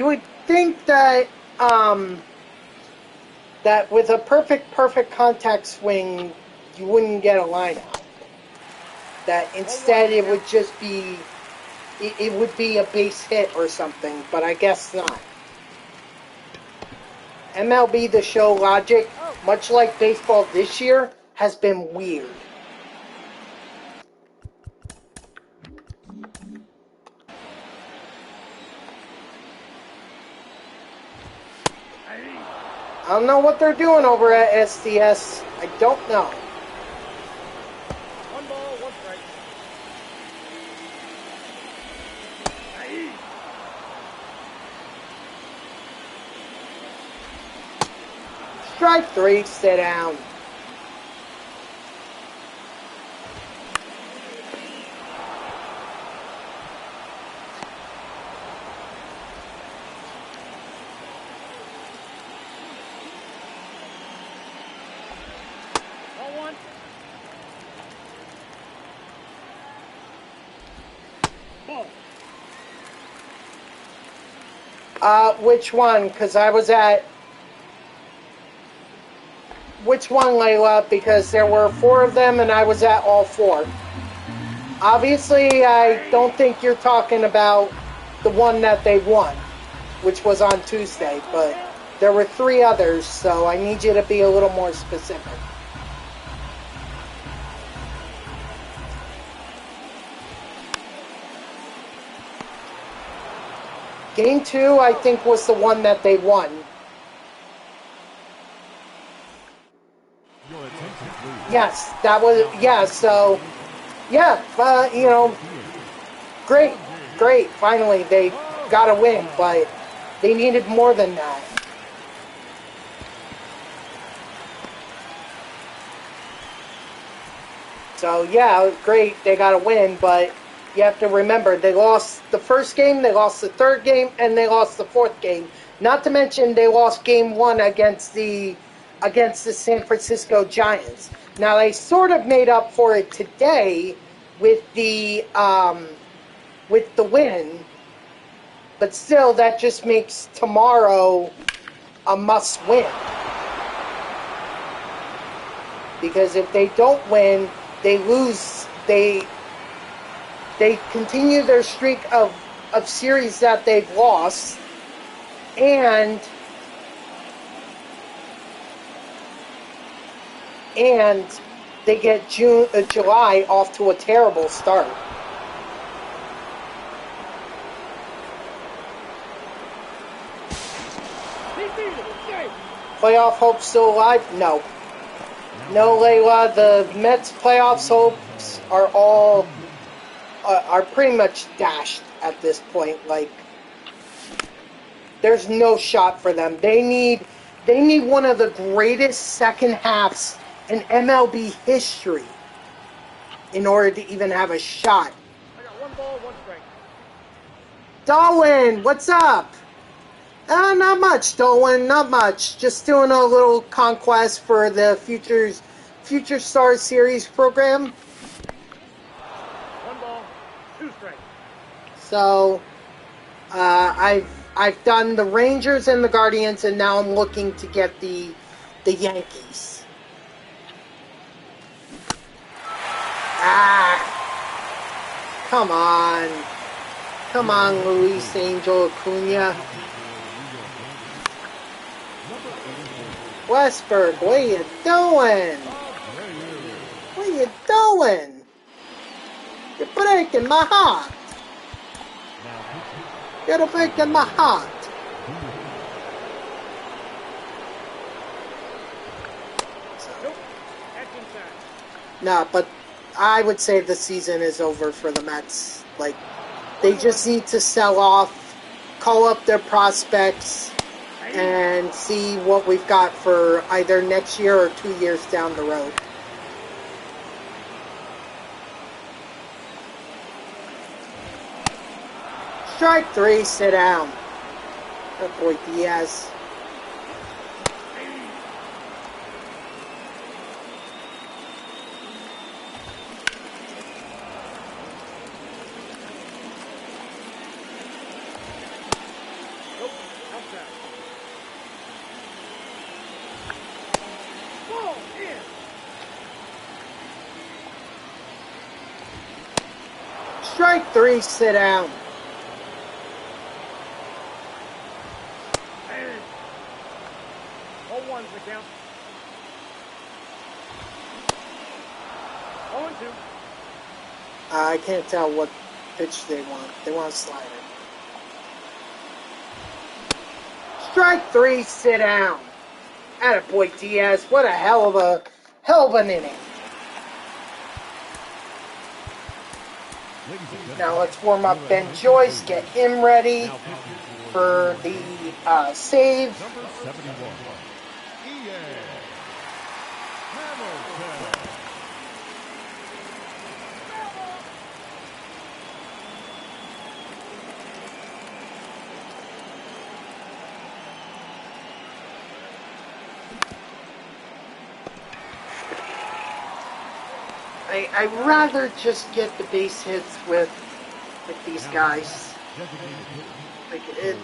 would think that that with a perfect contact swing, you wouldn't get a line out. That instead it would just be, it would be a base hit or something, but I guess not. MLB The Show logic, much like baseball this year, has been weird. I don't know what they're doing over at SDS. I don't know. One ball, one strike. Strike three, sit down. Which one? Because I was at... Which one, Layla? Because there were 4 of them and I was at all 4. Obviously, I don't think you're talking about the one that they won, which was on Tuesday, but there were 3 others, so I need you to be a little more specific. Game 2, I think, was the one that they won. Yes, that was, yeah, so, yeah, you know, great, finally, they got a win, but they needed more than that. So, yeah, great, they got a win, but you have to remember, they lost the first game, they lost the third game, and they lost the fourth game. Not to mention, they lost game 1 against the San Francisco Giants. Now, they sort of made up for it today with the win, but still, that just makes tomorrow a must-win. Because if they don't win, they lose. They continue their streak of series that they've lost, and they get July off to a terrible start. Playoff hopes still alive? No. No, Layla. The Mets' playoffs hopes are pretty much dashed at this point. Like, there's no shot for them. They need one of the greatest second halves in MLB history in order to even have a shot. I got 1 ball, 1 strike. Darwin, what's up? Not much, Dolan, not much. Just doing a little conquest for the Future Stars Series program. 1 ball, 2 strikes. So, I've done the Rangers and the Guardians, and now I'm looking to get the Yankees. Come on, Luis Angel Acuna. Westberg, what are you doing? What are you doing? You're breaking my heart. You're breaking my heart. Nope. That's inside. Nah, but I would say the season is over for the Mets. Like, they just need to sell off, call up their prospects, and see what we've got for either next year or 2 years down the road. Strike 3, sit down. Good boy, Diaz. Nope. Outside. Ball in. Strike 3, sit down. All 1's the count. 0-2. I can't tell what pitch they want. They want a slider. Strike 3, sit down. Attaboy, Diaz. What a hell of an inning. Now let's warm up Ben Joyce, get him ready for the save. Number 71. E.A. Hamilton. I'd rather just get the base hits with these guys.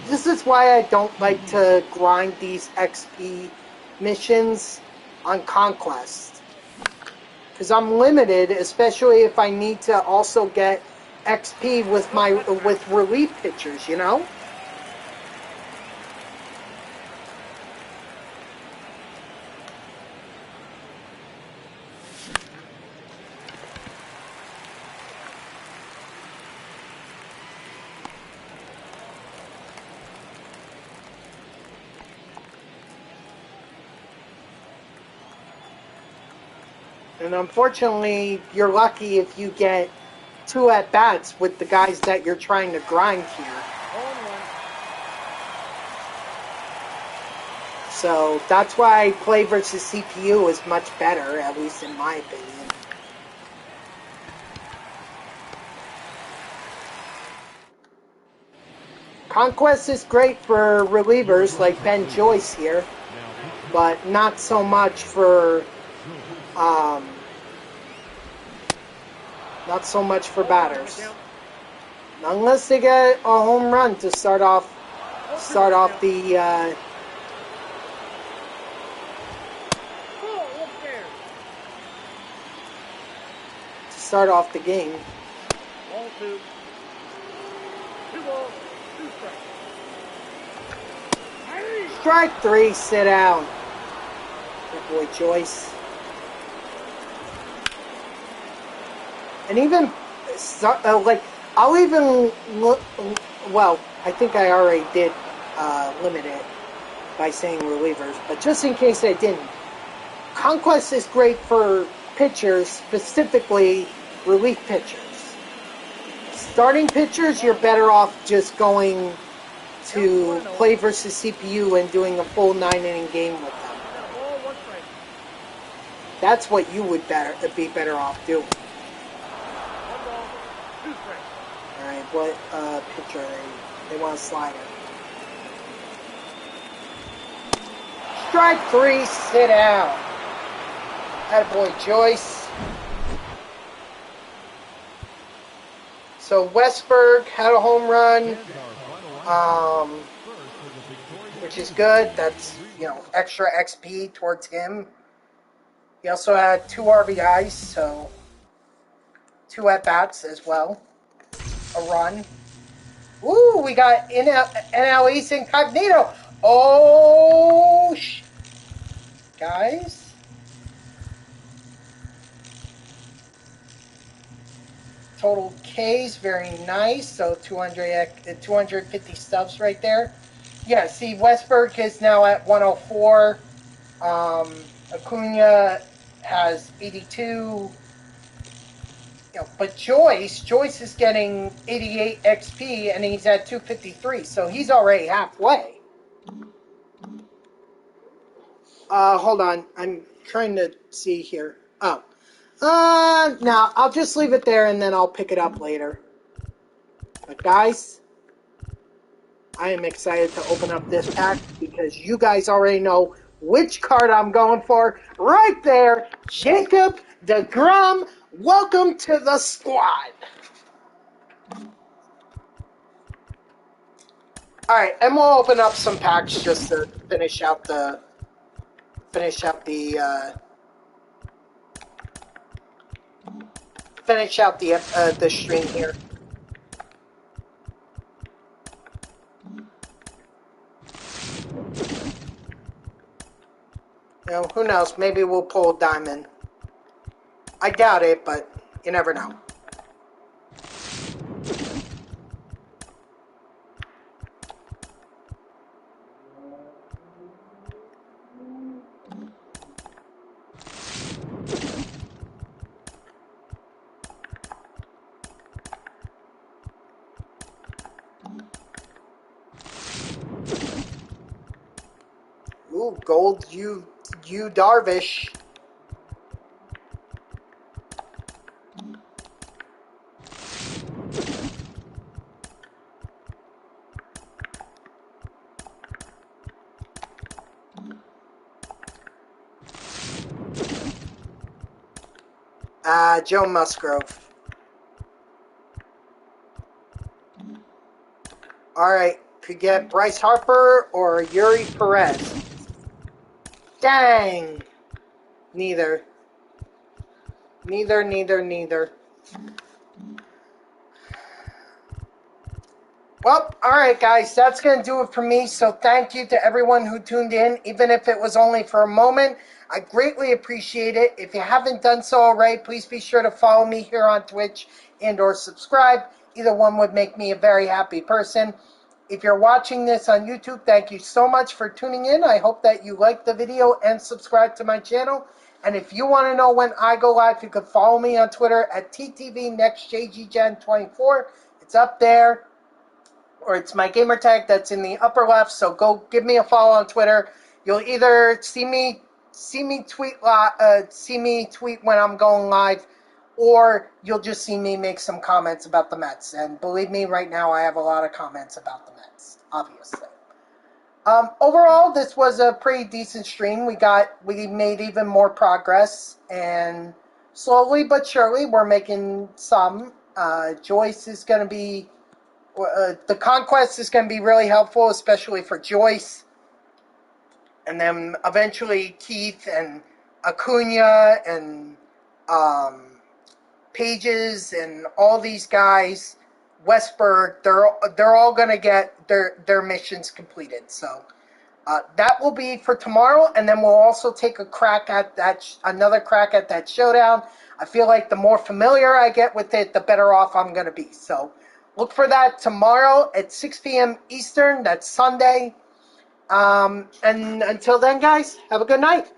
This is why I don't like to grind these XP missions on conquest, because I'm limited, especially if I need to also get XP with relief pitchers, you know. And unfortunately, you're lucky if you get 2 at-bats with the guys that you're trying to grind here. So that's why play versus CPU is much better, at least in my opinion. Conquest is great for relievers like Ben Joyce here, but not so much for batters. Unless they get a home run to start off the game. Ball 2. 2 balls, 2 strikes. Strike 3, sit down. Good boy, Joyce. And even, I'll even look, well, I think I already did limit it by saying relievers, but just in case I didn't, Conquest is great for pitchers, specifically relief pitchers. Starting pitchers, you're better off just going to play versus CPU and doing a full 9-inning game with them. That's what you would be better off doing. Alright, what pitcher are they want a slider. Strike 3, sit down. Attaboy Joyce. So Westberg had a home run, which is good. That's, extra XP towards him. He also had 2 RBIs, so 2 at-bats as well. A run. Ooh, we got NL East Incognito. Oh, guys. Total Ks, very nice. So 250 stubs right there. Yeah, see, Westberg is now at 104. Acuna has 82. But Joyce is getting 88 XP, and he's at 253, so he's already halfway. Hold on. I'm trying to see here. Oh. No, I'll just leave it there, and then I'll pick it up later. But guys, I am excited to open up this pack, because you guys already know which card I'm going for. Right there, Jacob deGrom. Welcome to the squad. Alright, and we'll open up some packs just to finish out the stream here. Who knows? Maybe we'll pull a diamond. I doubt it, but you never know. Ooh, gold you Darvish. Joe Musgrove. Alright, Could get Bryce Harper or Yuri Perez. Dang. Neither. Neither. Well, alright guys, that's going to do it for me. So thank you to everyone who tuned in, even if it was only for a moment. I greatly appreciate it. If you haven't done so already, please be sure to follow me here on Twitch and or subscribe. Either one would make me a very happy person. If you're watching this on YouTube, thank you so much for tuning in. I hope that you liked the video and subscribe to my channel. And if you want to know when I go live, you can follow me on Twitter at TTVNextJGGen24. It's up there. Or it's my gamer tag that's in the upper left. So go give me a follow on Twitter. You'll either see me tweet when I'm going live, or you'll just see me make some comments about the Mets. And believe me, right now I have a lot of comments about the Mets, obviously. Overall, this was a pretty decent stream. We made even more progress, and slowly but surely we're making some. Joyce is going to be. The conquest is going to be really helpful, especially for Joyce. And then eventually Keith and Acuna and Pages and all these guys, Westberg, they're all going to get their missions completed. So that will be for tomorrow, and then we'll also take another crack at that showdown. I feel like the more familiar I get with it, the better off I'm going to be. So look for that tomorrow at 6 p.m. Eastern. That's Sunday. And until then, guys, have a good night.